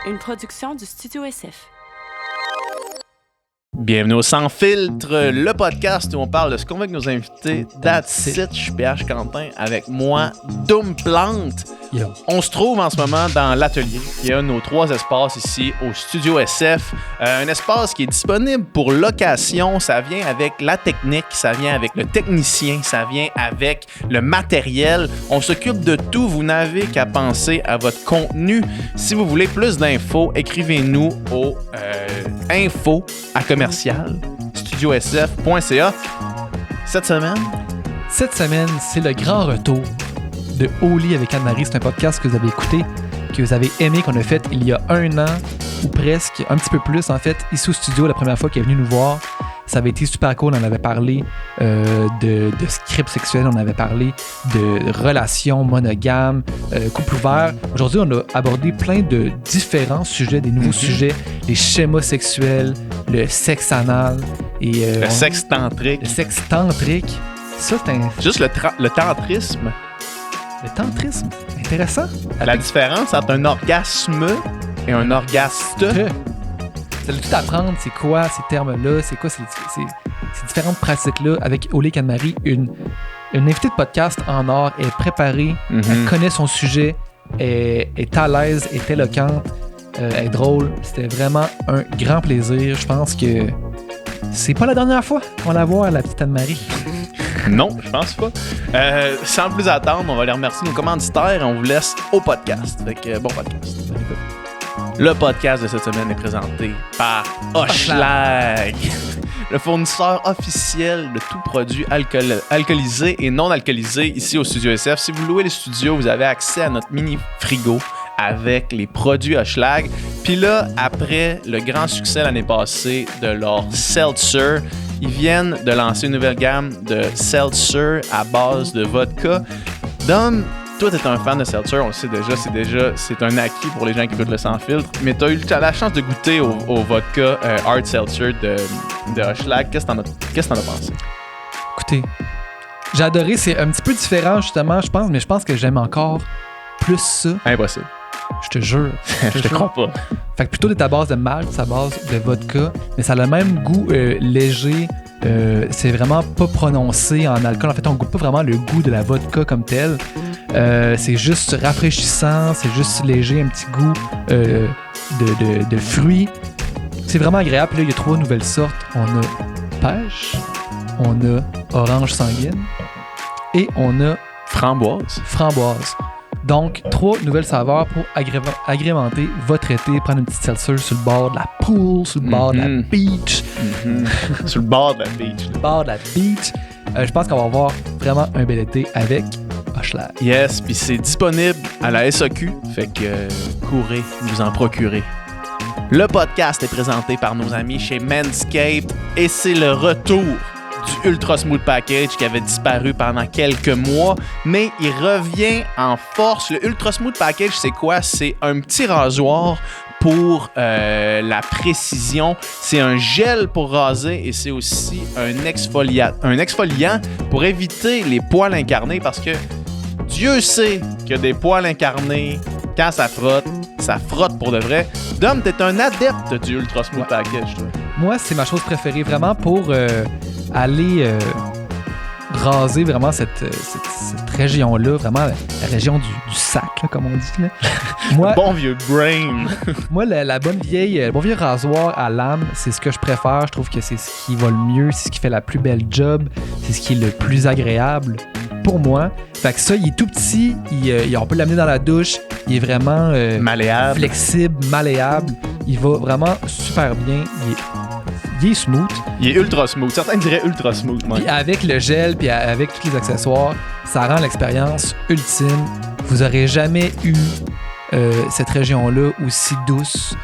une production du Studio SF. Bienvenue au Sans Filtre, le podcast où on parle de ce qu'on veut avec nos invités. That's it, je suis PH Quentin avec moi, Doom Plante. Yo. On se trouve en ce moment dans l'atelier. Il y a nos 3 espaces ici au Studio SF. Un espace qui est disponible pour location. Ça vient avec la technique, ça vient avec le technicien, ça vient avec le matériel. On s'occupe de tout. Vous n'avez qu'à penser à votre contenu. Si vous voulez plus d'infos, écrivez-nous au info@studiosf.ca. Cette semaine, c'est le grand retour de Au lit avec Anne-Marie. C'est un podcast que vous avez écouté, que vous avez aimé, qu'on a fait il y a 1 an ou presque, un petit peu plus en fait, ici au studio, la première fois qu'il est venu nous voir. Ça avait été super cool. On avait parlé de script sexuel, on avait parlé de relations monogames, couple ouvert. Aujourd'hui, on a abordé plein de différents sujets, des nouveaux sujets, les schémas sexuels, le sexe anal et le sexe tantrique. Le sexe tantrique. Ça, c'est un... Juste le tantrisme. Le tantrisme. Intéressant. La différence entre un orgasme et un orgaste. C'est de tout apprendre, c'est quoi ces termes-là, c'est quoi ces différentes pratiques-là. Avec Au lit avec Anne-Marie, une invitée de podcast en or, est préparée, elle connaît son sujet, est à l'aise, est éloquente, est drôle. C'était vraiment un grand plaisir. Je pense que c'est pas la dernière fois qu'on va la voir, la petite Anne-Marie. Non, je pense pas. Sans plus attendre, on va aller remercier nos commanditaires et on vous laisse au podcast. Fait que bon podcast. Le podcast de cette semaine est présenté par Hochelag, le fournisseur officiel de tout produit alcoolisé et non alcoolisé ici au Studio SF. Si vous louez les studios, vous avez accès à notre mini frigo avec les produits Hochelag. Puis là, après le grand succès l'année passée de leur Seltzer, ils viennent de lancer une nouvelle gamme de Seltzer à base de vodka. Dom, toi, t'es un fan de Seltzer, on le sait déjà, c'est un acquis pour les gens qui écoutent le Sans Filtre, mais t'as eu la chance de goûter au vodka Hard Seltzer de Hochelag. Qu'est-ce que t'en as pensé? Écoutez, j'ai adoré, c'est un petit peu différent justement, je pense, mais je pense que j'aime encore plus ça. Impossible. Je te jure. Je te crois pas. Fait que plutôt d'être à base de malt, c'est à base de vodka, mais ça a le même goût léger. C'est vraiment pas prononcé en alcool. En fait, on goûte pas vraiment le goût de la vodka comme tel. C'est juste rafraîchissant, c'est juste léger, un petit goût de fruits. C'est vraiment agréable. Puis là, il y a 3 nouvelles sortes. On a pêche, on a orange sanguine et on a framboise. Donc, 3 nouvelles saveurs pour agrémenter votre été. Prendre une petite seltzer sur le bord de la pool, sur le bord de la beach. Sur le bord de la beach. Le bord de la beach. Je pense qu'on va avoir vraiment un bel été avec Hochelag. Yes, puis c'est disponible à la SAQ. Fait que courez, vous en procurez. Le podcast est présenté par nos amis chez Manscaped et c'est le retour du Ultra Smooth Package qui avait disparu pendant quelques mois, mais il revient en force. Le Ultra Smooth Package, c'est quoi? C'est un petit rasoir pour la précision. C'est un gel pour raser et c'est aussi un exfoliant pour éviter les poils incarnés parce que Dieu sait que des poils incarnés, quand ça frotte pour de vrai. Dom, t'es un adepte du Ultra Smooth Package, toi. Moi, c'est ma chose préférée, vraiment pour aller raser vraiment cette région-là, vraiment la région du sac, là, comme on dit. Là. Moi, bon vieux brain! Moi, le bon vieux rasoir à lame, c'est ce que je préfère. Je trouve que c'est ce qui va le mieux, c'est ce qui fait la plus belle job, c'est ce qui est le plus agréable pour moi. Fait que ça, il est tout petit, on peut l'amener dans la douche, il est vraiment malléable, flexible, malléable. Il va vraiment super bien. Il est smooth. Il est ultra smooth. Certains diraient ultra smooth. Puis avec le gel, puis avec tous les accessoires, ça rend l'expérience ultime. Vous n'aurez jamais eu cette région-là aussi douce,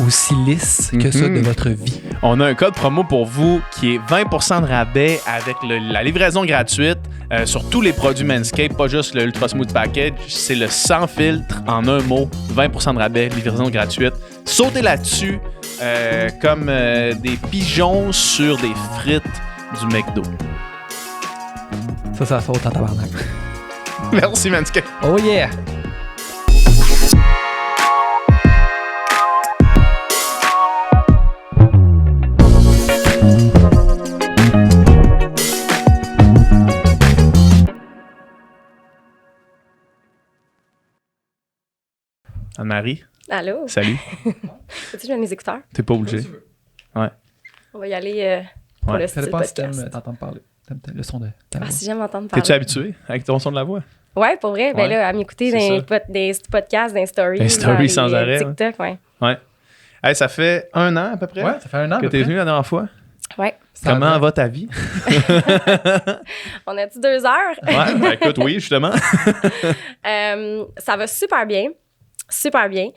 aussi lisse que ça de votre vie. On a un code promo pour vous qui est 20% de rabais avec la livraison gratuite sur tous les produits Manscaped, pas juste le Ultra Smooth Package. C'est le Sans Filtre en un mot. 20% de rabais, livraison gratuite. Sautez là-dessus comme des pigeons sur des frites du McDo. Ça saute en tabarnak. Merci Manscaped. Oh yeah! Anne-Marie, Allô? salut. Peux-tu jouer à mes écouteurs? T'es pas obligé. Ouais. On va y aller pour Ouais. le Ça style dépend si podcast. t'aimes t'entendre parler. T'aimes le son de ta voix. Ah, si j'aime entendre parler. T'es-tu habitué avec ton son de la voix? Ouais, pour vrai. Ben Ouais. là, à m'écouter C'est des podcasts, des stories. Des stories dans les, sans arrêt, TikTok, ouais. Ouais. Hey, ça fait 1 an à peu près Ouais, ça fait 1 an. à que peu t'es près. venu la dernière fois. Ouais. Ça Comment va. va ta vie? On a-tu 2 heures? Ouais, ben écoute, oui, justement. Ça va super bien. Super bien.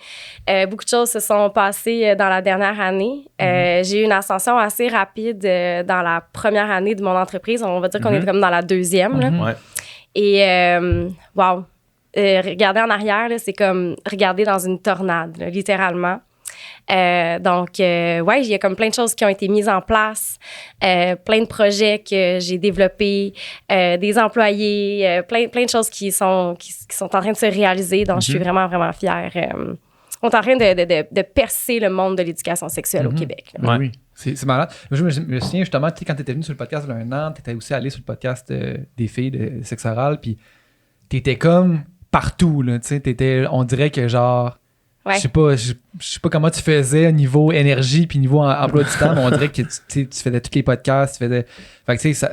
Beaucoup de choses se sont passées dans la dernière année. J'ai eu une ascension assez rapide dans la première année de mon entreprise. On va dire qu'on est comme dans la deuxième. Là. Ouais. Et, wow, regarder en arrière, là, c'est comme regarder dans une tornade, là, littéralement. Donc, ouais, il y a comme plein de choses qui ont été mises en place, plein de projets que j'ai développés, des employés, plein de choses qui sont en train de se réaliser. Donc, je suis vraiment, vraiment fière. On est en train de percer le monde de l'éducation sexuelle au Québec. Là. Ouais. Oui, c'est malade. Moi, je me souviens justement, tu sais, quand tu étais venu sur le podcast il y a 1 an, tu étais aussi allé sur le podcast des filles de sexe oral, puis tu étais comme partout, là, tu sais, on dirait que genre, Ouais. je sais pas comment tu faisais niveau énergie puis niveau emploi du temps, mais on dirait que tu faisais tous les podcasts, tu faisais... Fait que tu sais,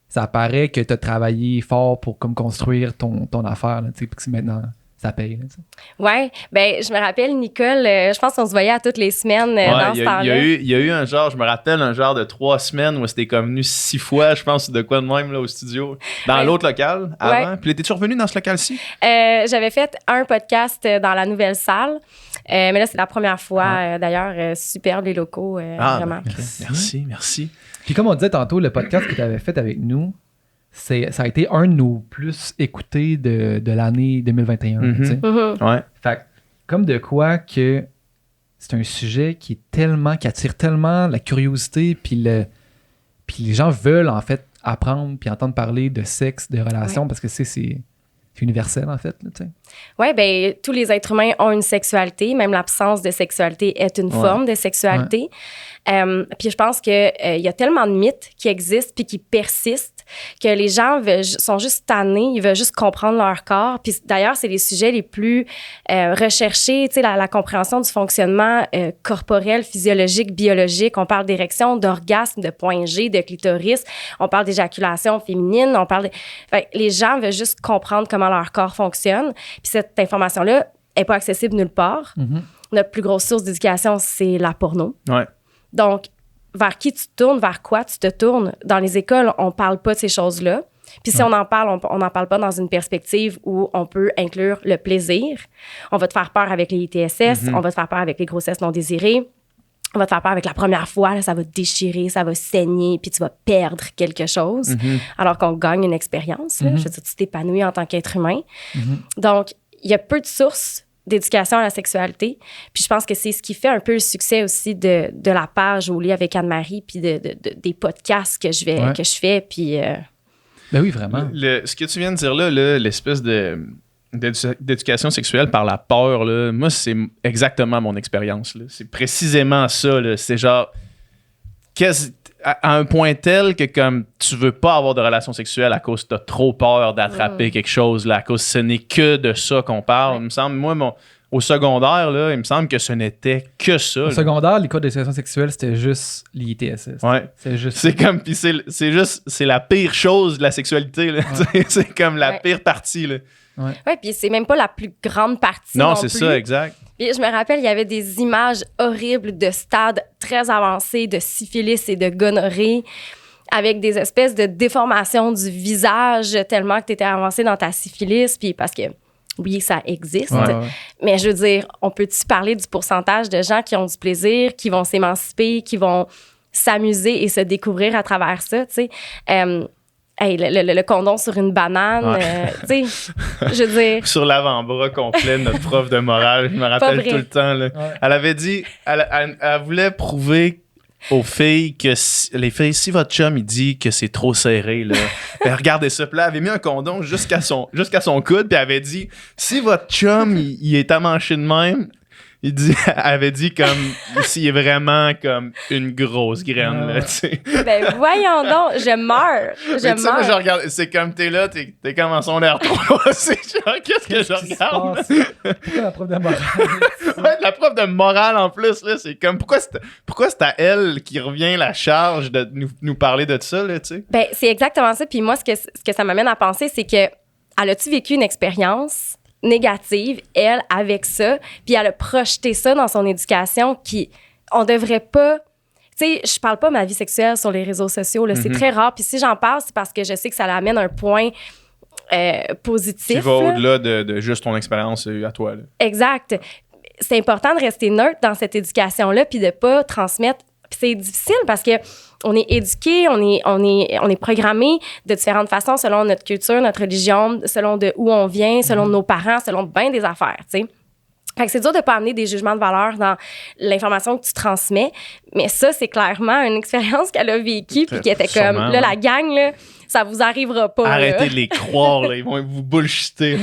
ça paraît que tu as travaillé fort pour comme construire ton affaire, là, tu sais, puis que maintenant, ça paye, là, tu sais. Ouais, ben je me rappelle, Nicole, je pense qu'on se voyait à toutes les semaines dans il ce y temps-là. a eu un genre, je me rappelle, un genre de 3 semaines où c'était comme venu 6 fois, je pense, de quoi de même là, au studio. Dans Ouais. l'autre local, avant. Ouais. Puis là, t'es-tu revenu dans ce local-ci? J'avais fait un podcast dans la nouvelle salle, mais là, c'est la première fois. D'ailleurs, superbe les locaux, vraiment. Ben, merci. Puis comme on disait tantôt, le podcast que tu avais fait avec nous, ça a été un de nos plus écoutés de l'année 2021. Tu sais. Mhm. Ouais. Fait que, comme de quoi que c'est un sujet qui attire tellement la curiosité, puis les gens veulent en fait apprendre puis entendre parler de sexe, de relations, parce que c'est universel en fait. Là, tu sais. Oui, bien, tous les êtres humains ont une sexualité. Même l'absence de sexualité est une forme de sexualité. Puis je pense qu'il y a tellement de mythes qui existent puis qui persistent que les gens sont juste tannés, ils veulent juste comprendre leur corps. Puis d'ailleurs, c'est les sujets les plus recherchés, tu sais, la compréhension du fonctionnement corporel, physiologique, biologique. On parle d'érection, d'orgasme, de point G, de clitoris. On parle d'éjaculation féminine. Fait, les gens veulent juste comprendre comment leur corps fonctionne. Puis cette information-là n'est pas accessible nulle part. Notre plus grosse source d'éducation, c'est la porno. Ouais. Donc, vers qui tu te tournes, vers quoi tu te tournes? Dans les écoles, on parle pas de ces choses-là. Puis si on en parle, on n'en parle pas dans une perspective où on peut inclure le plaisir. On va te faire peur avec les ITSS, on va te faire peur avec les grossesses non désirées. On va te faire peur avec la première fois, là, ça va te déchirer, ça va saigner, puis tu vas perdre quelque chose, alors qu'on gagne une expérience. Là. Je veux dire, tu t'épanouis en tant qu'être humain. Donc, il y a peu de sources d'éducation à la sexualité. Puis je pense que c'est ce qui fait un peu le succès aussi de la page Au lit avec Anne-Marie, puis des podcasts que je fais, puis... Ben oui, vraiment. Ce que tu viens de dire là, l'espèce d'éducation sexuelle par la peur, là, moi, c'est exactement mon expérience. Là. C'est précisément ça. Là. C'est genre... à un point tel que comme tu veux pas avoir de relation sexuelle à cause que t'as trop peur d'attraper quelque chose, là, à cause que ce n'est que de ça qu'on parle. Il me semble, moi, au secondaire, là, il me semble que ce n'était que ça. Au là. secondaire, les codes d'éducation sexuelle, c'était juste l'ITSS. Ouais. C'est juste... C'est comme, puis c'est la pire chose de la sexualité, là. C'est comme la pire partie, là. Ouais, puis c'est même pas la plus grande partie Non, non c'est plus. ça, exact. Puis je me rappelle, il y avait des images horribles de stades très avancés de syphilis et de gonorrhée avec des espèces de déformations du visage tellement que tu étais avancé dans ta syphilis. Puis parce que, oui, ça existe. Ouais. Mais je veux dire, on peut-tu parler du pourcentage de gens qui ont du plaisir, qui vont s'émanciper, qui vont s'amuser et se découvrir à travers ça, tu sais? Hey, le condom sur une banane, tu sais, je veux dire... Sur l'avant-bras complet de notre prof de morale, je me rappelle vrai. tout le temps. Là. Ouais. Elle avait dit, elle voulait prouver aux filles que les filles, si votre chum il dit que c'est trop serré, là, ben regardez ça. Puis là, elle avait mis un condom jusqu'à son coude, puis elle avait dit, si votre chum il est amanché de même, avait dit comme s'il est vraiment comme une grosse graine, là, tu sais. Ben voyons donc, je meurs. Mais tu sais, moi, je regarde, c'est comme t'es là, t'es comme en secondaire 3. C'est genre, qu'est-ce que je regarde? Pourquoi la prof de morale? Ouais, la prof de morale en plus, là, c'est comme pourquoi c'est à elle qui revient la charge de nous parler de ça, là, tu sais? Ben, c'est exactement ça. Puis moi, ce que ça m'amène à penser, c'est que elle a-tu vécu une expérience négative, elle, avec ça, puis elle a projeté ça dans son éducation qui, on devrait pas... Tu sais, je parle pas de ma vie sexuelle sur les réseaux sociaux, là, c'est très rare. Puis si j'en parle, c'est parce que je sais que ça l'amène un point positif. Qui va au-delà de juste ton expérience à toi, là. Exact. C'est important de rester neutre dans cette éducation-là puis de pas transmettre. Puis c'est difficile parce que on est éduqué, on est programmé de différentes façons selon notre culture, notre religion, selon de où on vient, selon nos parents, selon bien des affaires, tu sais. Fait que c'est dur de pas amener des jugements de valeur dans l'information que tu transmets, mais ça, c'est clairement une expérience qu'elle a vécue puis qui était comme, Sûrement, là, la gang, là, ça vous arrivera pas. Arrêtez là. de les croire, là, ils vont vous bullshiter.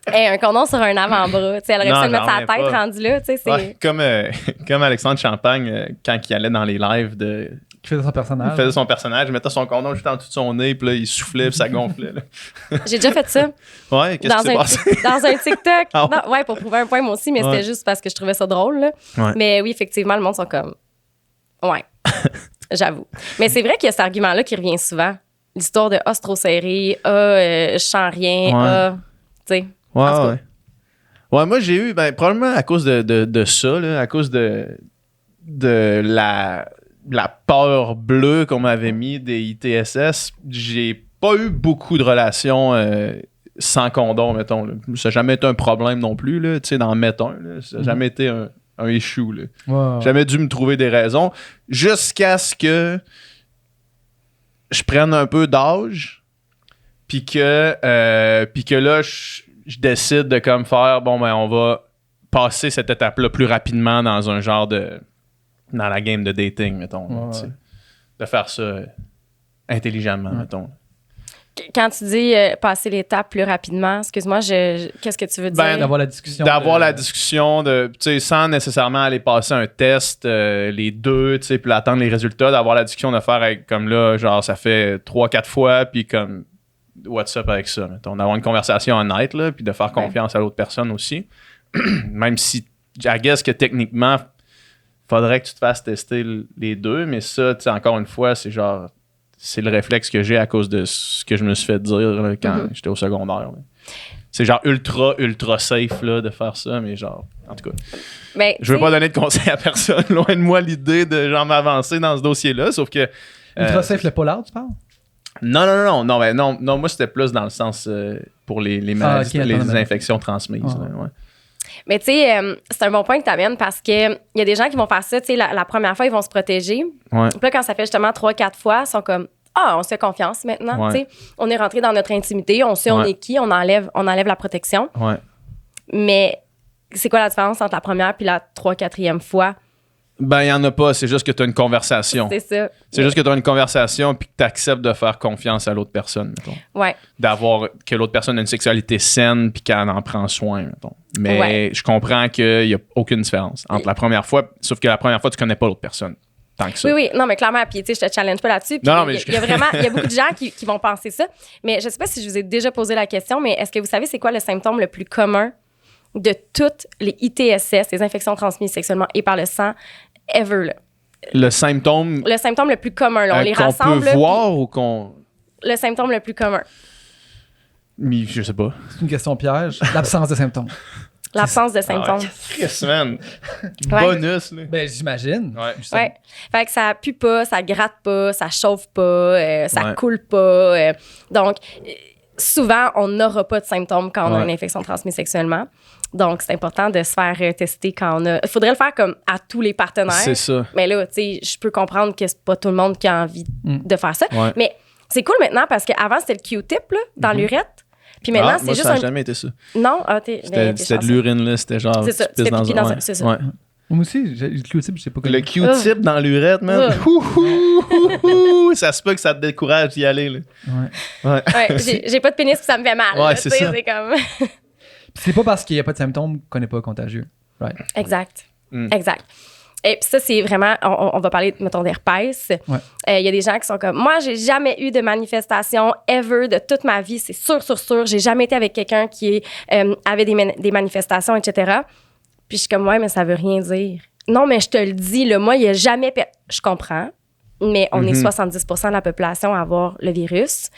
Hey, un condom sur un avant-bras, tu sais, elle aurait pu se le mettre j'en sa tête reviens pas. rendu là, tu sais, c'est... Ouais, comme Alexandre Champagne, quand il allait dans les lives Qui faisait son personnage. il faisait son personnage, il mettait son condom juste en dessous de son nez, puis là, il soufflait, puis ça gonflait. Là. J'ai déjà fait ça. Ouais, qu'est-ce qui s'est passé? Dans un TikTok. Ah ouais? Non, ouais, pour prouver un point, moi aussi, mais Ouais. c'était juste parce que je trouvais ça drôle. Là. Ouais. Mais oui, effectivement, le monde sont comme... Ouais, j'avoue. Mais c'est vrai qu'il y a cet argument-là qui revient souvent. L'histoire de « Ah, c'est trop serré »,« Ah, je sens rien »,« Ouais. Ah... » Tu sais. Ouais, En tout cas. ouais. Ouais, moi, j'ai eu, probablement à cause de ça, là, à cause de la peur bleue qu'on m'avait mis des ITSS, j'ai pas eu beaucoup de relations sans condom, mettons. Là. Ça n'a jamais été un problème non plus, là, tu sais, d'en mettre un. Là. Ça n'a jamais été un issue. Là. Ouais. Jamais dû me trouver des raisons jusqu'à ce que je prenne un peu d'âge puis que là je décide de comme faire bon ben on va passer cette étape-là plus rapidement dans un genre de dans la game de dating mettons Ouais, tu sais. ouais. De faire ça intelligemment mettons. Quand tu dis passer l'étape plus rapidement, excuse-moi, qu'est-ce que tu veux dire? Ben, D'avoir la discussion. D'avoir la discussion de, tu sais, sans nécessairement aller passer un test, les deux, tu sais, puis attendre les résultats, d'avoir la discussion de faire avec, comme là, genre, ça fait 3-4 fois, puis comme, what's up avec ça, mettons, d'avoir une conversation honnête, là, puis de faire confiance à l'autre personne aussi. Même si, I guess que techniquement, faudrait que tu te fasses tester les deux, mais ça, tu sais, encore une fois, c'est genre, c'est le réflexe que j'ai à cause de ce que je me suis fait dire là, quand j'étais au secondaire. Là. C'est genre ultra safe là, de faire ça, mais genre, en tout cas. Ben, Je veux pas donner de conseils à personne. Loin de moi l'idée de genre m'avancer dans ce dossier-là, sauf que. Ultra safe le polar, tu parles? Non, moi c'était plus dans le sens pour les maladies, ok, les attends, infections transmises. Ah. Là, ouais. Mais tu sais, c'est un bon point que tu amènes parce qu'il y a des gens qui vont faire ça, tu sais, la première fois, ils vont se protéger. Ouais. Puis là, quand ça fait justement 3-4 fois, ils sont comme ah, on se fait confiance maintenant, Ouais. tu sais. On est rentré dans notre intimité, on sait on Ouais. est qui, on enlève la protection. Ouais. Mais c'est quoi la différence entre la première puis la 3-4e fois? Ben, il n'y en a pas, c'est juste que tu as une conversation. C'est ça. C'est juste que tu as une conversation puis que tu acceptes de faire confiance à l'autre personne, mettons. Ouais. D'avoir que l'autre personne a une sexualité saine puis qu'elle en prend soin, mettons. Mais Ouais. je comprends qu'il n'y a aucune différence entre la première fois, sauf que la première fois, tu connais pas l'autre personne. Tant que ça. Oui, non, mais clairement, puis tu sais, je te challenge pas là-dessus. Puis Non, mais il y a beaucoup de gens qui vont penser ça. Mais je sais pas si je vous ai déjà posé la question, mais est-ce que vous savez c'est quoi le symptôme le plus commun de toutes les ITSS, les infections transmises sexuellement et par le sang, ever, là? Le symptôme Le symptôme le plus commun, là, on les qu'on rassemble. peut là, voir ou qu'on... puis le symptôme le plus commun. Mais je sais pas. C'est une question piège. L'absence de symptômes. L'absence de symptômes. Chris, man. Ouais. Bonus, là. Ben, j'imagine. Ouais. Ouais. Fait que ça pue pas, ça gratte pas, ça chauffe pas, ça Ouais. coule pas. Donc, souvent, on n'aura pas de symptômes quand on a Ouais. une infection transmise sexuellement. Donc, c'est important de se faire tester quand on a... Il faudrait le faire comme à tous les partenaires. C'est ça. Mais là, tu sais, je peux comprendre que c'est pas tout le monde qui a envie de faire ça. Ouais. Mais c'est cool maintenant parce qu'avant, c'était le Q-tip là, dans l'urette. Puis maintenant, c'est moi, juste ça n'a un... jamais été ça. Non? Ah, C'était de l'urine, là. C'était genre... C'est ça, tu pisses c'était pipi dans ouais. un- c'est ça. Ouais. Moi aussi, j'ai le Q-tip, je sais pas comment. Le Q-tip dans l'urette, man. Ouh, ça se peut que ça te décourage d'y aller, là. Ouais. Ouais. Ouais, j'ai pas de pénis puis ça me fait mal. Ouais, là, c'est tu sais, ça. C'est comme... C'est pas parce qu'il n'y a pas de symptômes qu'on n'est pas contagieux. Right. Exact. Exact. Et puis ça, c'est vraiment, on va parler, mettons, d'herpès. Il y a des gens qui sont comme, moi, j'ai jamais eu de manifestation ever de toute ma vie, c'est sûr. J'ai jamais été avec quelqu'un qui avait des manifestations, etc. Puis je suis comme, ouais, mais ça veut rien dire. Non, mais je te le dis, là, moi, il n'y a jamais... Je comprends, mais on est 70% de la population à avoir le virus.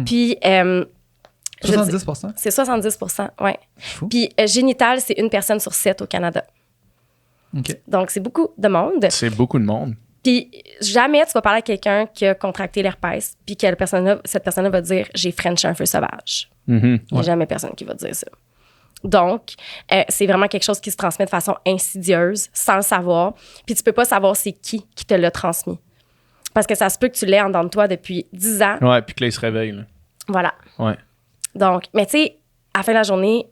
Puis... 70%? C'est 70%, oui. Puis génital, c'est 1 personne sur 7 au Canada. Okay. Donc, c'est beaucoup de monde. C'est beaucoup de monde. Puis jamais tu vas parler à quelqu'un qui a contracté l'herpès, puis que cette personne-là va dire « j'ai frenché un feu sauvage ». Il n'y a jamais personne qui va dire ça. Donc, c'est vraiment quelque chose qui se transmet de façon insidieuse, sans le savoir. Puis tu peux pas savoir c'est qui te l'a transmis. Parce que ça se peut que tu l'aies en dedans de toi depuis 10 ans. Ouais, puis que là, il se réveille. Là. Voilà. Ouais. Donc, mais tu sais, à la fin de la journée,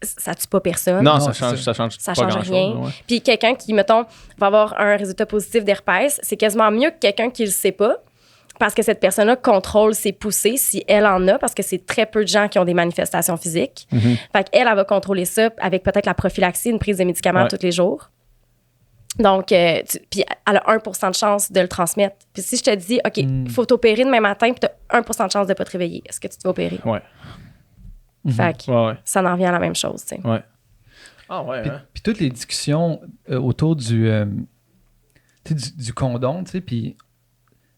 ça tue pas personne. Non, ça change pas grand-chose. Rien. Ouais. Puis quelqu'un qui, mettons, va avoir un résultat positif d'herpès, c'est quasiment mieux que quelqu'un qui le sait pas, parce que cette personne-là contrôle ses poussées, si elle en a, parce que c'est très peu de gens qui ont des manifestations physiques. Fait qu'elle, elle va contrôler ça avec peut-être la prophylaxie, une prise de médicaments tous les jours. Donc, puis elle a 1% de chance de le transmettre. Puis si je te dis, OK, il faut t'opérer demain matin, puis tu as 1% de chance de ne pas te réveiller, est-ce que tu te vas opérer? Ouais. Fait que ça en revient à la même chose, tu sais. Ouais. Ah ouais, Puis toutes les discussions autour du condom, tu sais, puis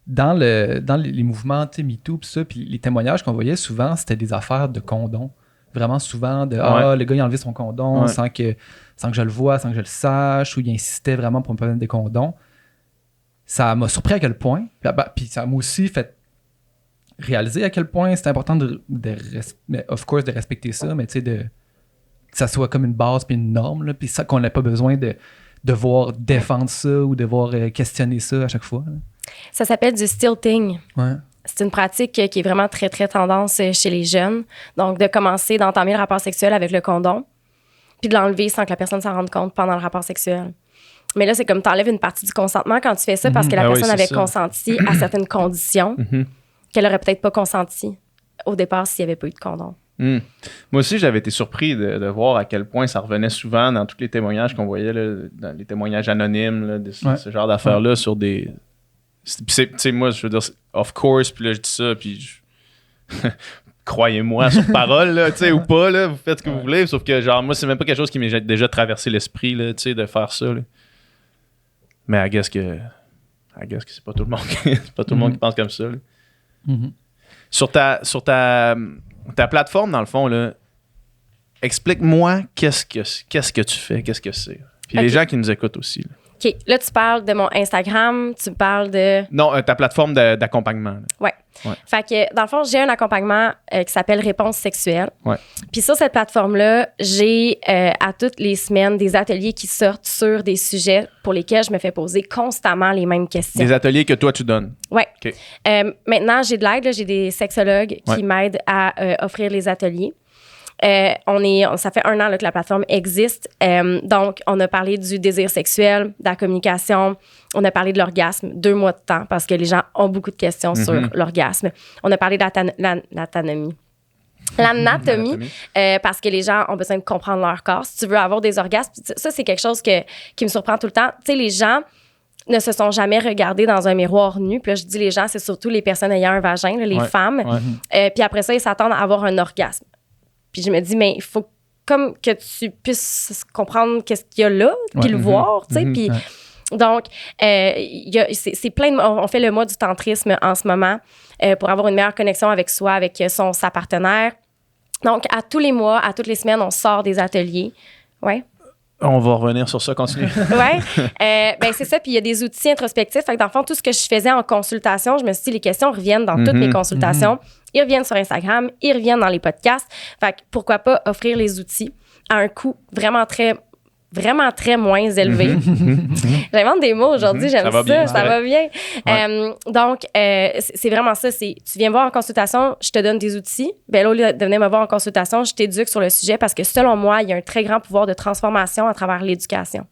dans les mouvements, tu sais, MeToo, puis ça, puis les témoignages qu'on voyait souvent, c'était des affaires de condom. Vraiment souvent de le gars il a enlevé son condom sans que je le voie, sans que je le sache, ou il insistait vraiment pour me prendre des condoms. Ça m'a surpris à quel point, puis ça m'a aussi fait réaliser à quel point c'est important de respecter ça, mais tu sais, que ça soit comme une base puis une norme, là, puis ça qu'on n'ait pas besoin de devoir défendre ça ou devoir questionner ça à chaque fois. Là. Ça s'appelle du stilting. Ouais. C'est une pratique qui est vraiment très, très tendance chez les jeunes. Donc, de commencer d'entamer le rapport sexuel avec le condom, puis de l'enlever sans que la personne s'en rende compte pendant le rapport sexuel. Mais là, c'est comme t'enlèves une partie du consentement quand tu fais ça parce que la personne avait consenti à certaines conditions qu'elle aurait peut-être pas consenti au départ s'il n'y avait pas eu de condom. Moi aussi, j'avais été surpris de voir à quel point ça revenait souvent dans tous les témoignages qu'on voyait, là, dans les témoignages anonymes, là, ce genre d'affaires-là sur des... Tu sais, moi, je veux dire, of course, puis là, je dis ça, puis croyez-moi sur parole, là, tu sais, ou pas, là, vous faites ce que vous voulez, sauf que, genre, moi, c'est même pas quelque chose qui m'est déjà traversé l'esprit, là, tu sais, de faire ça, là. Mais I guess que c'est pas tout le monde c'est pas tout le monde qui pense comme ça, là. Sur ta plateforme, dans le fond, là, explique-moi qu'est-ce que tu fais, qu'est-ce que c'est. Puis les gens qui nous écoutent aussi, là. OK. Là, tu parles de mon Instagram, tu parles de... Non, ta plateforme d'accompagnement. Oui. Fait que, dans le fond, j'ai un accompagnement qui s'appelle Réponse sexuelle. Ouais. Puis sur cette plateforme-là, j'ai à toutes les semaines des ateliers qui sortent sur des sujets pour lesquels je me fais poser constamment les mêmes questions. Des ateliers que toi, tu donnes. Oui. Okay. Maintenant, j'ai de l'aide. Là, j'ai des sexologues qui m'aident à offrir les ateliers. Ça fait 1 an là, que la plateforme existe. Donc, on a parlé du désir sexuel, de la communication. On a parlé de l'orgasme, 2 mois de temps parce que les gens ont beaucoup de questions sur l'orgasme. On a parlé de l'anatomie. Parce que les gens ont besoin de comprendre leur corps. Si tu veux avoir des orgasmes, ça, c'est quelque chose qui me surprend tout le temps. Tu sais, les gens ne se sont jamais regardés dans un miroir nu. Puis là, je dis les gens, c'est surtout les personnes ayant un vagin, là, les femmes. Puis après ça, ils s'attendent à avoir un orgasme. Puis je me dis, mais il faut comme que tu puisses comprendre qu'est-ce qu'il y a là, puis le voir, tu sais. Puis donc, c'est plein de... On fait le mois du tantrisme en ce moment pour avoir une meilleure connexion avec soi, avec sa partenaire. Donc, à tous les mois, à toutes les semaines, on sort des ateliers. Ouais. On va revenir sur ça, continue. Oui. Ben c'est ça. Puis il y a des outils introspectifs. Fait que dans le fond, tout ce que je faisais en consultation, je me suis dit, les questions reviennent dans toutes mes consultations. Ils reviennent sur Instagram, ils reviennent dans les podcasts. Fait que pourquoi pas offrir les outils à un coût vraiment très moins élevé. J'invente des mots aujourd'hui, j'aime ça va bien. Ouais. Donc, c'est vraiment ça. Tu viens me voir en consultation, je te donne des outils. Ben là, au lieu de venir me voir en consultation, je t'éduque sur le sujet parce que selon moi, il y a un très grand pouvoir de transformation à travers l'éducation.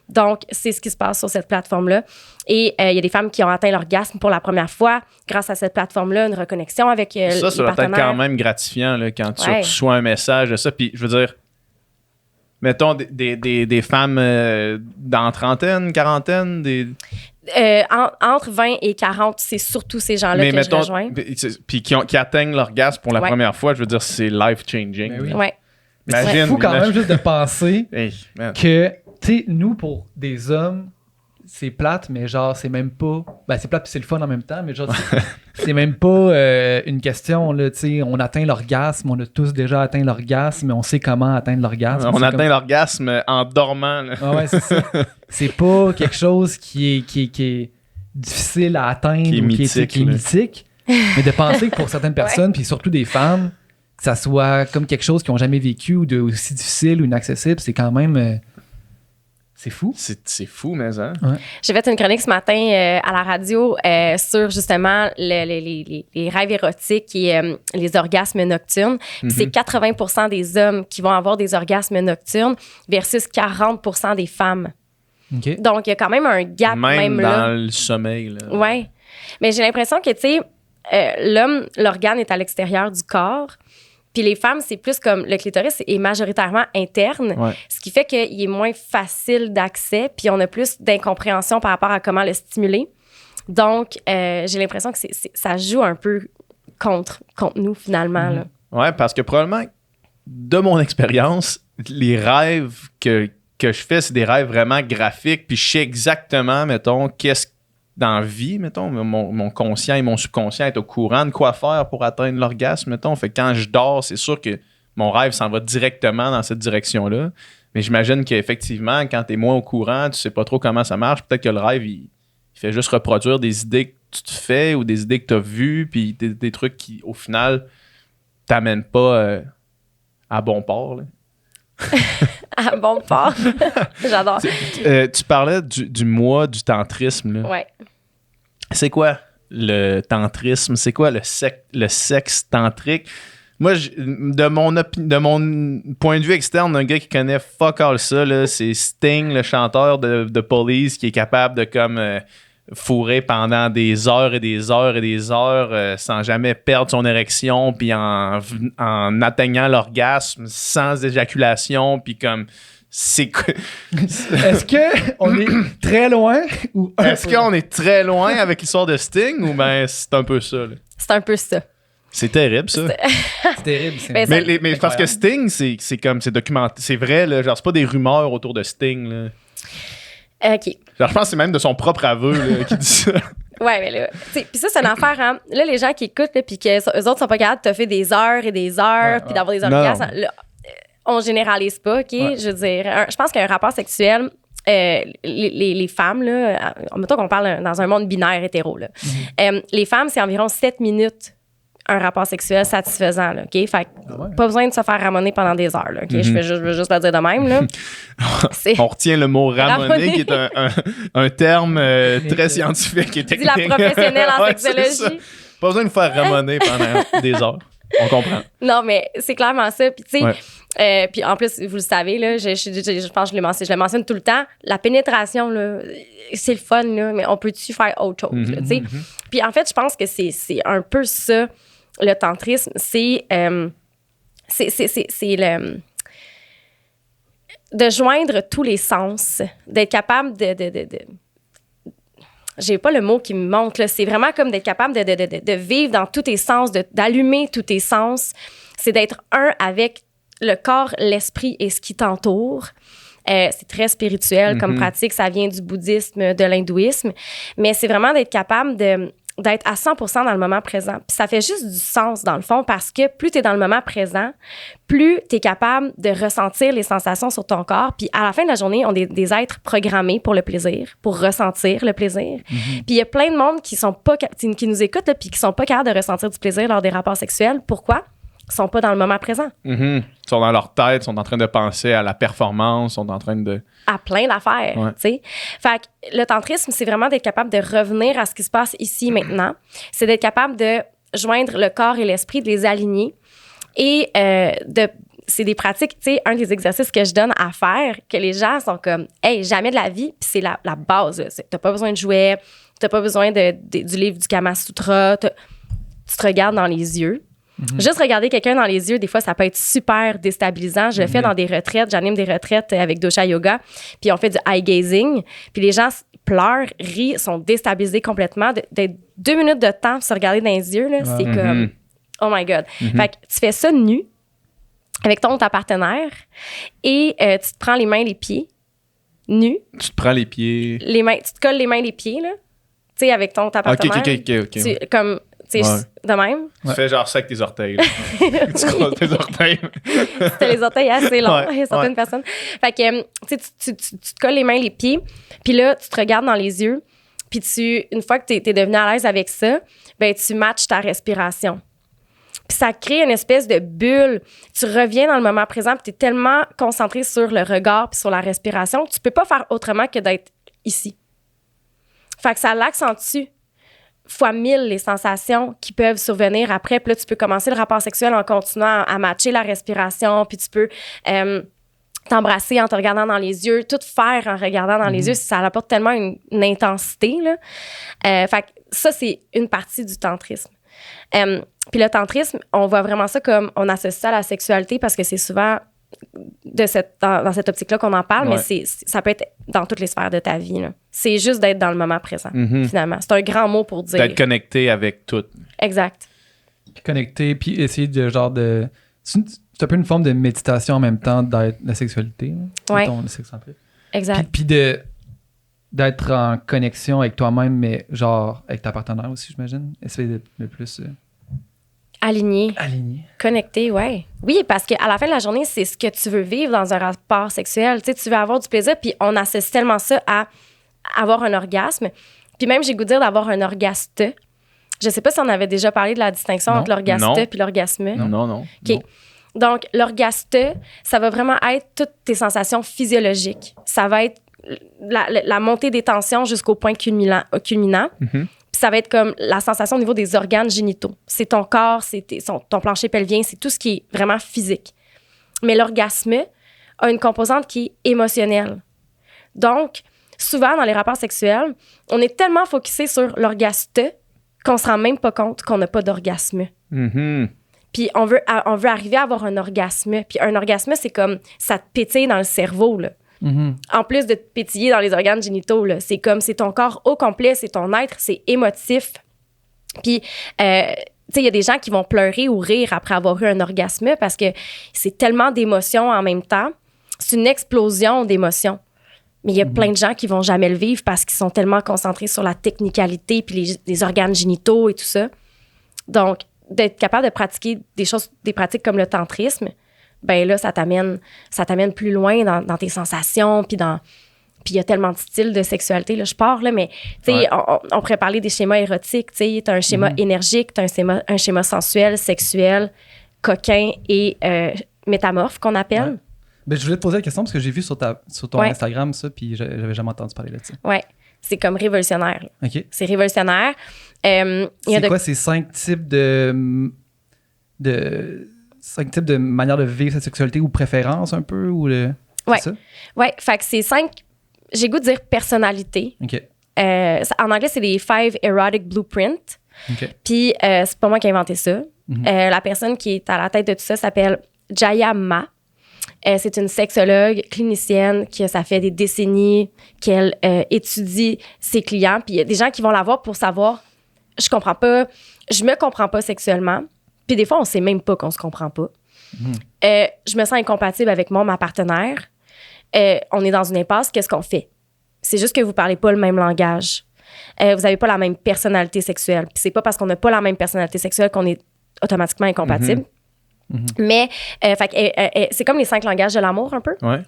Donc, c'est ce qui se passe sur cette plateforme-là. Et il y a des femmes qui ont atteint l'orgasme pour la première fois grâce à cette plateforme-là, une reconnexion avec les partenaires. Ça doit être quand même gratifiant là, quand tu reçois un message de ça. Puis, je veux dire, mettons des femmes dans trentaine, quarantaine, entre 20 et 40, c'est surtout ces gens-là que je rejoins. Puis qui atteignent l'orgasme pour la première fois, je veux dire, c'est life-changing. Ben oui. Ouais. Mais c'est fou quand même juste de penser que, tu sais, nous, pour des hommes, c'est plate, mais genre, c'est même pas... Ben, c'est plate puis c'est le fun en même temps, mais genre, c'est même pas une question, là, tu sais, on atteint l'orgasme, on a tous déjà atteint l'orgasme, mais on sait comment atteindre l'orgasme. On atteint l'orgasme en dormant, là. Ah ouais, c'est ça. C'est pas quelque chose qui est difficile à atteindre qui est mythique, mais de penser que pour certaines personnes, puis surtout des femmes, que ça soit comme quelque chose qu'ils n'ont jamais vécu ou de aussi difficile ou inaccessible, c'est quand même... c'est fou. C'est fou, mais hein? Ouais. J'ai fait une chronique ce matin à la radio sur justement les rêves érotiques et les orgasmes nocturnes. Puis c'est 80% des hommes qui vont avoir des orgasmes nocturnes versus 40% des femmes. Okay. Donc, il y a quand même un gap même dans là. le sommeil. Là. Oui. Mais j'ai l'impression que, tu sais, l'homme, l'organe est à l'extérieur du corps. Puis les femmes, c'est plus comme le clitoris est majoritairement interne, ce qui fait qu'il est moins facile d'accès, puis on a plus d'incompréhension par rapport à comment le stimuler. Donc, j'ai l'impression que ça joue un peu contre nous, finalement. Là. Ouais, parce que probablement, de mon expérience, les rêves que je fais, c'est des rêves vraiment graphiques, puis je sais exactement, mettons, qu'est-ce dans la vie, mettons, mon conscient et mon subconscient est au courant de quoi faire pour atteindre l'orgasme, mettons. Fait que quand je dors, c'est sûr que mon rêve s'en va directement dans cette direction-là. Mais j'imagine qu'effectivement, quand t'es moins au courant, tu sais pas trop comment ça marche, peut-être que le rêve, il fait juste reproduire des idées que tu te fais ou des idées que t'as vues, puis des trucs qui, au final, t'amènent pas à bon port, là. À bon port. J'adore. Tu parlais du mois du tantrisme. Là. Ouais. C'est quoi le tantrisme? C'est quoi le sexe tantrique? Moi, de mon point de vue externe, un gars qui connaît fuck all ça, là, c'est Sting, le chanteur de Police, qui est capable de comme fourrer pendant des heures et des heures et des heures sans jamais perdre son érection, puis en atteignant l'orgasme sans éjaculation, puis comme c'est Est-ce qu'on est très loin ou est-ce qu'on est très loin avec l'histoire de Sting ou ben c'est un peu ça là? C'est un peu ça. C'est terrible ça. C'est terrible. Mais parce que Sting c'est comme c'est documenté, c'est vrai là, genre c'est pas des rumeurs autour de Sting là. OK. Genre, je pense que c'est même de son propre aveu là, qui dit ça. Ouais, mais là, puis ça, c'est une affaire, hein. Là, les gens qui écoutent, puis qu'eux autres sont pas capables de te faire des heures et des heures, puis d'avoir des orgasmes, là, on généralise pas, OK? Ouais. Je veux dire, je pense qu'un rapport sexuel, les femmes, là, mettons qu'on parle dans un monde binaire hétéro, là, les femmes, c'est environ 7 minutes un rapport sexuel satisfaisant, là, OK? Fait que pas besoin de se faire ramoner pendant des heures, là, OK? Je veux juste le dire de même, là. On retient le mot ramoner, qui est un terme très scientifique et technique. Dis la professionnelle en sexologie. Pas besoin de faire ramoner pendant des heures. On comprend. Non, mais c'est clairement ça. Puis, tu sais, puis en plus, vous le savez, là, je pense que je le mentionne tout le temps, la pénétration, là, c'est le fun, là, mais on peut-tu faire autre chose, tu sais? Puis en fait, je pense que c'est un peu ça, le tantrisme, c'est le... de joindre tous les sens, d'être capable de j'ai pas le mot qui me manque, là. C'est vraiment comme d'être capable de vivre dans tous tes sens, d'allumer tous tes sens. C'est d'être un avec le corps, l'esprit et ce qui t'entoure. C'est très spirituel comme pratique. Ça vient du bouddhisme, de l'hindouisme. Mais c'est vraiment d'être capable d'être à 100% dans le moment présent. Puis ça fait juste du sens, dans le fond, parce que plus tu es dans le moment présent, plus tu es capable de ressentir les sensations sur ton corps. Puis à la fin de la journée, on est des êtres programmés pour le plaisir, pour ressentir le plaisir. Puis il y a plein de monde qui nous écoutent là, puis qui sont pas capables de ressentir du plaisir lors des rapports sexuels. Pourquoi? Ils sont pas dans le moment présent. Ils sont dans leur tête, sont en train de penser à la performance, sont en train de... à plein d'affaires, tu sais. Fait que le tantrisme, c'est vraiment d'être capable de revenir à ce qui se passe ici, maintenant. C'est d'être capable de joindre le corps et l'esprit, de les aligner et c'est des pratiques, tu sais, un des exercices que je donne à faire, que les gens sont comme, hey, jamais de la vie, puis c'est la base. T'as pas besoin de jouets, t'as pas besoin du livre du Kama Sutra, tu te regardes dans les yeux. Juste regarder quelqu'un dans les yeux, des fois, ça peut être super déstabilisant. Je le fais dans des retraites, j'anime des retraites avec Dosha Yoga, puis on fait du eye gazing, puis les gens pleurent, rient, sont déstabilisés complètement. D'être 2 minutes de temps pour se regarder dans les yeux, là, c'est comme, oh my God. Fait que tu fais ça nu, avec ta partenaire, et tu te prends les mains, les pieds, nus. Tu te prends les pieds. Les mains, tu te colles les mains, les pieds, là, tu sais, avec ta partenaire. OK. Comme, tu sais, de même. Tu fais genre ça avec tes orteils. Là. Tu croises tes orteils. C'était les orteils assez longs, certaines personnes. Fait que, tu te colles les mains, les pieds, puis là, tu te regardes dans les yeux, puis une fois que tu es devenu à l'aise avec ça, ben tu matches ta respiration. Puis ça crée une espèce de bulle. Tu reviens dans le moment présent, puis tu es tellement concentré sur le regard puis sur la respiration, tu peux pas faire autrement que d'être ici. Fait que ça l'accentue fois 1000 les sensations qui peuvent survenir après. Puis là, tu peux commencer le rapport sexuel en continuant à matcher la respiration, puis tu peux t'embrasser en te regardant dans les yeux, tout faire en regardant dans les yeux, ça apporte tellement une intensité, là. Fait que ça, c'est une partie du tantrisme. Puis le tantrisme, on voit vraiment ça comme, on associe ça à la sexualité parce que c'est souvent dans cette optique-là qu'on en parle, mais ça peut être dans toutes les sphères de ta vie, là. C'est juste d'être dans le moment présent, finalement. C'est un grand mot pour dire. D'être connecté avec tout. Exact. Connecté, puis essayer de c'est un peu une forme de méditation en même temps d'être la sexualité. Oui. Le sexe centré. Exact. Puis d'être en connexion avec toi-même, mais genre avec ta partenaire aussi, j'imagine. Essayer d'être le plus aligné. Connecté, ouais. Oui, parce qu'à la fin de la journée, c'est ce que tu veux vivre dans un rapport sexuel. Tu sais, tu veux avoir du plaisir, puis on associe tellement ça à avoir un orgasme. Puis même, j'ai le goût de dire d'avoir un orgaste. Je sais pas si on avait déjà parlé de la distinction entre l'orgaste puis l'orgasme. Non. OK. Non. Donc, l'orgaste, ça va vraiment être toutes tes sensations physiologiques. Ça va être la montée des tensions jusqu'au point culminant. Puis ça va être comme la sensation au niveau des organes génitaux. C'est ton corps, c'est ton plancher pelvien, c'est tout ce qui est vraiment physique. Mais l'orgasme a une composante qui est émotionnelle. Donc, souvent, dans les rapports sexuels, on est tellement focusé sur l'orgaste qu'on se rend même pas compte qu'on n'a pas d'orgasme. Puis on veut arriver à avoir un orgasme. Puis un orgasme, c'est comme ça te pétille dans le cerveau, là. En plus de te pétiller dans les organes génitaux, là. C'est comme, c'est ton corps au complet, c'est ton être, c'est émotif. Puis, tu sais, il y a des gens qui vont pleurer ou rire après avoir eu un orgasme parce que c'est tellement d'émotions en même temps. C'est une explosion d'émotions. Mais il y a plein de gens qui vont jamais le vivre parce qu'ils sont tellement concentrés sur la technicalité puis les organes génitaux et tout ça. Donc, d'être capable de pratiquer des pratiques comme le tantrisme, ben là, ça t'amène plus loin dans tes sensations, puis il y a tellement de styles de sexualité, là, je pars, là, mais tu sais, on pourrait parler des schémas érotiques, tu sais, t'as un schéma énergique, t'as un schéma sensuel, sexuel, coquin et métamorphe qu'on appelle. Ouais. Ben, je voulais te poser la question parce que j'ai vu sur ton Instagram ça, puis j'avais jamais entendu parler de ça. Ouais, c'est comme révolutionnaire. Là. OK. C'est révolutionnaire. C'est quoi ces 5 types de manières de vivre sa sexualité ou préférences un peu? Ouais. C'est ça? Ouais, fait que c'est 5, j'ai goût de dire personnalité. OK. En anglais, c'est les 5 Erotic Blueprint. OK. Puis c'est pas moi qui ai inventé ça. La personne qui est à la tête de tout ça s'appelle Jaya Ma. C'est une sexologue clinicienne ça fait des décennies qu'elle étudie ses clients. Puis il y a des gens qui vont la voir pour savoir, je me comprends pas sexuellement. Puis des fois, on sait même pas qu'on se comprend pas. Je me sens incompatible avec ma partenaire. On est dans une impasse, qu'est-ce qu'on fait? C'est juste que vous parlez pas le même langage. Vous avez pas la même personnalité sexuelle. Puis c'est pas parce qu'on n'a pas la même personnalité sexuelle qu'on est automatiquement incompatible. Mais c'est comme les 5 langages de l'amour un peu. Ouais.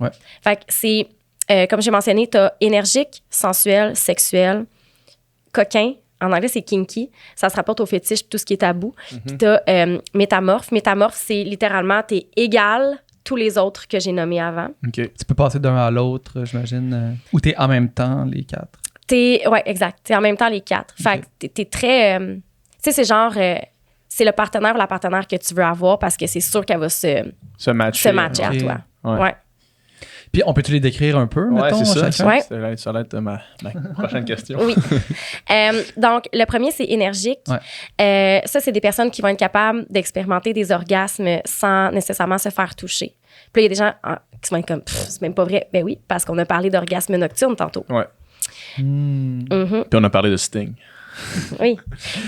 Fait que c'est, comme j'ai mentionné, t'as énergique, sensuel, sexuel, coquin. En anglais, c'est kinky. Ça se rapporte au fétiche, tout ce qui est tabou. Puis t'as métamorphe. Métamorphe, c'est littéralement, t'es égal tous les autres que j'ai nommés avant. OK. Tu peux passer d'un à l'autre, j'imagine. Ou t'es en même temps, les 4. Ouais, exact. T'es en même temps les 4. Fait que t'es très... tu sais, c'est genre... c'est le partenaire ou la partenaire que tu veux avoir parce que c'est sûr qu'elle va se matcher à toi. Ouais. Puis, on peut-tu les décrire un peu, Ouais, mettons, c'est ça. chacun? Ouais. Ça va être ma prochaine question. Oui. Donc, le premier, c'est énergique. Ouais. Ça, c'est des personnes qui vont être capables d'expérimenter des orgasmes sans nécessairement se faire toucher. Puis là, il y a des gens qui vont être comme, c'est même pas vrai. Ben oui, parce qu'on a parlé d'orgasme nocturne tantôt. Ouais. Mm-hmm. Puis on a parlé de Sting. Oui.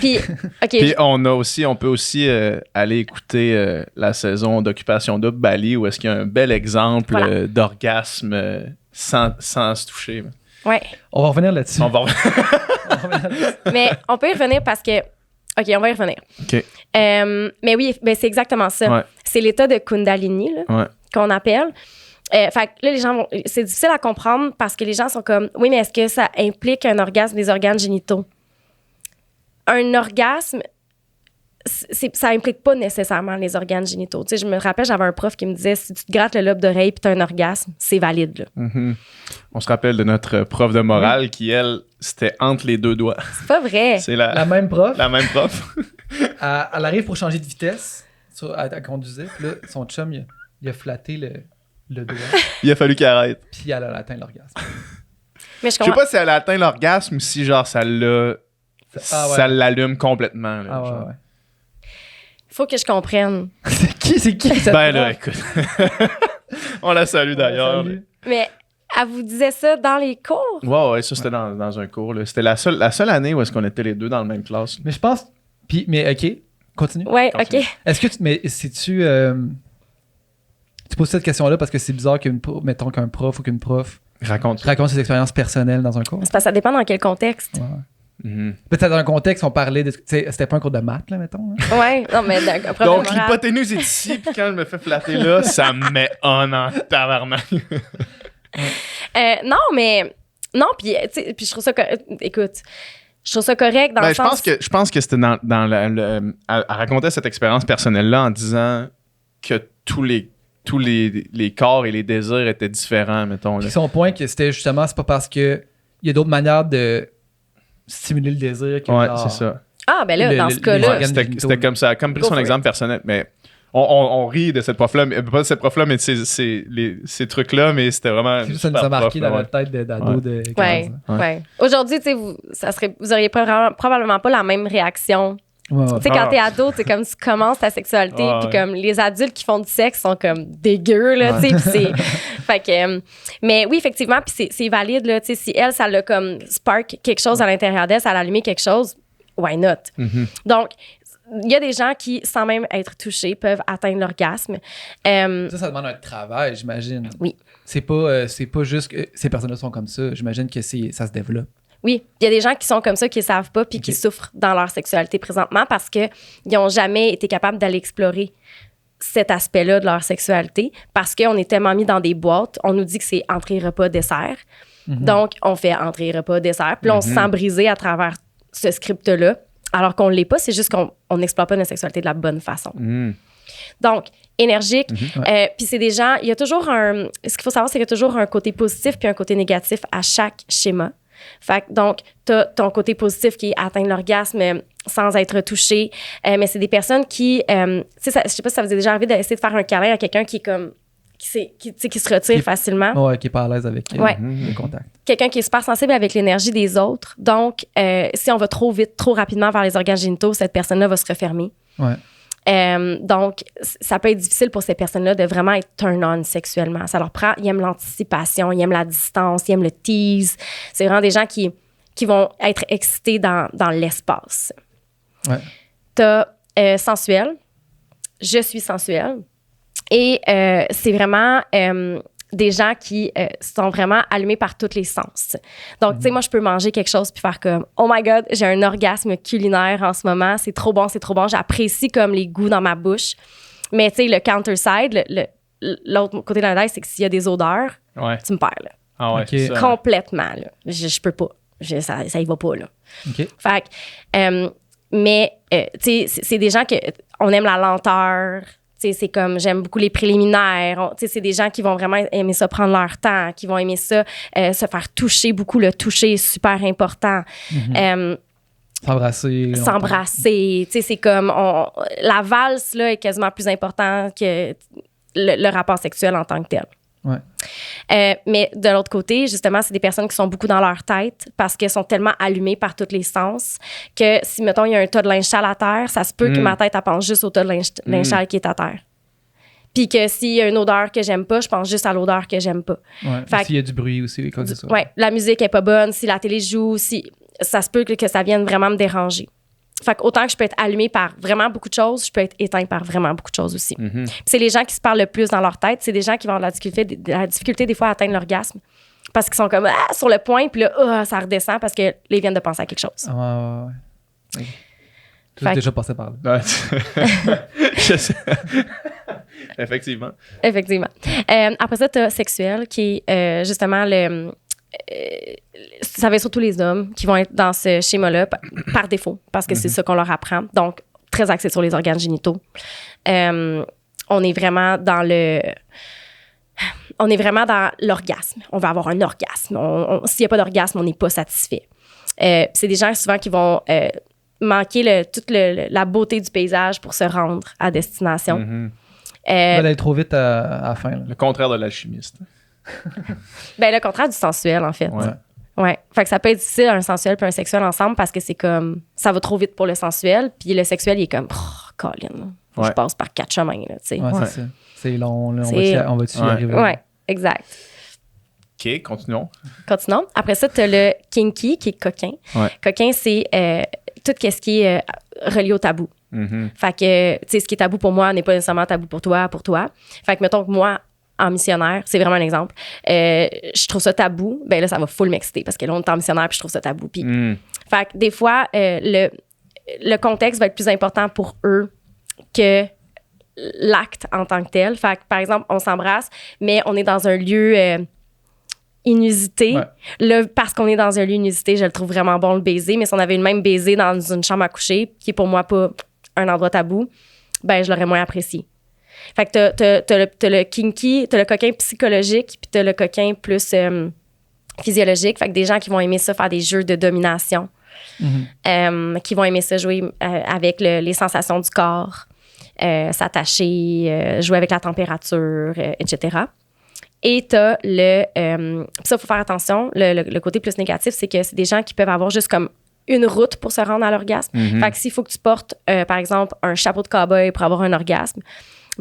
Puis, OK. Puis on peut aussi aller écouter la saison d'Occupation Double Bali où est-ce qu'il y a un bel exemple d'orgasme sans se toucher. Ouais. On va revenir là-dessus. Mais on peut y revenir parce que... OK, on va y revenir. OK. Mais oui, ben c'est exactement ça. Ouais. C'est l'état de Kundalini là, qu'on appelle. Fait que là, les gens c'est difficile à comprendre parce que les gens sont comme, oui, mais est-ce que ça implique un orgasme des organes génitaux? Un orgasme, ça implique pas nécessairement les organes génitaux. Tu sais, je me rappelle, j'avais un prof qui me disait, si tu te grattes le lobe d'oreille puis tu as un orgasme, c'est valide. Là. Mm-hmm. On se rappelle de notre prof de morale qui, elle, c'était entre les deux doigts. C'est pas vrai. C'est La même prof. La même prof. Elle arrive pour changer de vitesse. Elle conduisait. Puis là, son chum, il a flatté le doigt. Il a fallu qu'elle arrête. Puis elle a atteint l'orgasme. Mais Je sais pas si elle a atteint l'orgasme ou si, genre, ça l'allume complètement. Là, Ah genre. ouais. Faut que je comprenne. C'est qui cette Ben prof? là, écoute. On la salue d'ailleurs. Salut. Mais elle vous disait ça dans les cours? Ouais, ça c'était dans un cours. Là. C'était la seule année où est-ce qu'on était les deux dans la même classe. Mais je pense... Mais OK, continue. Ouais, Continue. OK. Est-ce que tu poses cette question-là parce que c'est bizarre mettons qu'un prof ou qu'une prof Raconte. raconte ses expériences personnelles dans un cours? C'est parce que ça dépend dans quel contexte. Ouais. Mm-hmm. Peut-être dans un contexte, on parlait de... C'était pas un cours de maths, là, mettons. Hein? Ouais, non, mais un problème Donc, moral. l'hypoténuse est ici, puis quand elle me fait flatter là, ça me met en tabarnak. Non, mais... Non, puis je trouve ça... Écoute, je trouve ça correct dans le sens... Je pense que c'était dans elle racontait cette expérience personnelle-là en disant que tous les corps et les désirs étaient différents, mettons. Là. Puis son point, que c'était justement, c'est pas parce que il y a d'autres manières de stimuler le désir que Ouais, genre, c'est ça. Ah, ben là, dans ce les cas-là... organes C'était génitaux, comme ça, comme pris Go son for exemple personnel, mais on rit de cette prof-là, mais pas de cette prof-là, mais de ces trucs-là, mais c'était vraiment. ça nous a marqué dans notre tête d'ado de 15 Ouais, ans. ouais. Aujourd'hui, tu sais, vous auriez probablement pas la même réaction. Ouais. Tu sais, quand t'es ado, c'est comme tu commences ta sexualité, Ouais, puis ouais. comme les adultes qui font du sexe sont comme dégueux, là, tu sais, puis c'est... Fait que... mais oui, effectivement, puis c'est valide, là, tu sais, si elle, ça l'a comme spark quelque chose à l'intérieur d'elle, ça l'a allumé quelque chose, why not? Mm-hmm. Donc, il y a des gens qui, sans même être touchés, peuvent atteindre l'orgasme. Ça demande un travail, j'imagine. Oui. C'est pas juste que ces personnes-là sont comme ça. J'imagine que ça se développe. Oui, il y a des gens qui sont comme ça, qui ne savent pas, puis qui souffrent dans leur sexualité présentement parce qu'ils n'ont jamais été capables d'aller explorer cet aspect-là de leur sexualité parce qu'on est tellement mis dans des boîtes. On nous dit que c'est entrée, repas, dessert. Donc, on fait entrée, repas, dessert. Puis là, on se sent brisé à travers ce script-là, alors qu'on ne l'est pas. C'est juste qu'on n'explore pas notre sexualité de la bonne façon. Donc, énergique. Puis c'est des gens... Il y a toujours un... Ce qu'il faut savoir, c'est qu'il y a toujours un côté positif puis un côté négatif à chaque schéma. Fait que, donc, tu as ton côté positif qui est atteindre l'orgasme sans être touché. Mais c'est des personnes qui... je sais pas si ça vous est déjà arrivé d'essayer de faire un câlin à quelqu'un qui est comme... qui se retire facilement. Ouais, qui est pas à l'aise avec le contact. Quelqu'un qui est super sensible avec l'énergie des autres. Donc, si on va trop vite, trop rapidement vers les organes génitaux, cette personne-là va se refermer. Ouais. Donc, ça peut être difficile pour ces personnes-là de vraiment être turn-on sexuellement. Ça leur prend... Ils aiment l'anticipation, ils aiment la distance, ils aiment le tease. C'est vraiment des gens qui vont être excités dans l'espace. Ouais. T'as sensuel. Je suis sensuelle. Et c'est vraiment des gens qui sont vraiment allumés par tous les sens. Donc, tu sais, moi, je peux manger quelque chose puis faire comme « Oh my God, j'ai un orgasme culinaire en ce moment. C'est trop bon, c'est trop bon. » J'apprécie comme les goûts dans ma bouche. Mais tu sais, le counter-side, l'autre côté de la médaille, c'est que s'il y a des odeurs, tu me perds, là. Ah ouais, Ok. c'est ça. Complètement, là. Je peux pas. Ça y va pas, là. OK. Fait que, mais, tu sais, c'est des gens on aime la lenteur. Tu sais, c'est comme, j'aime beaucoup les préliminaires. Tu sais, c'est des gens qui vont vraiment aimer ça prendre leur temps, qui vont aimer ça se faire toucher beaucoup. Le toucher est super important. S'embrasser. Tu sais, c'est comme... la valse, là, est quasiment plus importante que le rapport sexuel en tant que tel. Ouais. Mais de l'autre côté, justement, c'est des personnes qui sont beaucoup dans leur tête parce qu'elles sont tellement allumées par tous les sens que si, mettons, il y a un tas de linge sale à terre, ça se peut que ma tête, elle pense juste au tas de linge sale qui est à terre. Puis que s'il y a une odeur que j'aime pas, je pense juste à l'odeur que j'aime pas. Ouais. S'il y a du bruit aussi, comme ça. Ouais, la musique est pas bonne, si la télé joue, ça se peut que ça vienne vraiment me déranger. Fait qu'autant que je peux être allumée par vraiment beaucoup de choses, je peux être éteinte par vraiment beaucoup de choses aussi. Puis c'est les gens qui se parlent le plus dans leur tête. C'est des gens qui vont avoir la difficulté des fois à atteindre l'orgasme. Parce qu'ils sont comme sur le point, puis là, ça redescend parce qu'ils viennent de penser à quelque chose. Ouais. Tu as déjà passé par là. Je sais. Effectivement. Après ça, tu as sexuel, qui est justement ça va être surtout les hommes qui vont être dans ce schéma-là par défaut, parce que c'est ça qu'on leur apprend. Donc, très axé sur les organes génitaux. On est vraiment dans l'orgasme. On va avoir un orgasme. S'il n'y a pas d'orgasme, on n'est pas satisfait. C'est des gens souvent qui vont manquer toute la beauté du paysage pour se rendre à destination. On va aller trop vite à la fin. Là. Le contraire de l'alchimiste. Le contraire du sensuel, en fait. Ouais. Fait que ça peut être difficile, un sensuel puis un sexuel ensemble, parce que c'est comme... Ça va trop vite pour le sensuel, puis le sexuel, il est comme... Colin, faut que je passe par 4 chemins, là, tu sais. C'est ça. C'est long, là. On va-tu y arriver? Ouais, exact. OK, continuons. Après ça, tu as le kinky, qui est coquin. Ouais. Coquin, c'est tout ce qui est relié au tabou. Fait que, tu sais, ce qui est tabou pour moi n'est pas nécessairement tabou pour toi. Fait que, mettons que moi, en missionnaire, c'est vraiment un exemple, je trouve ça tabou, là, ça va full m'exciter parce que là, on est en missionnaire puis je trouve ça tabou. Puis, fait que des fois, le contexte va être plus important pour eux que l'acte en tant que tel. Fait que, par exemple, on s'embrasse, mais on est dans un lieu inusité. Ouais. Là, parce qu'on est dans un lieu inusité, je le trouve vraiment bon, le baiser. Mais si on avait le même baiser dans une chambre à coucher, qui est pour moi pas un endroit tabou, je l'aurais moins apprécié. Fait que t'as le kinky, t'as le coquin psychologique, puis t'as le coquin plus physiologique. Fait que des gens qui vont aimer ça, faire des jeux de domination, qui vont aimer ça, jouer avec les sensations du corps, s'attacher, jouer avec la température, etc. Et t'as ça, il faut faire attention, le côté plus négatif, c'est que c'est des gens qui peuvent avoir juste comme une route pour se rendre à l'orgasme. Fait que s'il faut que tu portes, par exemple, un chapeau de cow-boy pour avoir un orgasme,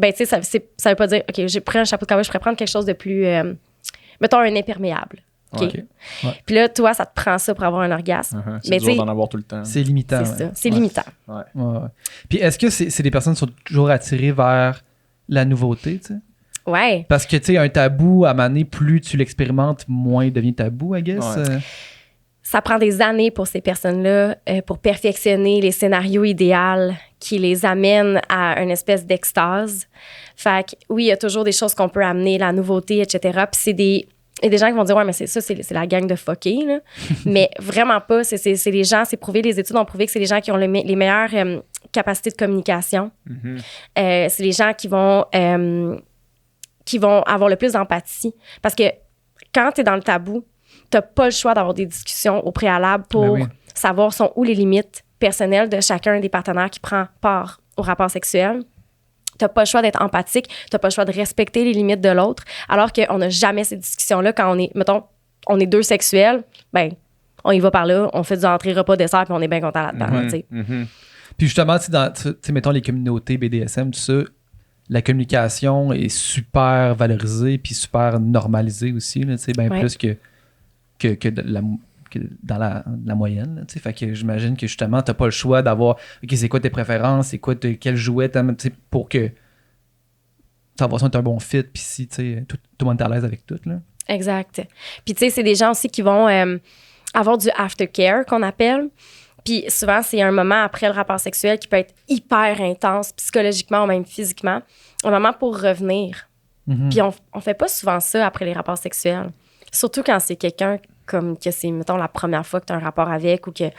tu sais, ça veut pas dire, OK, j'ai pris un chapeau de cow-boy, je pourrais prendre quelque chose de plus, mettons, un imperméable. OK? Ouais. Puis là, toi, ça te prend ça pour avoir un orgasme. C'est dur d'en avoir tout le temps. C'est limitant. C'est ça, c'est limitant. Ouais. Puis est-ce que c'est des personnes qui sont toujours attirées vers la nouveauté, tu sais? Ouais. Parce que, tu sais, un tabou, à un moment donné, plus tu l'expérimentes, moins il devient tabou, I guess. Ouais. Ça prend des années pour ces personnes-là pour perfectionner les scénarios idéaux qui les amènent à une espèce d'extase. Fait que oui, il y a toujours des choses qu'on peut amener, la nouveauté, etc. Puis il y a des gens qui vont dire, ouais, mais c'est ça, c'est la gang de fuckés, là. Mais vraiment pas. C'est les gens, c'est prouvé, les études ont prouvé que c'est les gens qui ont les meilleures capacités de communication. C'est les gens qui vont avoir le plus d'empathie. Parce que quand tu es dans le tabou, tu n'as pas le choix d'avoir des discussions au préalable pour savoir sont où les limites personnelles de chacun des partenaires qui prend part au rapport sexuel. Tu n'as pas le choix d'être empathique, tu n'as pas le choix de respecter les limites de l'autre, alors qu'on n'a jamais ces discussions-là quand on est, mettons, on est deux sexuels, on y va par là, on fait du entrée, repas, dessert, puis on est bien content là-dedans. Puis justement, tu sais, mettons les communautés BDSM, tout ça, la communication est super valorisée puis super normalisée aussi, là, plus que dans la moyenne. Là, fait que j'imagine que justement, t'as pas le choix d'avoir OK, c'est quoi tes préférences, c'est quoi quel jouet t'aimes, pour que ta relation est un bon fit, puis si tout le monde est à l'aise avec tout. Là. Exact. Puis tu sais, c'est des gens aussi qui vont avoir du aftercare qu'on appelle. Puis souvent, c'est un moment après le rapport sexuel qui peut être hyper intense, psychologiquement ou même physiquement. Un moment pour revenir. Puis on fait pas souvent ça après les rapports sexuels. Surtout quand c'est quelqu'un comme que c'est, mettons, la première fois que tu as un rapport avec ou que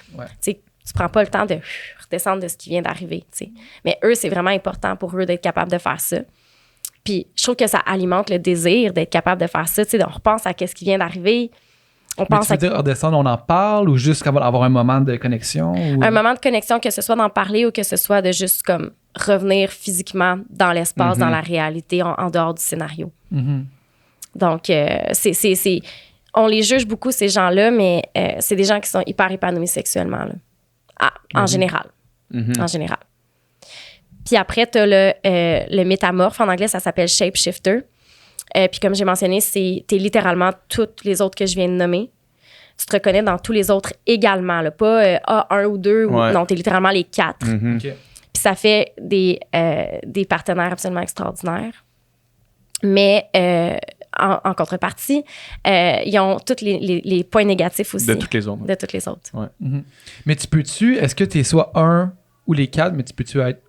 tu prends pas le temps de redescendre de ce qui vient d'arriver. T'sais. Mais eux, c'est vraiment important pour eux d'être capables de faire ça. Puis je trouve que ça alimente le désir d'être capable de faire ça. On repense à ce qui vient d'arriver. On Mais pense tu veux dire redescendre, on en parle ou juste avoir un moment de connexion? Ou... un moment de connexion, que ce soit d'en parler ou que ce soit de juste comme revenir physiquement dans l'espace, dans la réalité, en dehors du scénario. Donc, on les juge beaucoup, ces gens-là, mais c'est des gens qui sont hyper épanouis sexuellement, là. En général. En général. Puis après, tu as le métamorphe. En anglais, ça s'appelle shapeshifter. Puis comme j'ai mentionné, t'es littéralement toutes les autres que je viens de nommer. Tu te reconnais dans tous les autres également, là, pas un ou deux. Non, t'es littéralement les 4. OK. Puis ça fait des partenaires absolument extraordinaires. Mais en contrepartie, ils ont tous les points négatifs aussi. De toutes les autres. De toutes les autres. Ouais. Mais est-ce que tu es soit un ou les 4, mais tu peux-tu être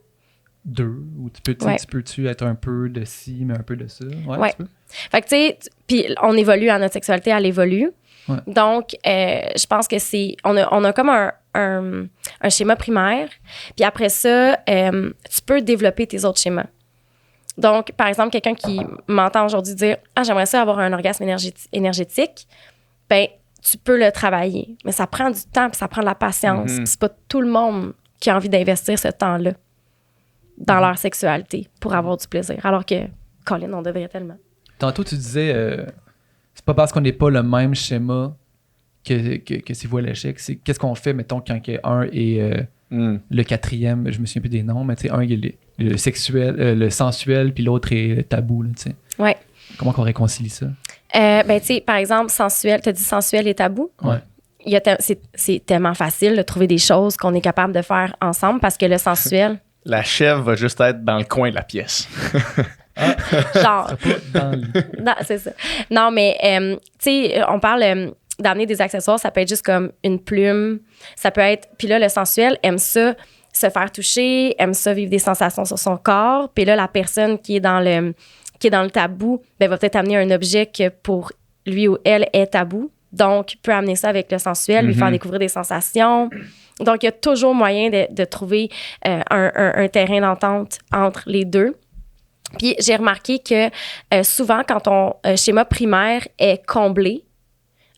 2? Ou tu peux-tu être un peu de ci, mais un peu de ça? Ouais. Tu peux? Fait que, tu sais, puis on évolue, notre sexualité, elle évolue. Ouais. Donc, je pense que on a comme un schéma primaire. Puis après ça, tu peux développer tes autres schémas. Donc, par exemple, quelqu'un qui m'entend aujourd'hui dire « Ah, j'aimerais ça avoir un orgasme énergétique », ben tu peux le travailler. Mais ça prend du temps puis ça prend de la patience. Puis c'est pas tout le monde qui a envie d'investir ce temps-là dans leur sexualité pour avoir du plaisir. Alors que, Colin, on devrait tellement. Tantôt, tu disais, c'est pas parce qu'on n'est pas le même schéma que c'est vous à l'échec. C'est qu'est-ce qu'on fait, mettons, quand un est le 4e, je me souviens plus des noms, mais tu sais, un il est le sexuel, le sensuel, puis l'autre est tabou, là, tu sais. Ouais. Comment qu'on réconcilie ça? Ben, tu sais, par exemple, sensuel, tu as dit sensuel et tabou? Ouais. C'est tellement facile de trouver des choses qu'on est capable de faire ensemble parce que le sensuel... La chèvre va juste être dans le coin de la pièce. Genre... Non, c'est ça. Non, mais, tu sais, on parle d'amener des accessoires, ça peut être juste comme une plume, ça peut être... Puis là, le sensuel aime ça, se faire toucher, aime ça vivre des sensations sur son corps. Puis là, la personne qui est dans le tabou, ben, va peut-être amener un objet que pour lui ou elle est tabou. Donc, peut amener ça avec le sensuel, lui faire découvrir des sensations. Donc, il y a toujours moyen de trouver un terrain d'entente entre les deux. Puis, j'ai remarqué que souvent, quand ton schéma primaire est comblé,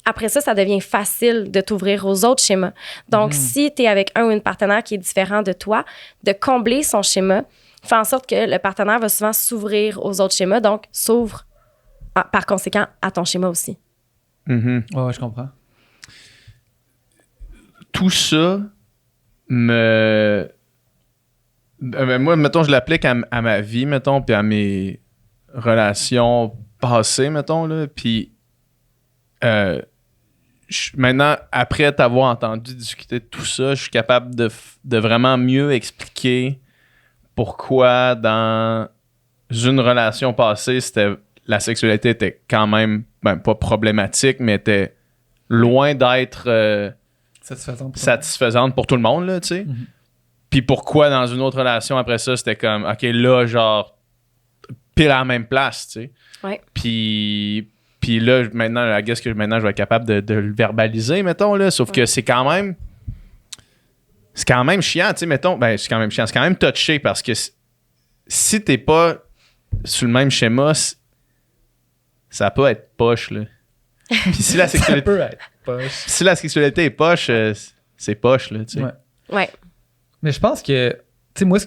après ça devient facile de t'ouvrir aux autres schémas. Donc, si tu es avec un ou une partenaire qui est différent de toi, de combler son schéma fait en sorte que le partenaire va souvent s'ouvrir aux autres schémas, donc s'ouvre par conséquent à ton schéma aussi. Ouais, je comprends. Tout ça moi, mettons, je l'applique à ma vie, mettons, puis à mes relations passées, mettons, là, puis maintenant, après t'avoir entendu discuter de tout ça, je suis capable de vraiment mieux expliquer pourquoi dans une relation passée, la sexualité était quand même, pas problématique, mais était loin d'être satisfaisante pour tout le monde, là, tu sais. Puis pourquoi dans une autre relation après ça, c'était comme, OK, là, genre, pile à la même place, tu sais. Ouais. Puis là, maintenant, I guess que maintenant, je vais être capable de le verbaliser, mettons, là. Sauf que c'est quand même chiant, tu sais, mettons. Ben, c'est quand même chiant. C'est quand même touché parce que si t'es pas sur le même schéma, ça peut être poche, là. Puis si la sexualité... ça peut être poche. Si la sexualité est poche, c'est poche, là, tu sais. Ouais. Mais je pense que, tu sais,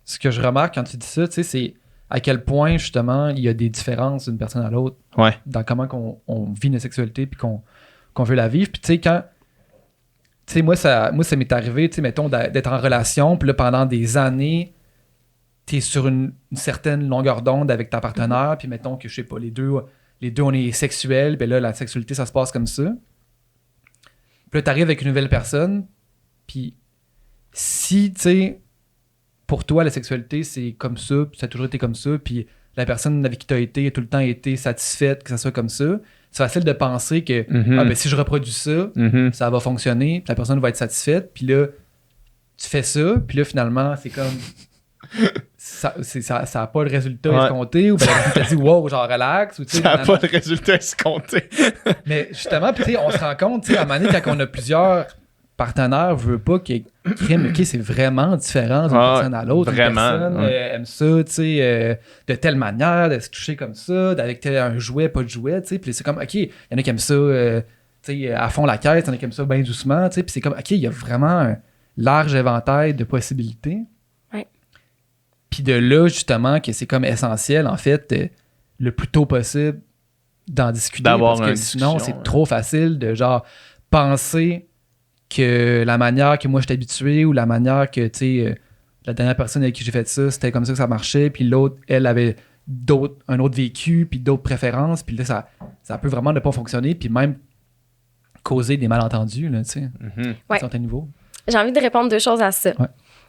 ce que je remarque quand tu dis ça, tu sais, c'est à quel point, justement, il y a des différences d'une personne à l'autre dans comment on vit notre sexualité puis qu'on veut la vivre. Puis, tu sais, quand... Tu sais, moi, ça m'est arrivé, tu sais, mettons, d'être en relation, puis là, pendant des années, t'es sur une certaine longueur d'onde avec ta partenaire, puis mettons que, je sais pas, les deux, on est sexuels, puis là, la sexualité, ça se passe comme ça. Puis là, t'arrives avec une nouvelle personne, puis si, tu sais, pour toi, la sexualité, c'est comme ça, puis ça a toujours été comme ça, puis la personne avec qui tu as été a tout le temps été satisfaite que ça soit comme ça, c'est facile de penser que ben, si je reproduis ça, ça va fonctionner, puis la personne va être satisfaite, puis là, tu fais ça, puis là, finalement, c'est comme... ça n'a pas le résultat escompté, ou ben, la personne t'a dit « wow, genre relax », ou tu sais... Ça n'a pas le résultat escompté. Mais justement, puis tu sais, on se rend compte, tu sais, à un moment donné, quand on a plusieurs partenaire veut pas qu'il crime, OK, c'est vraiment différent d'une personne à l'autre. Vraiment. Une personne aime ça, tu sais, de telle manière, de se toucher comme ça, avec un jouet, pas de jouet, tu sais. Puis c'est comme, OK, il y en a qui aiment ça, tu sais, à fond la caisse, il y en a qui aiment ça bien doucement, tu sais. Puis c'est comme, OK, il y a vraiment un large éventail de possibilités. Ouais. Puis de là, justement, que c'est comme essentiel, en fait, le plus tôt possible d'en discuter. D'avoir parce que une sinon, discussion, c'est trop facile de, genre, penser que la manière que moi je suis habitué ou la manière que, tu sais, la dernière personne avec qui j'ai fait ça, c'était comme ça que ça marchait, puis l'autre, elle avait un autre vécu, puis d'autres préférences, puis là, ça peut vraiment ne pas fonctionner, puis même causer des malentendus, là, tu sais, à certains niveaux. J'ai envie de répondre 2 choses à ça. Ouais.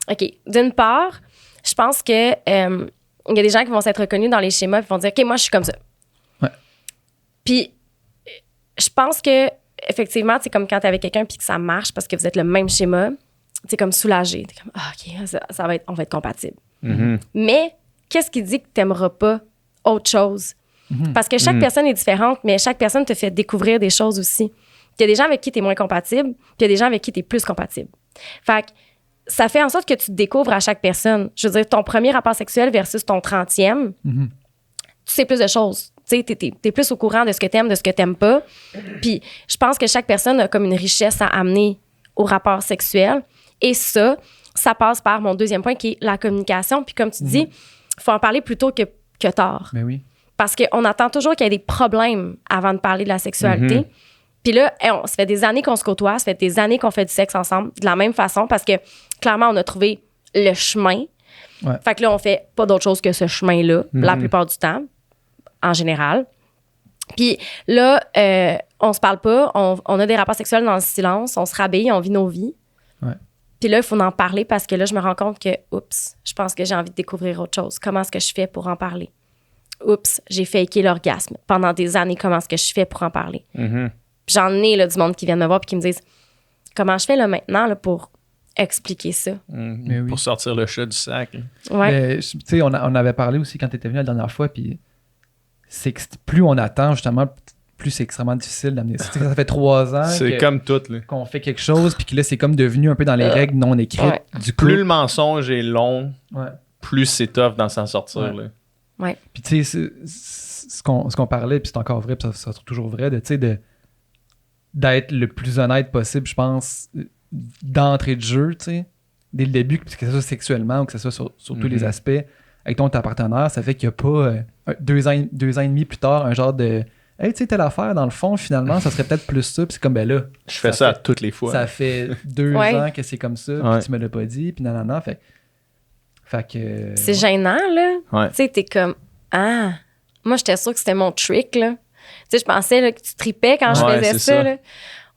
OK. D'une part, je pense que il y a des gens qui vont s'être reconnus dans les schémas et vont dire, OK, moi, je suis comme ça. Ouais. Puis, je pense que effectivement, c'est comme quand t'es avec quelqu'un puis que ça marche parce que vous êtes le même schéma, t'es comme soulagé. T'es comme, OK, on va être compatible. Mais qu'est-ce qui dit que t'aimeras pas autre chose? Parce que chaque personne est différente, mais chaque personne te fait découvrir des choses aussi. Il y a des gens avec qui t'es moins compatible, puis il y a des gens avec qui t'es plus compatible. Fait que ça fait en sorte que tu te découvres à chaque personne. Je veux dire, ton premier rapport sexuel versus ton 30e, tu sais plus de choses. Tu sais, t'es plus au courant de ce que t'aimes, de ce que t'aimes pas. Puis je pense que chaque personne a comme une richesse à amener au rapport sexuel. Et ça passe par mon 2e point qui est la communication. Puis comme tu dis, il faut en parler plus tôt que tard. Mais oui. Parce qu'on attend toujours qu'il y ait des problèmes avant de parler de la sexualité. Puis là, ça fait des années qu'on se côtoie, ça fait des années qu'on fait du sexe ensemble de la même façon parce que clairement, on a trouvé le chemin. Ouais. Fait que là, on fait pas d'autre chose que ce chemin-là la plupart du temps, en général. Puis là, on se parle pas, on a des rapports sexuels dans le silence, on se rhabille, on vit nos vies. Ouais. Puis là, il faut en parler parce que là, je me rends compte que, oups, je pense que j'ai envie de découvrir autre chose. Comment est-ce que je fais pour en parler? Oups, j'ai faké l'orgasme. Pendant des années, comment est-ce que je fais pour en parler? Puis j'en ai là, du monde qui vient me voir et qui me disent comment je fais là, maintenant là, pour expliquer ça. Mais oui. Pour sortir le chat du sac. Ouais. Mais, tu sais, on avait parlé aussi quand tu étais venu la dernière fois, puis c'est que plus on attend, justement, plus c'est extrêmement difficile d'amener ça. Ça fait 3 ans C'est comme tout, là. qu'on fait quelque chose, puis que là, c'est comme devenu un peu dans les règles non écrites du Plus couple. le mensonge est long, Ouais. plus c'est tough d'en s'en sortir. Ouais. Là. Ouais. Puis tu sais, ce qu'on parlait, puis c'est encore vrai, puis ça sera toujours vrai, tu sais, d'être le plus honnête possible, je pense, d'entrée de jeu, tu sais, dès le début, que ce soit sexuellement ou que ce soit sur tous les aspects, avec ta partenaire, ça fait qu'il n'y a pas 2 ans et demi plus tard, un genre de « Hey, tu sais, telle affaire, dans le fond, finalement, ça serait peut-être plus ça. » Puis c'est comme, ben là... Je fais ça toutes les fois. Ça fait 2 ans que c'est comme ça, puis tu me l'as pas dit, puis nanana, fait que... C'est gênant, là. Ouais. Tu sais, t'es comme, ah, moi, j'étais sûre que c'était mon trick, là. Tu sais, je pensais là, que tu tripais quand je faisais ça, là.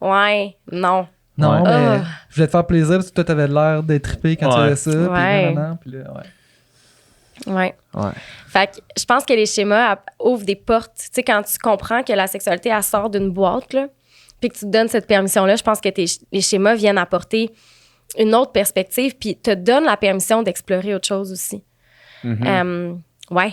Ouais, non. Non, Ouais. mais je voulais te faire plaisir parce que toi, t'avais l'air d'être trippé quand tu faisais ça. Ouais. Puis nanana, puis là, Ouais. Ouais. Fait que je pense que les schémas ouvrent des portes. Tu sais, quand tu comprends que la sexualité, elle sort d'une boîte, là, puis que tu te donnes cette permission-là, je pense que les schémas viennent apporter une autre perspective, puis te donnent la permission d'explorer autre chose aussi. Ouais.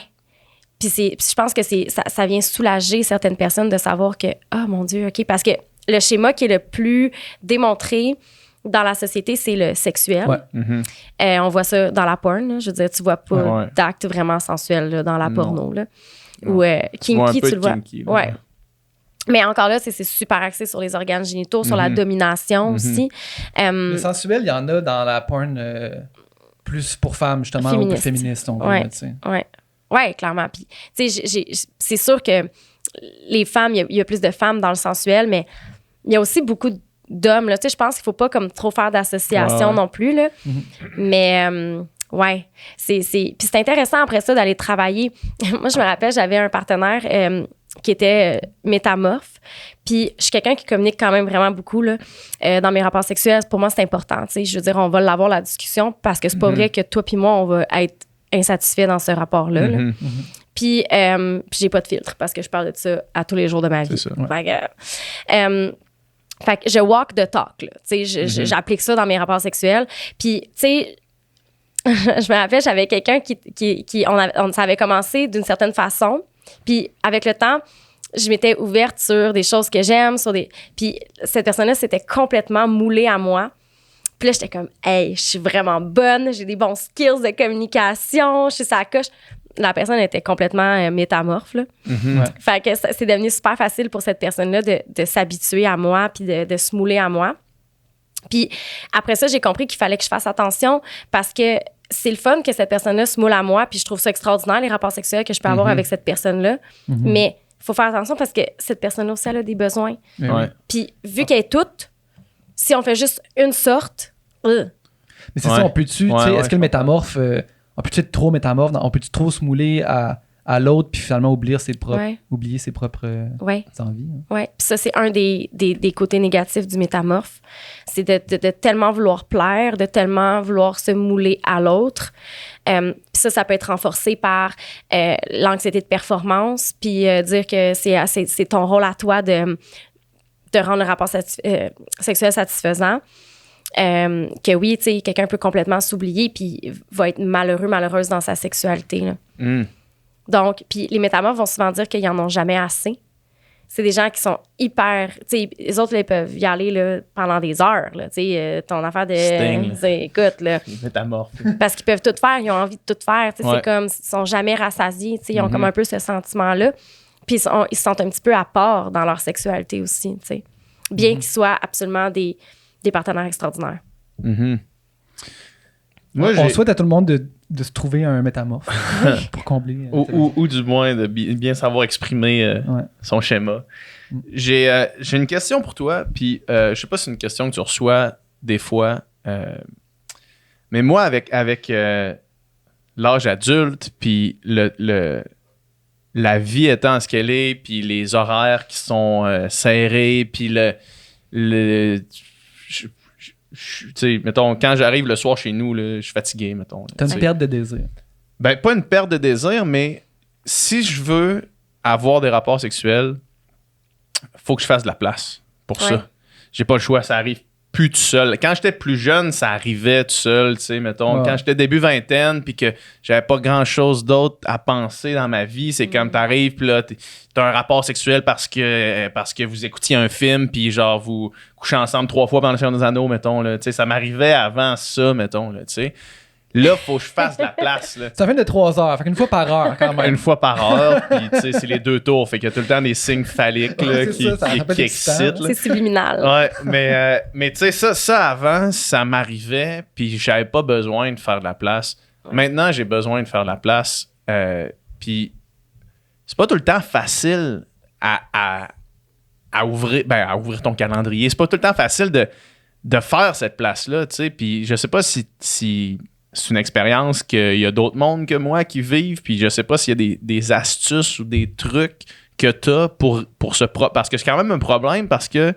Puis je pense que ça vient soulager certaines personnes de savoir que, oh mon Dieu, OK, parce que le schéma qui est le plus démontré dans la société, c'est le sexuel. Ouais. On voit ça dans la porn. Là. Je veux dire, tu vois pas d'acte vraiment sensuel là, dans la porno. Là. Ou kinky, tu le vois. Kinky, là. Ouais. Mais encore là, c'est super axé sur les organes génitaux, sur la domination aussi. Le sensuel, il y en a dans la porn plus pour femmes, justement, ou plus féministe, on veut, tu sais. Ouais, clairement. Puis, tu sais, c'est sûr que les femmes, il y a plus de femmes dans le sensuel, mais il y a aussi beaucoup d'hommes. Là. Tu sais, je pense qu'il faut pas comme trop faire d'association non plus. Là. Mais, ouais, puis c'est intéressant après ça d'aller travailler. Moi, je me rappelle, j'avais un partenaire qui était métamorphe. Puis je suis quelqu'un qui communique quand même vraiment beaucoup là, dans mes rapports sexuels. Pour moi, c'est important. Tu sais, je veux dire, on va l'avoir la discussion parce que c'est pas vrai que toi puis moi, on va être insatisfait dans ce rapport-là. Là. Puis j'ai pas de filtre parce que je parle de ça à tous les jours de ma vie. C'est ça. Fait que je walk the talk. Là. Tu sais, j'applique ça dans mes rapports sexuels. Puis, tu sais, je me rappelle, j'avais quelqu'un ça avait commencé d'une certaine façon. Puis, avec le temps, je m'étais ouverte sur des choses que j'aime, puis cette personne-là s'était complètement moulée à moi. Puis là, j'étais comme, hey, je suis vraiment bonne, j'ai des bons skills de communication, je suis sa coche. La personne était complètement métamorphe, là. Ouais. Fait que c'est devenu super facile pour cette personne-là de s'habituer à moi puis de se mouler à moi. Puis après ça, j'ai compris qu'il fallait que je fasse attention parce que c'est le fun que cette personne-là se moule à moi, puis je trouve ça extraordinaire, les rapports sexuels que je peux avoir avec cette personne-là. Mais il faut faire attention parce que cette personne-là aussi, elle a des besoins. Ouais. Puis vu qu'elle est toute, si on fait juste une sorte... Mais c'est ça, on peut-tu, tu sais, est-ce que le métamorphe, on peut-tu être trop métamorphe, on peut-tu trop se mouler à l'autre puis finalement oublier ses propres envies? Hein? Oui, puis ça, c'est un des côtés négatifs du métamorphe. C'est de tellement vouloir plaire, de tellement vouloir se mouler à l'autre. Puis ça peut être renforcé par l'anxiété de performance, puis dire que c'est ton rôle à toi de rendre le rapport sexuel satisfaisant. Que oui, tu sais, quelqu'un peut complètement s'oublier puis va être malheureuse dans sa sexualité. Là. Donc, puis les métamorphes vont souvent dire qu'ils n'en ont jamais assez. C'est des gens qui sont hyper... Tu sais, les autres, là, ils peuvent y aller là, pendant des heures. Tu sais, ton affaire de... Sting. Écoute, là... Métamorphe. Parce qu'ils peuvent tout faire, ils ont envie de tout faire. Tu sais, c'est comme... Ils sont jamais rassasiés. Tu sais, ils ont comme un peu ce sentiment-là. Puis ils se sentent un petit peu à part dans leur sexualité aussi, tu sais. Bien qu'ils soient absolument des partenaires extraordinaires. Moi, on souhaite à tout le monde de se trouver un métamorphe pour combler. Ou du moins de bien savoir exprimer son schéma. J'ai une question pour toi, puis je sais pas si c'est une question que tu reçois des fois, mais moi, avec l'âge adulte, puis la vie étant ce qu'elle est, puis les horaires qui sont serrés, puis tu sais, mettons, quand j'arrive le soir chez nous, là, je suis fatigué, mettons. T'as une perte de désir. Ben, pas une perte de désir, mais si je veux avoir des rapports sexuels, faut que je fasse de la place pour ça. J'ai pas le choix, ça arrive plus tout seul. Quand j'étais plus jeune, ça arrivait tout seul, tu sais, mettons. Quand j'étais début vingtaine, puis que j'avais pas grand-chose d'autre à penser dans ma vie, c'est comme t'arrives, puis là, t'as un rapport sexuel parce que vous écoutiez un film, puis genre, vous couchez ensemble 3 fois pendant le Seigneur des Anneaux, mettons, là, tu sais, ça m'arrivait avant ça, mettons, là, tu sais. Là, faut que je fasse de la place. Là. Ça fait de 3 heures, fait qu'une fois par heure, quand même. Une fois par heure, puis tu sais, c'est les 2 tours. Fait qu'il y a tout le temps des signes phalliques là, qui excitent. Là. C'est subliminal. Ouais, mais tu sais, ça avant, ça m'arrivait, puis j'avais pas besoin de faire de la place. Maintenant, j'ai besoin de faire de la place. Puis c'est pas tout le temps facile à ouvrir ton calendrier. C'est pas tout le temps facile de faire cette place-là, tu sais. Puis je sais pas si c'est une expérience qu'il y a d'autres mondes que moi qui vivent, puis je sais pas s'il y a des astuces ou des trucs que t'as pour parce que c'est quand même un problème, parce que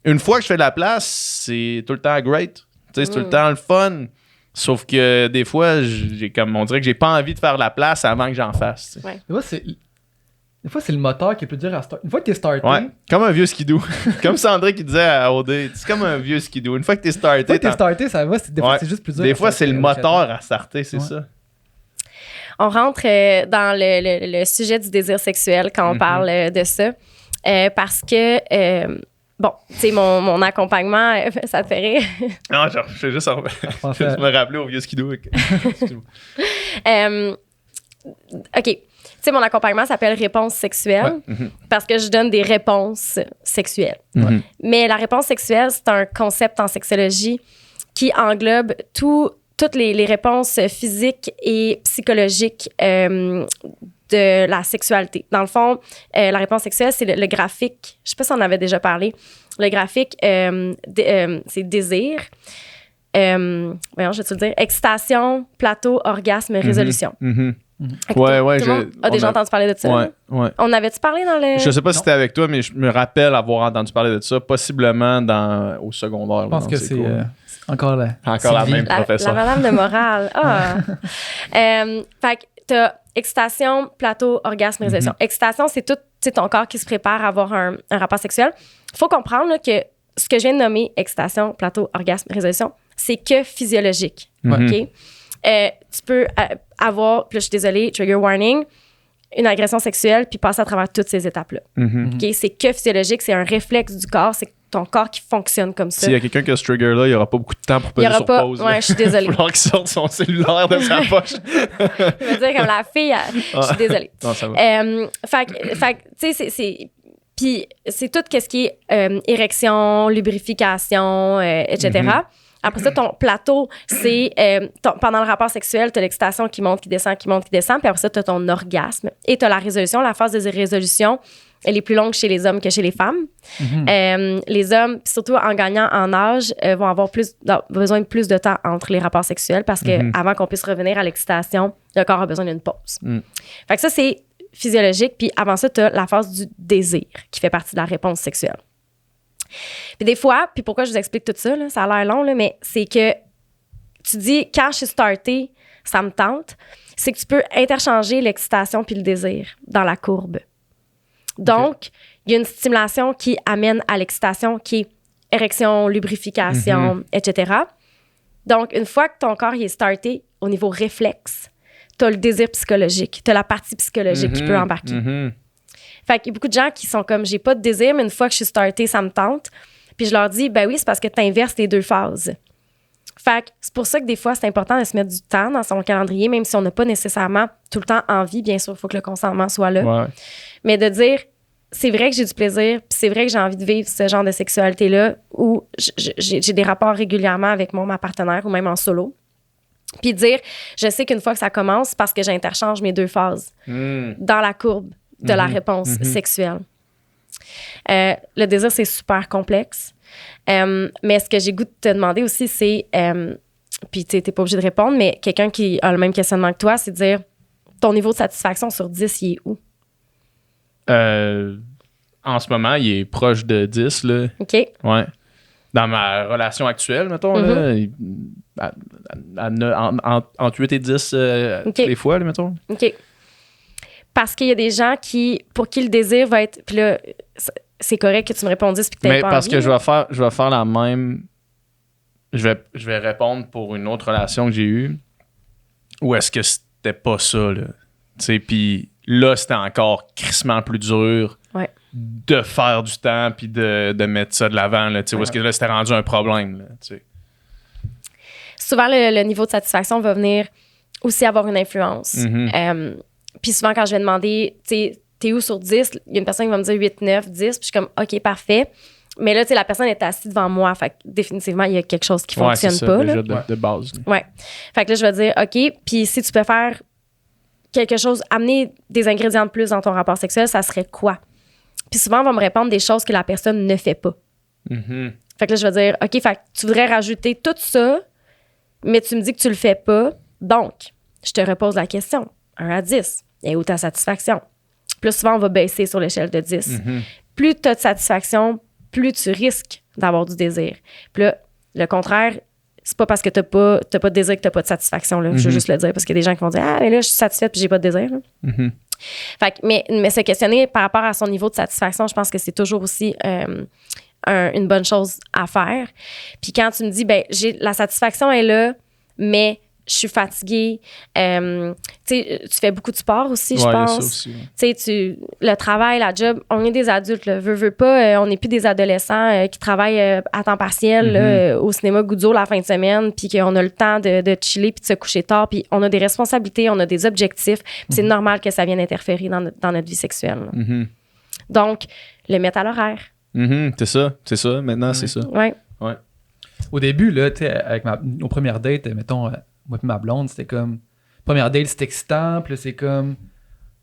une fois que je fais de la place, c'est tout le temps great. Tu sais, c'est tout le temps le fun. Sauf que des fois, on dirait que j'ai pas envie de faire de la place avant que j'en fasse. Tu sais. Ouais. Des fois, c'est le moteur qui est plus dur à starter. Une fois que t'es starté... Ouais, comme un vieux skidoo. Comme Sandré qui disait à OD, c'est comme un vieux skidoo. Une fois que t'es starté... ça va. Des fois, c'est juste plus dur. Des fois, c'est le moteur à starter, c'est ça. On rentre dans le sujet du désir sexuel quand on parle de ça. Parce que... bon, tu sais, mon accompagnement, ça te fait rire. Non, je fais juste me rappeler au vieux skidoo. OK. Tu sais, mon accompagnement s'appelle réponse sexuelle parce que je donne des réponses sexuelles. Mais la réponse sexuelle, c'est un concept en sexologie qui englobe toutes les réponses physiques et psychologiques de la sexualité. Dans le fond, la réponse sexuelle, c'est le graphique. Je sais pas si on en avait déjà parlé. Le graphique, c'est désir. Voyons, je vais te le dire. Excitation, plateau, orgasme, résolution. Ouais, tout le monde a déjà entendu parler de ça. Ouais. On avait-tu parlé dans le... Je sais pas si c'était avec toi, mais je me rappelle avoir entendu parler de ça, possiblement au secondaire. Je pense que c'est encore la même professeur. La madame de morale. Fait que t'as excitation, plateau, orgasme, résolution. Excitation, c'est tout ton corps qui se prépare à avoir un rapport sexuel. Il faut comprendre là, que ce que je viens de nommer, excitation, plateau, orgasme, résolution, c'est que physiologique. OK? Tu peux avoir, puis là, je suis désolée, trigger warning, une agression sexuelle puis passer à travers toutes ces étapes-là. OK? C'est que physiologique, c'est un réflexe du corps, c'est ton corps qui fonctionne comme ça. S'il y a quelqu'un qui a ce trigger-là, il n'y aura pas beaucoup de temps pour peser sur pause. Ouais, je suis désolée. Il va falloir qu'il sorte son cellulaire de sa poche. Je veux dire, comme la fille, je suis désolée. Non, ça va. Fait tu sais, c'est... Puis c'est tout ce qui est érection, lubrification, etc. Après ça, ton plateau, c'est pendant le rapport sexuel, tu as l'excitation qui monte, qui descend, qui monte, qui descend. Puis après ça, tu as ton orgasme. Et tu as la résolution. La phase de résolution, elle est plus longue chez les hommes que chez les femmes. Les hommes, surtout en gagnant en âge, vont avoir besoin de plus de temps entre les rapports sexuels parce qu'avant qu'on puisse revenir à l'excitation, le corps a besoin d'une pause. Fait que ça, c'est physiologique. Puis avant ça, tu as la phase du désir qui fait partie de la réponse sexuelle. Puis des fois, puis pourquoi je vous explique tout ça, là, ça a l'air long, là, mais c'est que tu dis, quand je suis startée, ça me tente, c'est que tu peux interchanger l'excitation puis le désir dans la courbe. Donc, il y a une stimulation qui amène à l'excitation qui est érection, lubrification, etc. Donc, une fois que ton corps il est starté au niveau réflexe, tu as le désir psychologique, tu as la partie psychologique qui peut embarquer. Fait qu'il y a beaucoup de gens qui sont comme, j'ai pas de désir, mais une fois que je suis startée, ça me tente. Puis je leur dis, ben oui, c'est parce que tu inverses les deux phases. Fait que c'est pour ça que des fois, c'est important de se mettre du temps dans son calendrier, même si on n'a pas nécessairement tout le temps envie. Bien sûr, il faut que le consentement soit là. Ouais. Mais de dire, c'est vrai que j'ai du plaisir, puis c'est vrai que j'ai envie de vivre ce genre de sexualité-là où j'ai des rapports régulièrement avec ma partenaire ou même en solo. Puis dire, je sais qu'une fois que ça commence, c'est parce que j'interchange mes deux phases dans la courbe de la réponse sexuelle. Le désir, c'est super complexe. Mais ce que j'ai goût de te demander aussi, c'est... puis tu n'es pas obligé de répondre, mais quelqu'un qui a le même questionnement que toi, c'est de dire, ton niveau de satisfaction sur 10, il est où? En ce moment, il est proche de 10. Là. OK. Ouais. Dans ma relation actuelle, mettons, là, entre 8 et 10 des fois, là, mettons. OK. Parce qu'il y a des gens pour qui le désir va être... Puis là, c'est correct que tu me répondisses puis que tu n'aies pas parce envie, que je vais faire la même... Je vais répondre pour une autre relation que j'ai eue. Ou est-ce que c'était pas ça, là? Tu sais, puis là, c'était encore crissement plus dur de faire du temps puis de mettre ça de l'avant, là, tu sais, ou est-ce que là, c'était rendu un problème, là, tu sais. Souvent, le niveau de satisfaction va venir aussi avoir une influence. Puis souvent, quand je vais demander, tu sais, t'es où sur 10? Il y a une personne qui va me dire 8, 9, 10. Puis je suis comme, OK, parfait. Mais là, tu sais, la personne est assise devant moi. Fait que définitivement, il y a quelque chose qui fonctionne c'est ça, pas. déjà Là. de base. Ouais. Fait que là, je vais dire, OK, puis si tu peux faire quelque chose, amener des ingrédients de plus dans ton rapport sexuel, ça serait quoi? Puis souvent, on va me répondre des choses que la personne ne fait pas. Fait que là, je vais dire, OK, fait que tu voudrais rajouter tout ça, mais tu me dis que tu le fais pas. Donc, je te repose la question. 1 à 10. Et où ta satisfaction? Plus souvent, on va baisser sur l'échelle de 10. Plus tu as de satisfaction, plus tu risques d'avoir du désir. Puis là, le contraire, c'est pas parce que t'as pas de désir que t'as pas de satisfaction. Là. Je veux juste le dire parce qu'il y a des gens qui vont dire, ah, mais là, je suis satisfaite puis j'ai pas de désir. Fait que, mais se questionner par rapport à son niveau de satisfaction, je pense que c'est toujours aussi une bonne chose à faire. Puis quand tu me dis, ben, la satisfaction est là, mais je suis fatiguée. Tu fais beaucoup de sport aussi, je pense. Ça aussi, Le travail, la job, on est des adultes, là, veux pas, on n'est plus des adolescents qui travaillent à temps partiel là, au cinéma Goudzo la fin de semaine, puis qu'on a le temps de chiller puis de se coucher tard, puis on a des responsabilités, on a des objectifs, puis c'est normal que ça vienne interférer dans notre vie sexuelle. Donc, le mettre à l'horaire. C'est ça. Maintenant, c'est ça. Ouais. Au début, là, tu sais, avec nos premières dates, mettons, moi et ma blonde, c'était comme... Première date, c'était excitant, puis là, c'est comme...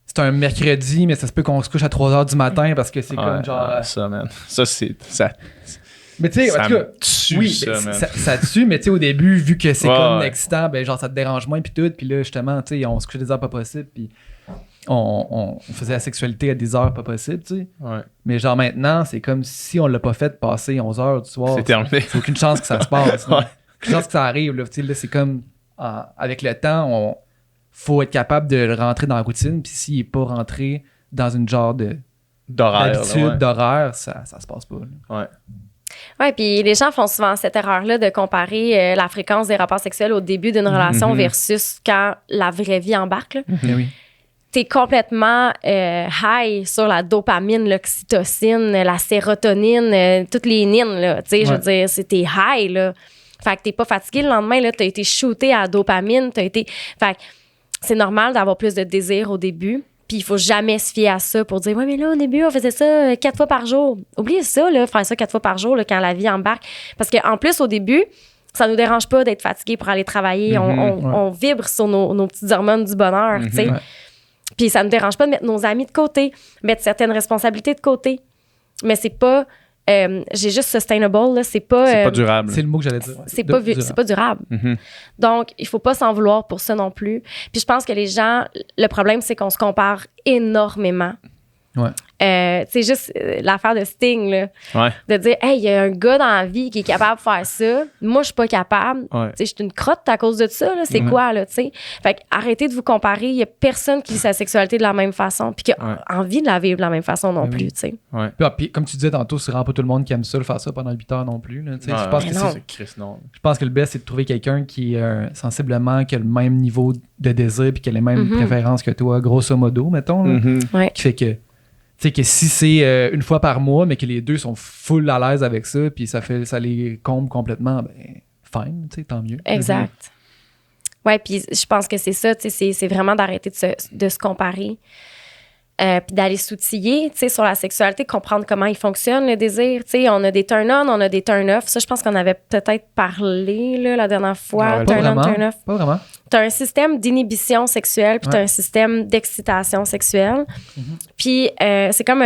C'est un mercredi, mais ça se peut qu'on se couche à 3h du matin parce que c'est comme genre... Ça, man. Ça, c'est... Ça, mais tu sais, en tout cas... Tue, oui, ça, man. Ça tue, mais tu sais, au début, vu que c'est comme excitant, ben genre, ça te dérange moins, puis tout. Puis là, justement, tu sais, on se couchait des heures pas possibles, puis on faisait la sexualité à des heures pas possibles, tu sais. Mais genre, maintenant, c'est comme si on l'a pas fait passer 11h du soir. C'est terminé. C'est aucune chance que ça se passe. Aucune chance que ça arrive, là. Tu sais, là, c'est comme... avec le temps, faut être capable de rentrer dans la routine, puis s'il n'est pas rentré dans une genre d'habitude, d'horaire, ça se passe pas. Oui, puis les gens font souvent cette erreur-là de comparer la fréquence des rapports sexuels au début d'une relation versus quand la vraie vie embarque. Là. Oui. t'es complètement high sur la dopamine, l'oxytocine, la sérotonine, toutes les nines, là. Tu sais, je veux dire, t'es high, là. Fait que t'es pas fatigué le lendemain, là. T'as été shooté à la dopamine, Fait que c'est normal d'avoir plus de désir au début. Puis il faut jamais se fier à ça pour dire « Ouais, mais là, au début, on faisait ça 4 fois par jour. » Oubliez ça, là, faire ça 4 fois par jour, là, quand la vie embarque. Parce qu'en plus, au début, ça nous dérange pas d'être fatigué pour aller travailler. On vibre sur nos petites hormones du bonheur, tu sais. Puis ça nous dérange pas de mettre nos amis de côté, mettre certaines responsabilités de côté. Mais c'est pas... j'ai juste sustainable, là, c'est pas durable. C'est le mot que j'allais dire. C'est pas durable. Donc, il faut pas s'en vouloir pour ça non plus. Puis je pense que les gens, le problème, c'est qu'on se compare énormément. Ouais. C'est juste l'affaire de Sting, là. Ouais. De dire, hey, il y a un gars dans la vie qui est capable de faire ça. Moi, je suis pas capable. Ouais. Tu sais, je suis une crotte à cause de ça, là. C'est quoi, là, tu sais? Fait que arrêtez de vous comparer. Il y a personne qui vit sa sexualité de la même façon, puis qui a envie de la vivre de la même façon non plus, tu sais. Ouais. Puis, comme tu disais tantôt, c'est vraiment pas tout le monde qui aime ça, faire ça pendant 8 heures non plus. Là, tu sais. Je pense que le best, c'est de trouver quelqu'un qui est sensiblement, qui a le même niveau de désir, puis qui a les mêmes préférences que toi, grosso modo, mettons. Là, qui fait que tu sais, que si c'est une fois par mois, mais que les deux sont full à l'aise avec ça, puis ça les comble complètement, ben, fine, tu sais, tant mieux. Exact. Ouais, puis je pense que c'est ça, tu sais, c'est vraiment d'arrêter de se comparer. Puis d'aller s'outiller, tu sais, sur la sexualité, comprendre comment il fonctionne, le désir. Tu sais, on a des turn-on, on a des turn-off. Ça, je pense qu'on avait peut-être parlé, là, la dernière fois. Turn-on, turn-off. Pas vraiment. Tu as un système d'inhibition sexuelle, puis tu as un système d'excitation sexuelle. Puis c'est comme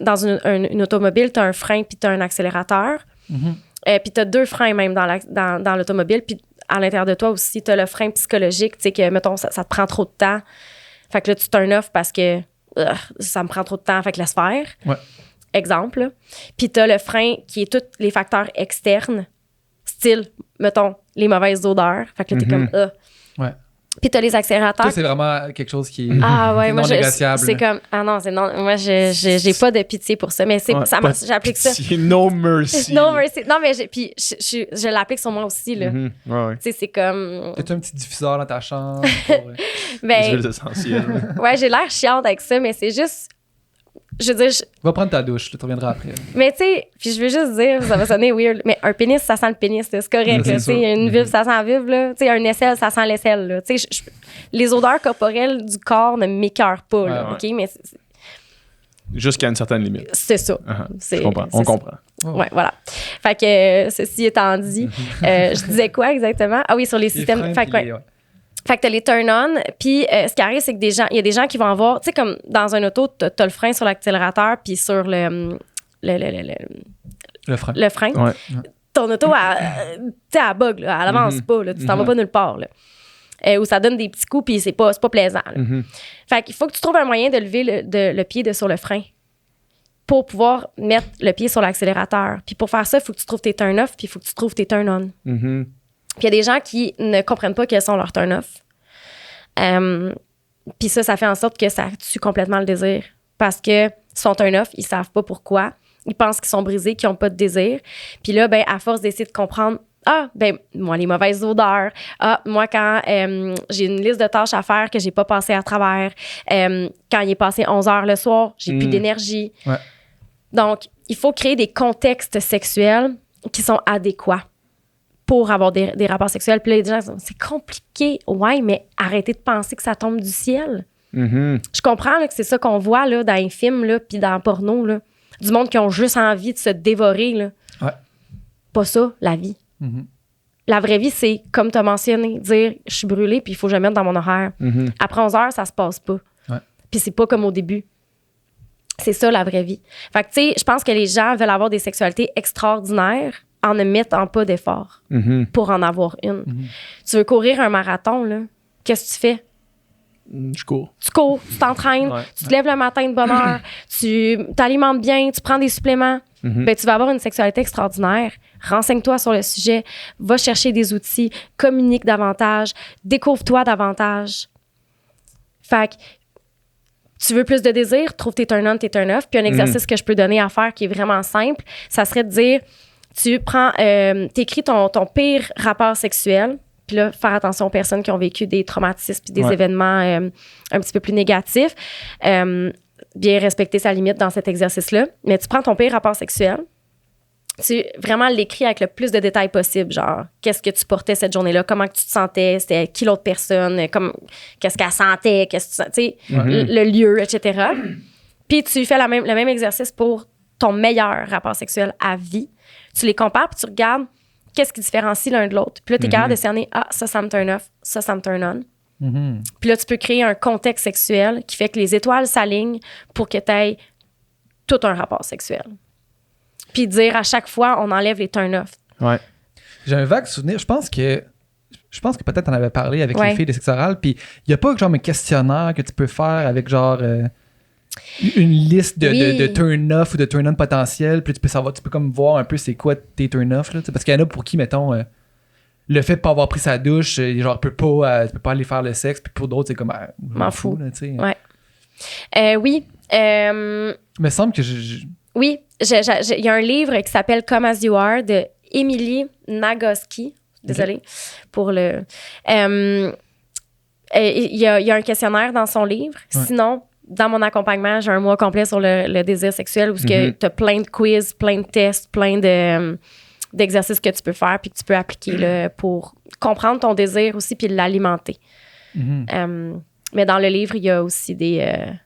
dans une automobile, tu as un frein, puis tu as un accélérateur. Puis tu as 2 freins même dans l'automobile. Puis à l'intérieur de toi aussi, tu as le frein psychologique, tu sais, que, mettons, ça te prend trop de temps. Fait que là, tu turn off parce que ça me prend trop de temps, fait que laisse faire. Ouais. Exemple. Là. Puis t'as le frein qui est tous les facteurs externes, style, mettons, les mauvaises odeurs. Fait que là, t'es comme... Ouais. Puis t'as les accélérateurs. Ça, c'est vraiment quelque chose qui est moi, non négociable. C'est comme... Ah non, c'est non... Moi, j'ai pas de pitié pour ça. Mais j'applique ça. No mercy. No mercy. Non, mais puis je l'applique sur moi aussi, là. Tu sais, c'est comme... T'as un petit diffuseur dans ta chambre pour... les huiles essentielles. Ouais, j'ai l'air chiante avec ça, mais c'est juste... Je veux dire... Va prendre ta douche, tu reviendras après. Mais tu sais, puis je veux juste dire, ça va sonner weird, mais un pénis, ça sent le pénis, là, c'est correct. Tu sais, une vulve, ça sent vulve, là. Tu sais, un aisselle, ça sent l'aisselle, là. Tu sais, les odeurs corporelles du corps ne m'écœurent pas, là, OK? Mais jusqu'à une certaine limite. C'est ça. Je comprends. On comprend. Ouais, voilà. Fait que, ceci étant dit, je disais quoi exactement? Ah oui, sur les systèmes... Fait que t'as les turn-on, puis ce qui arrive, c'est que il y a des gens qui vont avoir, tu sais, comme dans un auto, t'as le frein sur l'accélérateur, puis sur le frein. Le frein. Ouais. Ton auto, elle bug, là, elle avance pas, là, tu t'en vas pas nulle part, là. Où ça donne des petits coups, puis c'est pas plaisant. Fait qu'il faut que tu trouves un moyen de lever le pied sur le frein pour pouvoir mettre le pied sur l'accélérateur. Puis pour faire ça, il faut que tu trouves tes turn-off, puis il faut que tu trouves tes turn-on. Puis il y a des gens qui ne comprennent pas quels sont leurs turn-off. Puis ça fait en sorte que ça tue complètement le désir. Parce que son turn-off, ils savent pas pourquoi. Ils pensent qu'ils sont brisés, qu'ils n'ont pas de désir. Puis là, ben, à force d'essayer de comprendre, moi, les mauvaises odeurs. Moi, quand j'ai une liste de tâches à faire que j'ai pas passé à travers. Quand il est passé 11 heures le soir, j'ai plus d'énergie. Ouais. Donc, il faut créer des contextes sexuels qui sont adéquats pour avoir des rapports sexuels. Puis là, les gens disent, c'est compliqué. Ouais, mais arrêtez de penser que ça tombe du ciel. Je comprends là, que c'est ça qu'on voit là, dans les films, là, puis dans le porno, là, du monde qui ont juste envie de se dévorer. Là. Ouais. Pas ça, la vie. La vraie vie, c'est, comme tu as mentionné, dire « je suis brûlée, puis il faut que je me mette dans mon horaire ». Après 11 heures, ça se passe pas. Ouais. Puis c'est pas comme au début. C'est ça, la vraie vie. Fait que, tu sais, je pense que les gens veulent avoir des sexualités extraordinaires en ne mettant pas d'effort pour en avoir une. Tu veux courir un marathon, là, qu'est-ce que tu fais? Je cours. Tu cours, tu t'entraînes, tu te lèves le matin de bonne heure, tu t'alimentes bien, tu prends des suppléments. Ben, tu vas avoir une sexualité extraordinaire. Renseigne-toi sur le sujet, va chercher des outils, communique davantage, découvre-toi davantage. Fait que tu veux plus de désir, trouve tes turn-on, tes turn-off. Puis un exercice que je peux donner à faire qui est vraiment simple, ça serait de dire, tu prends, t'écris ton pire rapport sexuel, Puis là, faire attention aux personnes qui ont vécu des traumatismes puis des événements un petit peu plus négatifs. Bien respecter sa limite dans cet exercice-là. Mais tu prends ton pire rapport sexuel, tu vraiment l'écris avec le plus de détails possible, genre qu'est-ce que tu portais cette journée-là, comment que tu te sentais, c'était qui l'autre personne, qu'est-ce qu'elle sentait, qu'est-ce que tu sais, le lieu, etc. Puis tu fais le même exercice pour ton meilleur rapport sexuel à vie. Tu les compares puis tu regardes qu'est-ce qui différencie l'un de l'autre. Puis là, tu es capable de cerner, ça me turn off, ça me turn on. Puis là, tu peux créer un contexte sexuel qui fait que les étoiles s'alignent pour que tu aies tout un rapport sexuel. Puis dire à chaque fois, on enlève les turn-off. Ouais. J'ai un vague souvenir. Je pense que peut-être on avait parlé avec les filles de sexe oral. Puis il n'y a pas genre un questionnaire que tu peux faire avec genre une liste de turn-off ou de turn-on potentiels. Puis tu peux comme voir un peu c'est quoi tes turn-off. Là, parce qu'il y en a pour qui, mettons, le fait de ne pas avoir pris sa douche, genre, tu peux pas aller faire le sexe. Puis pour d'autres, c'est comme, m'en fous. Là, tu sais. Ouais. Oui. Il me semble que Oui, il y a un livre qui s'appelle Come As You Are de Emily Nagoski. Désolée pour le... Il y a un questionnaire dans son livre. Ouais. Sinon, dans mon accompagnement, j'ai un mois complet sur le désir sexuel où tu as plein de quiz, plein de tests, plein d'exercices que tu peux faire puis que tu peux appliquer là, pour comprendre ton désir aussi puis l'alimenter. Mais dans le livre, il y a aussi des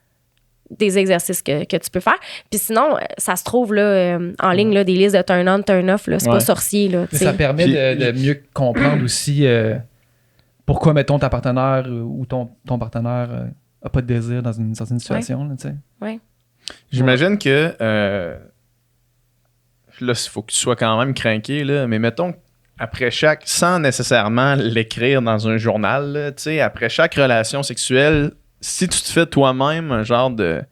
exercices que tu peux faire. Puis sinon, ça se trouve là, en ligne, là, des listes de turn-on, turn-off. Là, c'est pas sorcier. Là, mais ça permet de mieux comprendre aussi pourquoi, mettons, ta partenaire ou ton partenaire n'a pas de désir dans une certaine situation. Là, oui. J'imagine que là, il faut que tu sois quand même craqué, là, mais mettons, après chaque, sans nécessairement l'écrire dans un journal, là, après chaque relation sexuelle, si tu te fais toi-même un genre de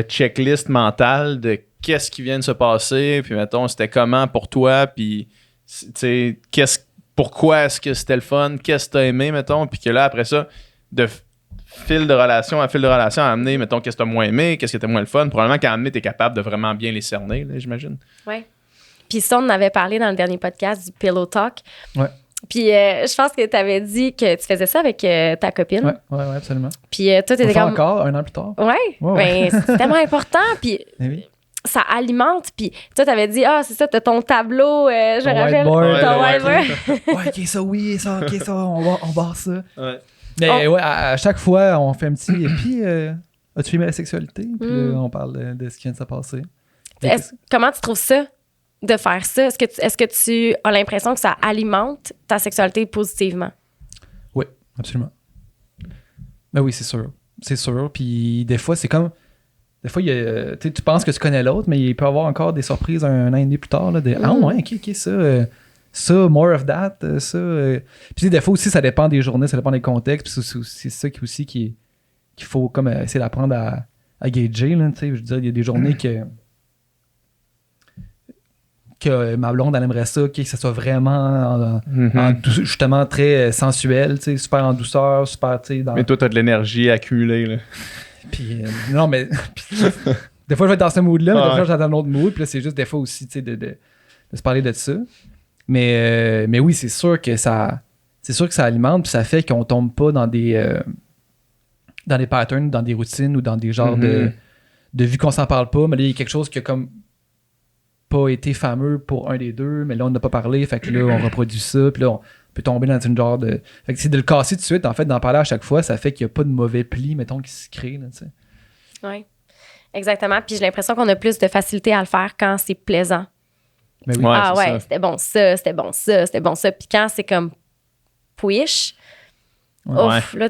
checklist mentale de qu'est-ce qui vient de se passer, puis mettons, c'était comment pour toi, puis tu sais, pourquoi est-ce que c'était le fun, qu'est-ce que t'as aimé, mettons, puis que là, après ça, de fil de relation à amener, mettons, qu'est-ce que t'as moins aimé, qu'est-ce que t'as moins le fun, probablement qu'à amener, t'es capable de vraiment bien les cerner, là, j'imagine. Oui. Puis ça, on en avait parlé dans le dernier podcast du Pillow Talk. Ouais. Puis je pense que tu avais dit que tu faisais ça avec ta copine. Oui, absolument. Puis toi, tu étais comme... encore, un an plus tard. Oui, mais c'est tellement important. Puis ça alimente. Puis toi, tu avais dit, c'est ça, tu as ton tableau, je rappelle. Ton whiteboard. OK, ça, oui, ça, OK, ça, on barre ça. Ouais. Mais à chaque fois, on fait un petit... Et puis, as-tu aimé la sexualité? Puis là, on parle de ce qui vient de se passer. Comment tu trouves ça? De faire ça? Est-ce que tu as l'impression que ça alimente ta sexualité positivement? Oui, absolument. Ben oui, c'est sûr. C'est sûr. Puis des fois, c'est comme... Des fois, tu penses que tu connais l'autre, mais il peut y avoir encore des surprises un an et demi plus tard. Là, OK, ça, more of that, ça... Puis des fois aussi, ça dépend des journées, ça dépend des contextes. Puis c'est ça qu'il faut comme essayer d'apprendre à gager. Là, je veux dire, il y a des journées que ma blonde, elle aimerait ça, que ça soit vraiment justement très sensuel, super en douceur, super, Mais toi, t'as de l'énergie accumulée, là. Puis, non, mais... des fois, je vais être dans ce mood-là, mais des fois, je vais dans un autre mood, puis là, c'est juste des fois aussi, de se parler de ça. Mais oui, c'est sûr que ça alimente, puis ça fait qu'on tombe pas dans des patterns, dans des routines ou dans des genres de vues qu'on s'en parle pas, mais là, il y a quelque chose qui a comme pas été fameux pour un des deux, mais là, on n'a pas parlé, fait que là, on reproduit ça, puis là, on peut tomber dans une genre de... Fait que c'est de le casser tout de suite, en fait, d'en parler à chaque fois, ça fait qu'il n'y a pas de mauvais pli, mettons, qui se crée, là, tu sais. Oui, exactement, puis j'ai l'impression qu'on a plus de facilité à le faire quand c'est plaisant. Mais oui. C'était bon ça, c'était bon ça, c'était bon ça, puis quand c'est comme push, ouf, là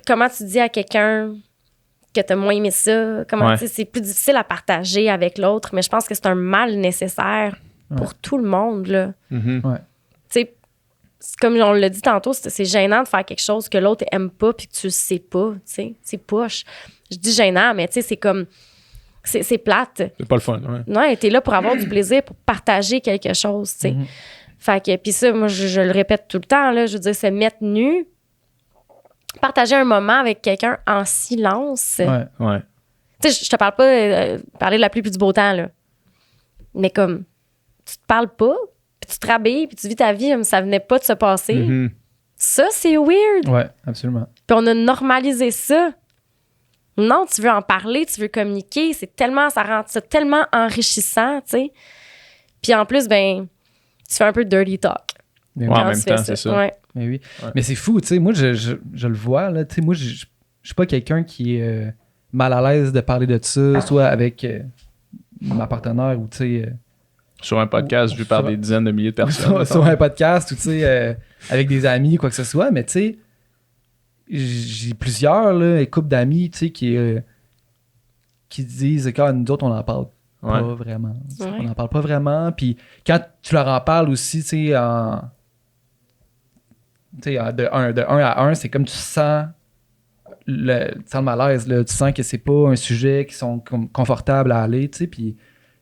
comment tu dis à quelqu'un que t'as moins aimé ça, c'est plus difficile à partager avec l'autre, mais je pense que c'est un mal nécessaire pour tout le monde, là. C'est comme on l'a dit tantôt, c'est gênant de faire quelque chose que l'autre aime pas puis que tu le sais pas, tu sais, c'est poche. Je dis gênant, mais tu sais, c'est comme c'est plate. C'est pas le fun, ouais, t'es là pour avoir du plaisir, pour partager quelque chose, tu sais. Fait que, puis ça, moi, je le répète tout le temps, là, je veux dire, se mettre nu, partager un moment avec quelqu'un en silence. Ouais. Tu sais, je te parle pas parler de la pluie puis du beau temps, là. Mais comme, tu te parles pas, puis tu te rhabilles, puis tu vis ta vie comme ça venait pas de se passer. Mhm. Ça, c'est weird. Ouais, absolument. Puis on a normalisé ça. Non, tu veux en parler, tu veux communiquer, ça rend ça tellement enrichissant, tu sais. Puis en plus, ben, tu fais un peu de dirty talk. Mais Ouais, oui. en même tu fais temps, c'est ça. Ouais. Mais oui. Ouais. Mais c'est fou, tu sais. Moi, je le vois, là. Tu sais, moi, je suis pas quelqu'un qui est mal à l'aise de parler de ça, soit avec ma partenaire ou, tu sais. Sur un podcast vu par sur- des dizaines de milliers de personnes. sur un podcast ou, tu sais, avec des amis, quoi que ce soit. Mais, tu sais, j'ai plusieurs, là, une couple d'amis, tu sais, qui disent que nous autres, on n'en parle pas vraiment. Ouais. On n'en parle pas vraiment. Puis quand tu leur en parles aussi, tu sais, de 1 à 1, c'est comme tu sens le malaise. Là. Tu sens que c'est pas un sujet qui sont confortables à aller, tu sais, puis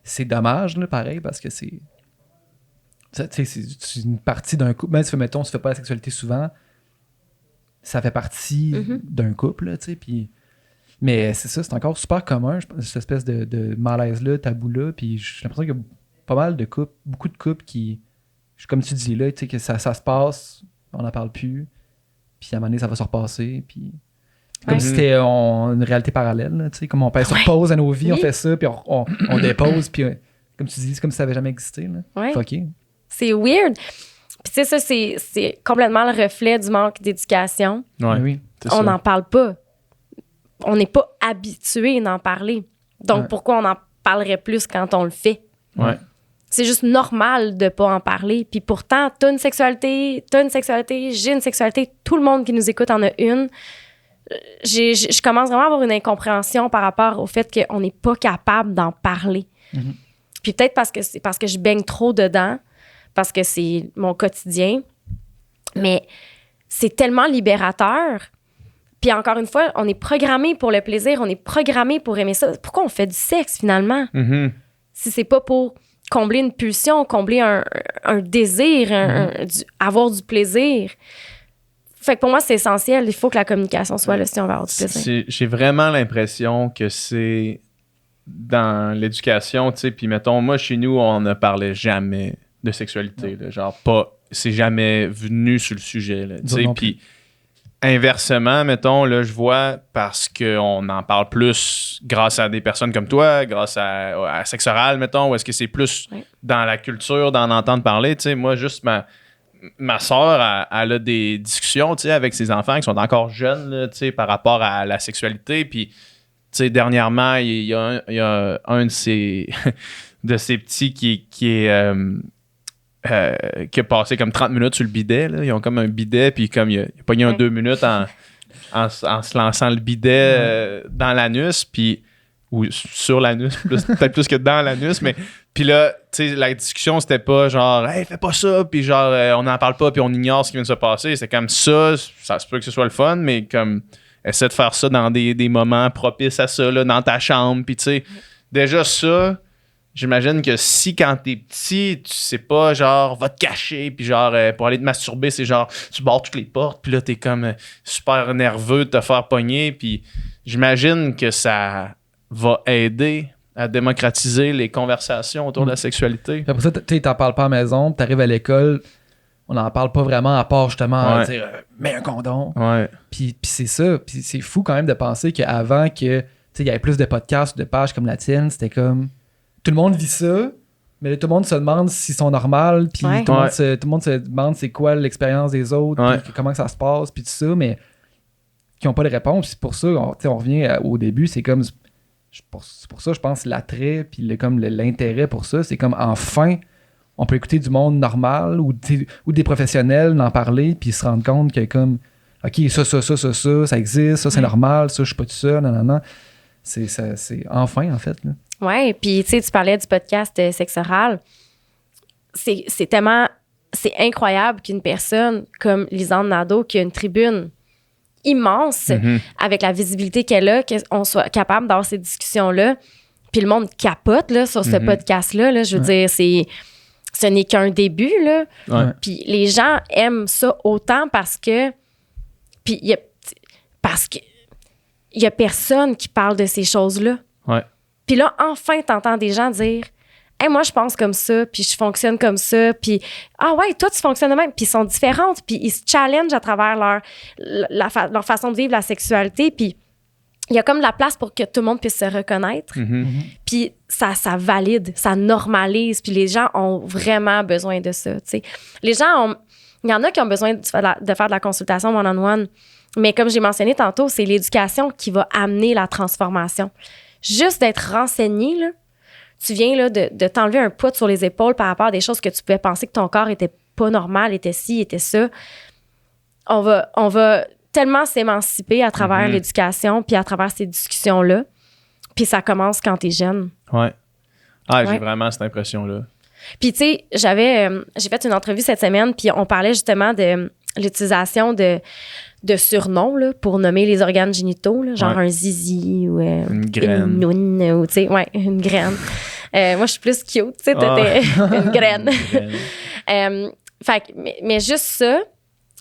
c'est dommage, là, pareil, parce que c'est une partie d'un couple. Même si, mettons, on se fait pas la sexualité souvent, ça fait partie d'un couple, là, tu sais, puis... Mais c'est ça, c'est encore super commun, cette espèce de malaise-là, tabou-là, puis j'ai l'impression qu'il y a pas mal de couples, beaucoup de couples qui, comme tu dis là, tu sais, que ça se passe, on n'en parle plus, puis à un moment donné, ça va se repasser, puis... Comme si c'était une réalité parallèle, là, tu sais, comme on pèse sur pause à nos vies, on fait ça, puis on dépose, puis comme tu dis, c'est comme si ça n'avait jamais existé, là. Ouais. Fucké. C'est weird. Puis tu sais, ça, c'est complètement le reflet du manque d'éducation. Ouais. Oui. C'est On ça. n'en parle pas. On n'est pas habitué d'en parler. Donc, pourquoi on en parlerait plus quand on le fait? Ouais. C'est juste normal de pas en parler. Puis pourtant, t'as une sexualité, j'ai une sexualité, tout le monde qui nous écoute en a une. Je commence vraiment à avoir une incompréhension par rapport au fait qu'on n'est pas capable d'en parler. Mhm. Puis peut-être parce que je baigne trop dedans, parce que c'est mon quotidien. Mais c'est tellement libérateur. Puis encore une fois, on est programmé pour le plaisir, on est programmé pour aimer ça. Pourquoi on fait du sexe finalement? Mhm. Si c'est pas pour combler une pulsion, combler un désir, avoir du plaisir. Fait que pour moi, c'est essentiel. Il faut que la communication soit là si on veut avoir du plaisir. J'ai vraiment l'impression que c'est dans l'éducation, tu sais, puis mettons, moi, chez nous, on ne parlait jamais de sexualité, là, genre pas, c'est jamais venu sur le sujet, là, tu sais, puis inversement, mettons, là, je vois, parce qu'on en parle plus grâce à des personnes comme toi, grâce à Sexe Oral, mettons, ou est-ce que c'est plus dans la culture d'en entendre parler, tu sais, moi, juste ma soeur, elle a des discussions, tu sais, avec ses enfants qui sont encore jeunes, là, tu sais, par rapport à la sexualité, puis, tu sais, dernièrement, il y a un de ses petits qui a passé comme 30 minutes sur le bidet, là. Ils ont comme un bidet, puis comme il a pogné un 2 minutes en se lançant le bidet dans l'anus, puis ou sur l'anus, peut-être plus que dans l'anus, mais puis là, tu sais, la discussion, c'était pas genre « Hey, fais pas ça », puis genre, on n'en parle pas, puis on ignore ce qui vient de se passer. C'est comme ça se peut que ce soit le fun, mais comme, essaie de faire ça dans des moments propices à ça, là, dans ta chambre, puis tu sais, déjà ça, j'imagine que si quand t'es petit, tu sais pas, genre, va te cacher, puis genre, pour aller te masturber, c'est genre, tu barres toutes les portes, puis là, t'es comme super nerveux de te faire pogner, puis j'imagine que ça va aider à démocratiser les conversations autour de la sexualité. Puis après ça, tu t'en parles pas à la maison, puis t'arrives à l'école, on n'en parle pas vraiment à part justement à dire mets un condom. Ouais. Puis c'est ça. Puis c'est fou quand même de penser qu'avant que il y avait plus de podcasts ou de pages comme la tienne, c'était comme tout le monde vit ça, mais là, tout le monde se demande s'ils sont normaux, puis tout le monde se demande c'est quoi l'expérience des autres, puis comment que ça se passe, puis tout ça, mais qui n'ont pas de réponse. C'est pour ça, on revient au début, c'est comme c'est pour ça, je pense, l'attrait puis l'intérêt pour ça, c'est comme enfin, on peut écouter du monde normal ou des professionnels en parler puis se rendre compte que comme, OK, ça existe, ça c'est normal, ça je suis pas tout seul, non. C'est enfin, en fait. Là. Ouais, puis tu sais, tu parlais du podcast Sexe Oral. C'est incroyable qu'une personne comme Lisanne Nadeau, qui a une tribune immense, avec la visibilité qu'elle a, qu'on soit capable d'avoir ces discussions-là. Puis le monde capote là, sur ce podcast-là. Là, je veux dire, ce n'est qu'un début. Là. Ouais. Puis les gens aiment ça autant parce que il y a personne qui parle de ces choses-là. Ouais. Puis là, enfin, t'entends des gens dire « hey, moi, je pense comme ça, puis je fonctionne comme ça, puis ah ouais, toi, tu fonctionnes de même, puis ils sont différentes, puis ils se challengent à travers leur façon de vivre la sexualité, puis il y a comme de la place pour que tout le monde puisse se reconnaître. Puis ça valide, ça normalise. Puis les gens ont vraiment besoin de ça. T'sais. Les gens il y en a qui ont besoin de faire de la consultation one-on-one. Mais comme j'ai mentionné tantôt, c'est l'éducation qui va amener la transformation. Juste d'être renseigné, là, tu viens là, de t'enlever un poids sur les épaules par rapport à des choses que tu pouvais penser que ton corps était pas normal, était ci, était ça. On va tellement s'émanciper à travers l'éducation puis à travers ces discussions-là. Puis ça commence quand t'es jeune. Ouais. Ah, j'ai Ouais. vraiment cette impression-là. Puis tu sais, j'ai fait une entrevue cette semaine puis on parlait justement de l'utilisation de surnoms là, pour nommer les organes génitaux, là, genre Ouais. un zizi ou Une graine. une noune ou tu sais, ouais, une graine. Moi, je suis plus cute, tu sais, t'étais une graine. Fait que, mais juste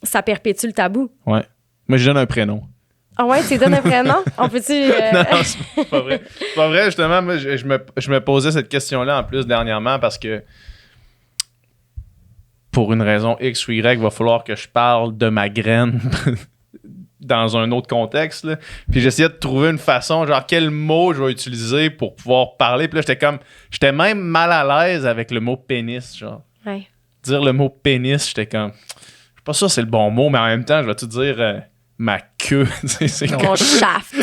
ça perpétue le tabou. Ouais. Moi, je donne un prénom. Ah ouais, tu lui donnes un prénom? On peut-tu... Non, c'est pas vrai. C'est pas vrai, justement. Moi, je me posais cette question-là en plus dernièrement parce que pour une raison X ou Y, il va falloir que je parle de ma graine dans un autre contexte. Là. Puis j'essayais de trouver une façon, genre quel mot je vais utiliser pour pouvoir parler. Puis là, j'étais même mal à l'aise avec le mot pénis, genre. Ouais. Dire le mot pénis, j'étais comme, je suis pas sûr que c'est le bon mot, mais en même temps, je vais te dire ma queue. c'est Mon shaft.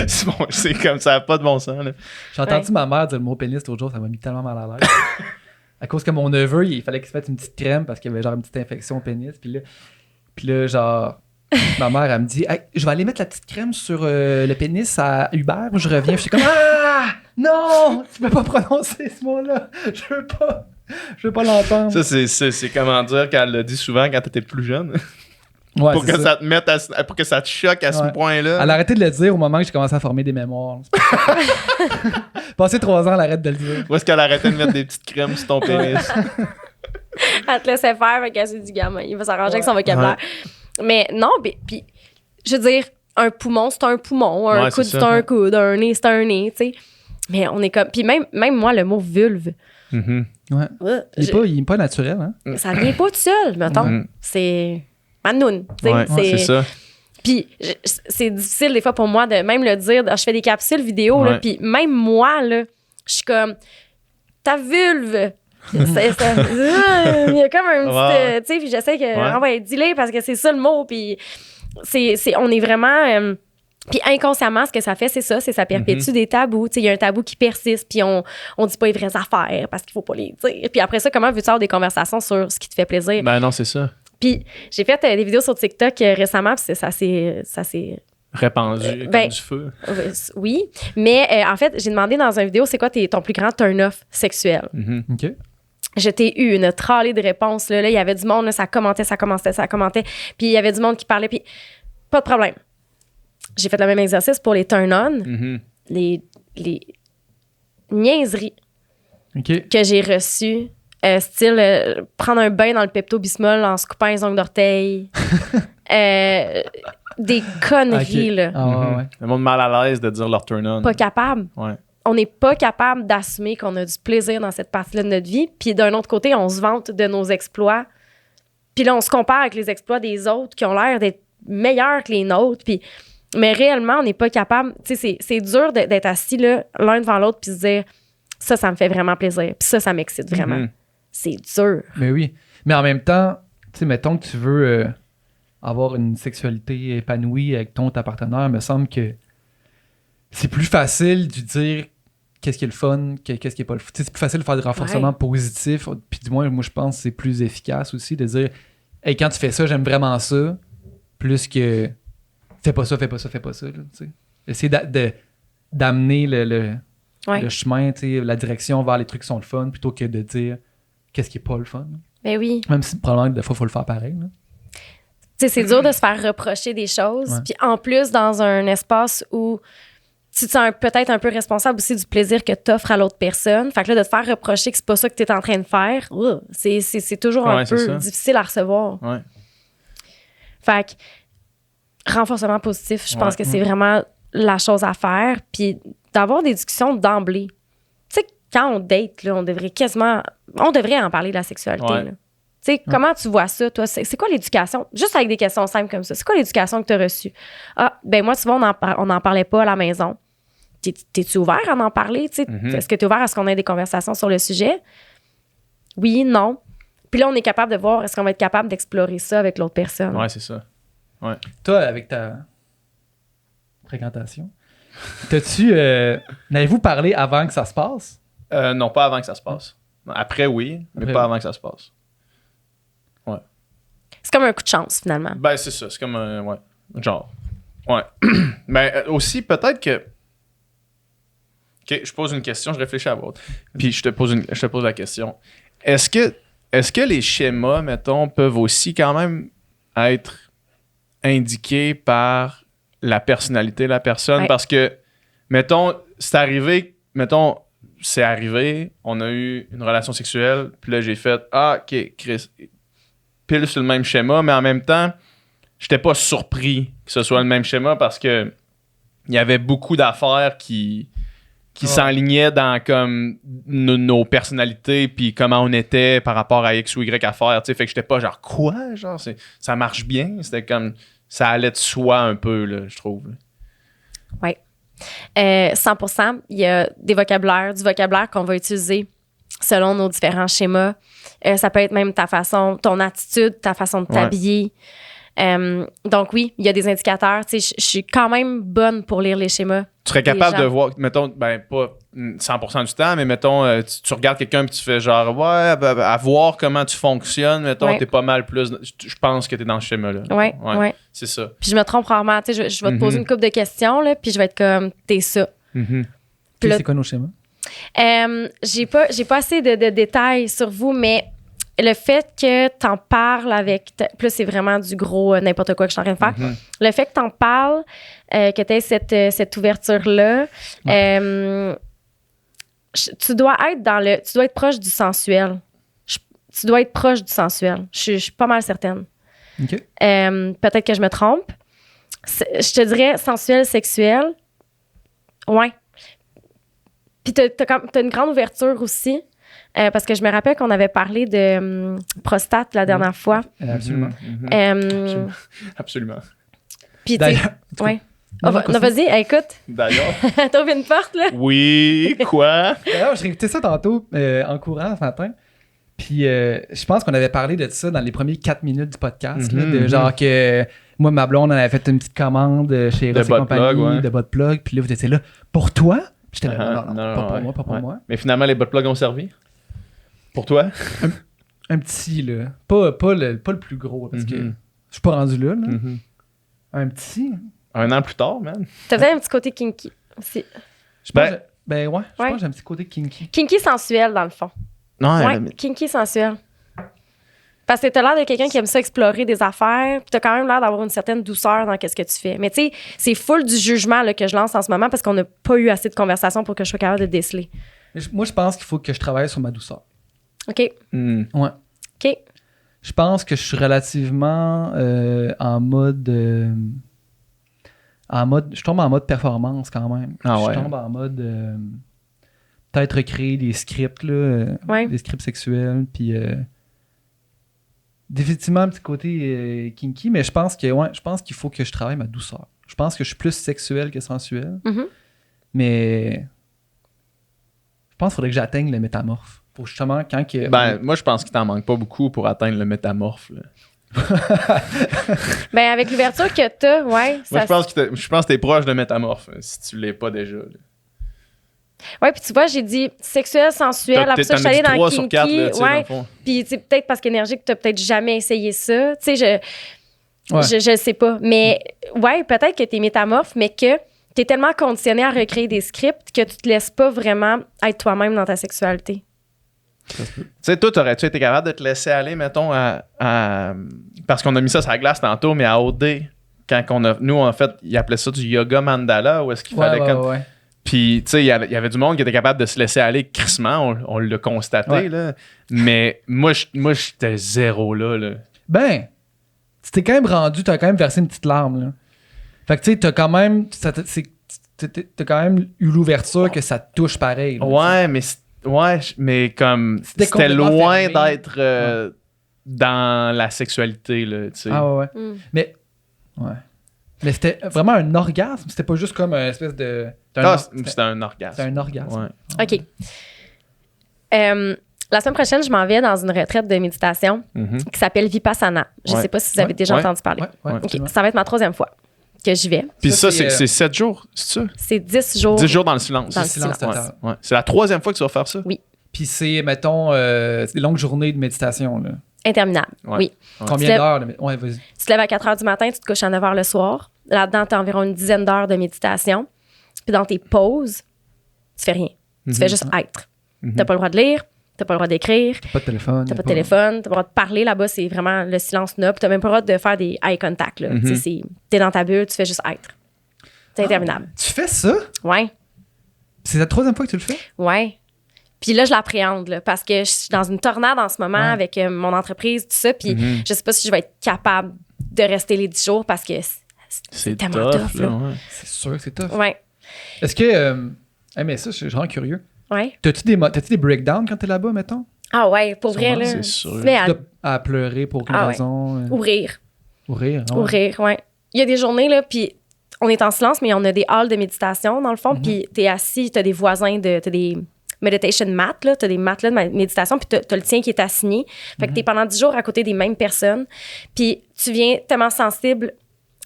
c'est comme ça, n'a pas de bon sens. Là. J'ai entendu ma mère dire le mot pénis l'autre jour, ça m'a mis tellement mal à l'aise. À cause que mon neveu, il fallait qu'il se mette une petite crème parce qu'il avait genre une petite infection au pénis. Puis là genre, ma mère, elle me dit hey, je vais aller mettre la petite crème sur le pénis à Hubert. Je reviens. Je suis comme ah non, tu peux pas prononcer ce mot-là. Je veux pas l'entendre. Ça, c'est comment dire qu'elle le dit souvent quand t'étais plus jeune. Ouais, pour c'est que ça te mette pour que ça te choque à ce Ouais. point-là. Elle a arrêté de le dire au moment que j'ai commencé à former des mémoires. Passé 3 ans, elle arrête de le dire. Où est-ce qu'elle arrêtait de mettre des petites crèmes sur ton pénis? Elle te laissait faire, fait qu'elle s'est dit, gamin, il va s'arranger avec son vocabulaire. Mais non, puis je veux dire, un poumon, c'est un poumon. Un Ouais, coude, c'est c'est ça. un coude. Un nez, c'est un nez, tu sais. Mais on est comme... Puis même moi, le mot vulve, Mhm. Ouais. Il est pas naturel, hein? ça vient pas tout seul, mettons. Mhm. C'est... Manoun, tu sais. Ouais, c'est ça. Puis c'est difficile des fois pour moi de même le dire. Je fais des capsules vidéo, là, Ouais. puis même moi, là, je suis comme... Ta vulve... Il y a comme un petit... tu sais, puis j'essaie que... Ouais. Ah ouais, dis-le parce que c'est ça le mot, puis on est vraiment... puis inconsciemment, ce que ça fait, c'est ça perpétue des tabous. Tu sais, il y a un tabou qui persiste, puis on dit pas les vraies affaires parce qu'il faut pas les dire. Puis après ça, comment veux-tu avoir des conversations sur ce qui te fait plaisir? Ben non, c'est ça. Puis j'ai fait des vidéos sur TikTok récemment, puis ça s'est Répandu ben, comme du feu. oui, mais en fait, j'ai demandé dans une vidéo, c'est quoi ton plus grand turn-off sexuel? Mhm. OK. Je t'ai eu une tralée de réponses. Là, il y avait du monde, là, ça commentait. Puis il y avait du monde qui parlait, puis pas de problème. J'ai fait le même exercice pour les turn-on, Mhm. les niaiseries OK. que j'ai reçues. Style, prendre un bain dans le Pepto-Bismol en se coupant les ongles d'orteil. Des conneries, OK. là. Ah, ouais, ouais. Le monde mal à l'aise de dire leur turn-on. Pas capable. Ouais. On n'est pas capable d'assumer qu'on a du plaisir dans cette partie-là de notre vie. Puis d'un autre côté, on se vante de nos exploits. Puis là, on se compare avec les exploits des autres qui ont l'air d'être meilleurs que les nôtres. Mais réellement, on n'est pas capable. Tu sais, c'est dur d'être assis là, l'un devant l'autre puis se dire ça me fait vraiment plaisir. Puis ça m'excite vraiment. Mhm. C'est dur. Mais oui. Mais en même temps, tu sais, mettons que tu veux avoir une sexualité épanouie avec ta partenaire, il me semble que c'est plus facile de dire qu'est-ce qui est le fun, qu'est-ce qui est pas le fun. Tu sais, c'est plus facile de faire des renforcements positifs. Puis du moins, moi, je pense que c'est plus efficace aussi de dire hey, quand tu fais ça, j'aime vraiment ça, plus que fais pas ça, là, tu sais. Essayer d'amener le chemin, tu sais, la direction vers les trucs qui sont le fun, plutôt que de dire qu'est-ce qui est pas le fun. Mais oui. Même si probablement des fois, il faut le faire pareil. Là. Tu sais, c'est dur de se faire reprocher des choses. Ouais. Puis en plus, dans un espace où tu te sens peut-être un peu responsable aussi du plaisir que tu offres à l'autre personne. Fait que là, de te faire reprocher que c'est pas ça que tu es en train de faire, c'est toujours un peu difficile à recevoir. Ouais. Fait que renforcement positif, je pense que c'est vraiment la chose à faire. Puis d'avoir des discussions d'emblée. Tu sais, quand on date, là, on devrait en parler de la sexualité. Ouais. Là. Tu sais, comment tu vois ça, toi? C'est quoi l'éducation? Juste avec des questions simples comme ça. C'est quoi l'éducation que tu as reçue? Ah, ben moi, souvent, on n'en parlait pas à la maison. T'es-tu ouvert à en parler? Est-ce que tu es ouvert à ce qu'on ait des conversations sur le sujet? Oui, non. Puis là, on est capable de voir, est-ce qu'on va être capable d'explorer ça avec l'autre personne? Ouais, c'est ça. Ouais. Toi, avec ta fréquentation, n'avez-vous parlé avant que ça se passe? Non, pas avant que ça se passe. Après, oui, mais Après, pas oui. avant que ça se passe. Ouais. C'est comme un coup de chance, finalement. Ben, c'est ça. C'est comme un. Ouais. Genre. Ouais. Mais aussi, peut-être que. Ok, je pose une question, je réfléchis à l'autre. Puis je te pose la question. Est-ce que les schémas, mettons, peuvent aussi quand même être indiqués par la personnalité de la personne? Ouais. Parce que, mettons, c'est arrivé, on a eu une relation sexuelle, puis là, j'ai fait « Ah, OK, Chris, pile sur le même schéma », mais en même temps, j'étais pas surpris que ce soit le même schéma parce que il y avait beaucoup d'affaires qui s'enlignaient dans comme nos personnalités puis comment on était par rapport à X ou Y affaires, tu sais, fait que j'étais pas genre quoi, genre ça marche bien, c'était comme ça allait de soi un peu là, je trouve. Oui. 100%, il y a du vocabulaire qu'on va utiliser selon nos différents schémas. Ça peut être même ton attitude, ta façon de t'habiller. Donc oui, il y a des indicateurs. Tu sais, je suis quand même bonne pour lire les schémas. Tu serais capable de voir, mettons, ben pas 100% du temps, mais mettons, tu regardes quelqu'un et tu fais genre, ouais, à voir comment tu fonctionnes, mettons, t'es pas mal plus. Je pense que t'es dans le schéma-là. Ouais. C'est ça. Puis je me trompe rarement. Tu sais, je vais te poser une couple de questions, là, puis je vais être comme, t'es ça. Puis là, C'est quoi nos schémas? j'ai pas assez de détails sur vous, mais le fait que t'en parles avec... Plus c'est vraiment du gros n'importe quoi que je suis en train de faire. Le fait que t'en parles, que t'aies cette ouverture-là, tu dois être proche du sensuel. Tu dois être proche du sensuel. Je suis pas mal certaine. OK. Peut-être que je me trompe. Je te dirais sensuel, sexuel. Ouais. Puis t'as une grande ouverture aussi. Parce que je me rappelle qu'on avait parlé de prostate la dernière fois. Absolument. Absolument. Puis tu D'ailleurs, ouais. Vas-y, écoute. D'ailleurs. T'ouvres une porte, là? Oui, quoi? D'ailleurs, j'ai écouté ça tantôt en courant ce matin. Puis je pense qu'on avait parlé de ça dans les premiers 4 minutes du podcast. Là, de genre que moi, ma blonde, on avait fait une petite commande chez Ross et compagnie de bot plug. Puis là, vous étiez là. Pour toi? J'étais là, non, pas pour moi. Mais finalement, les bot plugs ont servi? Pour toi? Un petit, là. Pas le plus gros, parce que je suis pas rendu là. Un petit. Un an plus tard, man. T'as peut-être un petit côté kinky aussi. Je pense je pense que j'ai un petit côté kinky. Kinky sensuel, dans le fond. Non, Ouais, kinky sensuel. Parce que t'as l'air de quelqu'un qui aime ça explorer des affaires, puis t'as quand même l'air d'avoir une certaine douceur dans ce que tu fais. Mais tu sais, c'est full du jugement là, que je lance en ce moment parce qu'on n'a pas eu assez de conversations pour que je sois capable de déceler. Moi, je pense qu'il faut que je travaille sur ma douceur. OK. Ouais. OK. Je pense que je suis relativement en mode... je tombe en mode performance quand même. Je tombe en mode... peut-être recréer des scripts, là, des scripts sexuels, puis... définitivement un petit côté kinky, mais je pense qu'il faut que je travaille ma douceur. Je pense que je suis plus sexuel que sensuel, mais je pense qu'il faudrait que j'atteigne le métamorphe. Pour justement, quand que... moi, je pense qu'il t'en manque pas beaucoup pour atteindre le métamorphe. Là. Ben, avec l'ouverture que t'as, ouais. Moi, je pense que t'es proche de métamorphe, si tu l'es pas déjà. Là. Ouais, puis tu vois, j'ai dit sexuel, sensuel. Après ça, je suis allée dans le kinky. Sur 4, là, ouais. Puis peut-être parce qu'énergique, t'as peut-être jamais essayé ça. Tu sais, je sais pas. Mais ouais, peut-être que t'es métamorphe, mais que t'es tellement conditionné à recréer des scripts que tu te laisses pas vraiment être toi-même dans ta sexualité. Tu sais, toi, t'aurais-tu été capable de te laisser aller, mettons, parce qu'on a mis ça sur la glace tantôt, mais à OD, quand nous, on a fait, ils appelaient ça du yoga mandala, où est-ce qu'il fallait comme... Puis, tu sais, il y avait du monde qui était capable de se laisser aller crissement, on l'a constaté, là. Mais moi, j'étais zéro là. Ben, tu t'es quand même rendu, t'as quand même versé une petite larme, là. Fait que, tu sais, t'as quand même eu l'ouverture que ça te touche pareil. Là, ouais, mais... Ouais, mais comme C'était c'était complètement loin fermé. d'être dans la sexualité, là, tu sais. Ah ouais. Mm. Mais c'était vraiment un orgasme. C'était pas juste comme une espèce de. C'était un orgasme. C'était un orgasme. Ouais. OK. La semaine prochaine, je m'en vais dans une retraite de méditation Mhm. qui s'appelle Vipassana. Je Ouais. sais pas si vous avez déjà Ouais. entendu parler. Ouais, Ouais. OK. absolument. Ça va être ma 3e fois que j'y vais. Puis Ça, ça, c'est, c'est 7 jours, c'est ça? C'est 10 jours. 10 jours dans le silence. Dans le silence silence. total. Ouais. C'est la 3e fois que tu vas faire ça? Oui. Puis c'est, mettons, c'est des longues journées de méditation. Là. Interminable. Ouais. Oui. Combien Tu d'heures? Ouais, vas-y. Tu te lèves à 4 h du matin, tu te couches à 9 h le soir. Là-dedans, tu as environ une dizaine d'heures de méditation. Puis dans tes pauses, tu fais rien. Tu fais juste être. Tu n'as pas le droit de lire, tu n'as pas le droit d'écrire, Pas de téléphone. tu n'as pas de téléphone, tu n'as pas le droit de parler. Là-bas, c'est vraiment le silence noble. Tu n'as même pas le droit de faire des eye contact. Là. Tu es dans ta bulle, tu fais juste être. C'est interminable. Tu fais ça? Ouais, C'est la 3e fois que tu le fais? ouais. Puis là, je l'appréhende là, parce que je suis dans une tornade en ce moment Ouais. avec mon entreprise, tout ça. Puis je sais pas si je vais être capable de rester les 10 jours parce que C'est tellement tough, tough, là. là. Ouais. C'est sûr que c'est tough. Ouais, Est-ce que. mais ça, je suis vraiment curieux. ouais. T'as-tu des breakdowns quand t'es là-bas, mettons? Ah ouais, pour vrai, Sûrement, là. c'est sûr. Tu te mets à Tu dois à pleurer pour aucune Ah ouais. raison. ou rire. Ou rire. Ou rire, ouais. Il y a des journées, là, puis on est en silence, mais on a des halls de méditation, dans le fond, puis t'es assis, t'as des voisins, t'as des meditation mats, là, t'as des matelas de méditation, puis t'as le tien qui est assigné. Fait que t'es pendant 10 jours à côté des mêmes personnes, puis tu viens tellement sensible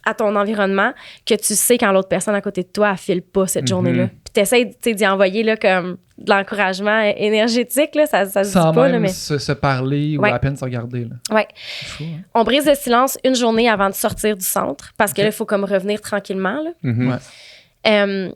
à ton environnement que tu sais quand l'autre personne à côté de toi, elle file pas cette journée-là. Puis t'essayes, tu sais, d'y envoyer, là, comme de l'encouragement énergétique, là, ça se dit Sans pas, même là, mais... se parler ou Ouais. à peine se regarder. Là. Ouais. C'est fou, hein? On brise le silence une journée avant de sortir du centre parce que là, il faut comme revenir tranquillement. Là. Mhm. Ouais.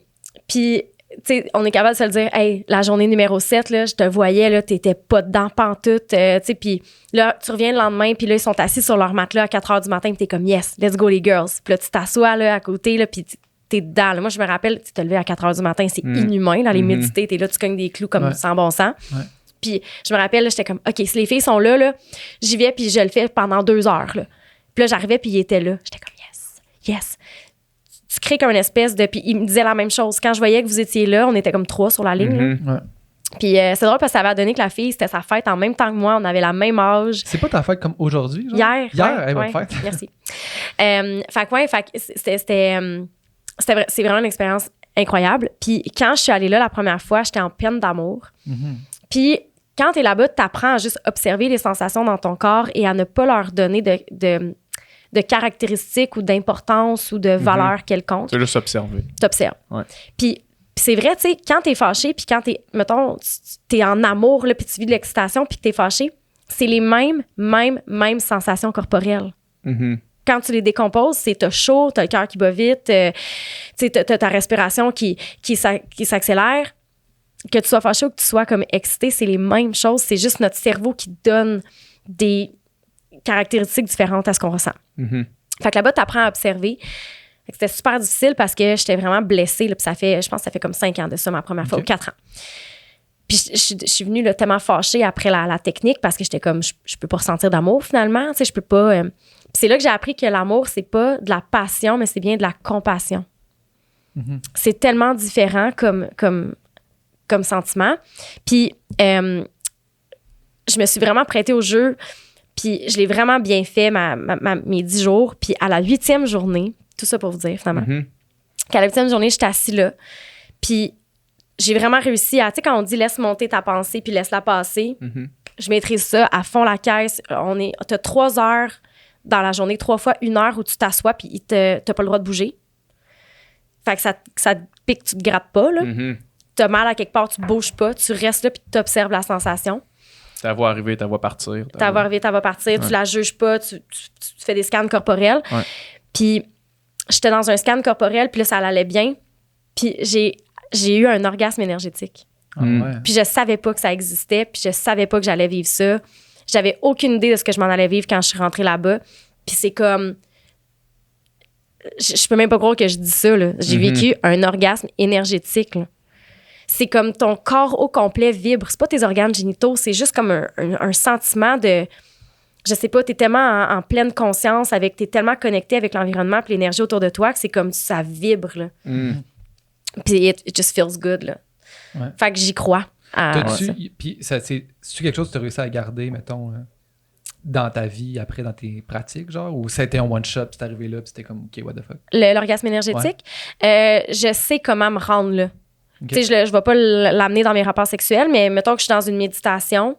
Puis, tu sais, on est capable de se le dire, hey, la journée numéro 7, là, je te voyais, là, t'étais pas dedans pantoute. Tu sais, puis là, tu reviens le lendemain, puis là, ils sont assis sur leur matelas à 4 h du matin, puis t'es comme, yes, let's go les girls. Puis là, tu t'assois là, à côté, là, puis t'es dedans. Là. Moi, je me rappelle, tu te levé à 4 h du matin, c'est inhumain, là, les méditer, t'es là, tu cognes des clous comme Ouais. sans bon sens. Ouais. Puis je me rappelle, là, j'étais comme, OK, si les filles sont là, j'y vais, puis je le fais pendant 2 heures. Là. Puis là, j'arrivais, puis ils étaient là. J'étais comme, yes. Tu crées comme une espèce de... Puis ils me disaient la même chose. Quand je voyais que vous étiez là, on était comme 3 sur la ligne. là. Mhm. Ouais. Puis c'est drôle parce que ça avait donné que la fille, c'était sa fête en même temps que moi. On avait la même âge. C'est pas ta fête comme aujourd'hui? genre? Hier. Hier? ouais, Hey, bonne ouais. fête. Merci. Fait que c'est vraiment une expérience incroyable. Puis quand je suis allée là la première fois, j'étais en peine d'amour. Mhm. Puis quand tu es là-bas, tu apprends à juste observer les sensations dans ton corps et à ne pas leur donner de caractéristiques ou d'importance ou de valeur quelconque. C'est juste observer. T'observes. Ouais. Puis c'est vrai, tu sais, quand t'es fâché, puis quand mettons, t'es en amour, là, puis tu vis de l'excitation, puis que t'es fâché, c'est les mêmes sensations corporelles. Mhm. Quand tu les décomposes, c'est t'as chaud, t'as le cœur qui bat vite, tu sais, t'as ta respiration qui s'accélère. Que tu sois fâché ou que tu sois comme excité, c'est les mêmes choses. C'est juste notre cerveau qui donne des caractéristiques différentes à ce qu'on ressent. Mhm. Fait que là-bas, tu apprends à observer. Fait que c'était super difficile parce que j'étais vraiment blessée. Là, puis je pense que ça fait comme 5 ans de ça, ma première fois, ou 4 ans. Puis je suis venue là, tellement fâchée après la technique parce que j'étais comme, je peux pas ressentir d'amour finalement. Tu sais, je peux pas... Puis c'est là que j'ai appris que l'amour, c'est pas de la passion, mais c'est bien de la compassion. Mhm. C'est tellement différent comme sentiment. Puis je me suis vraiment prêtée au jeu. Puis je l'ai vraiment bien fait, mes 10 jours. Puis à la 8e journée, tout ça pour vous dire finalement, Mhm. qu'à la 8e journée, j'étais assise là. Puis j'ai vraiment réussi à, tu sais, quand on dit laisse monter ta pensée puis laisse-la passer, Mhm. je maîtrise ça à fond la caisse. T'as 3 heures dans la journée, 3 fois 1 heure où tu t'assois puis t'as pas le droit de bouger. Fait que ça te pique, tu te grattes pas, là. Mhm. T'as mal à quelque part, tu bouges pas, tu restes là puis tu observes la sensation. Ta voix arriver, ta voix partir. Ta voix arriver, ta voix partir, tu la juges pas, tu fais des scans corporels. Ouais. Puis j'étais dans un scan corporel, puis là, ça allait bien. Puis j'ai eu un orgasme énergétique. Ah ouais. Puis je savais pas que ça existait, puis je savais pas que j'allais vivre ça. J'avais aucune idée de ce que je m'en allais vivre quand je suis rentrée là-bas. Puis c'est comme... Je peux même pas croire que je dis ça, là. J'ai vécu un orgasme énergétique, là. C'est comme ton corps au complet vibre. C'est pas tes organes génitaux, c'est juste comme un sentiment de... Je sais pas, t'es tellement en pleine conscience, t'es tellement connecté avec l'environnement et l'énergie autour de toi que c'est comme ça vibre, là. Mhm. Puis it just feels good, là. Ouais. Fait que j'y crois Puis c'est-tu quelque chose que tu as réussi à garder, mettons, dans ta vie, après, dans tes pratiques, genre? Ou ça a été un one-shot, puis t'es arrivé là, puis c'était comme, OK, what the fuck? L'orgasme énergétique, je sais comment me rendre là. Okay. Tu sais, je ne vais pas l'amener dans mes rapports sexuels, mais mettons que je suis dans une méditation,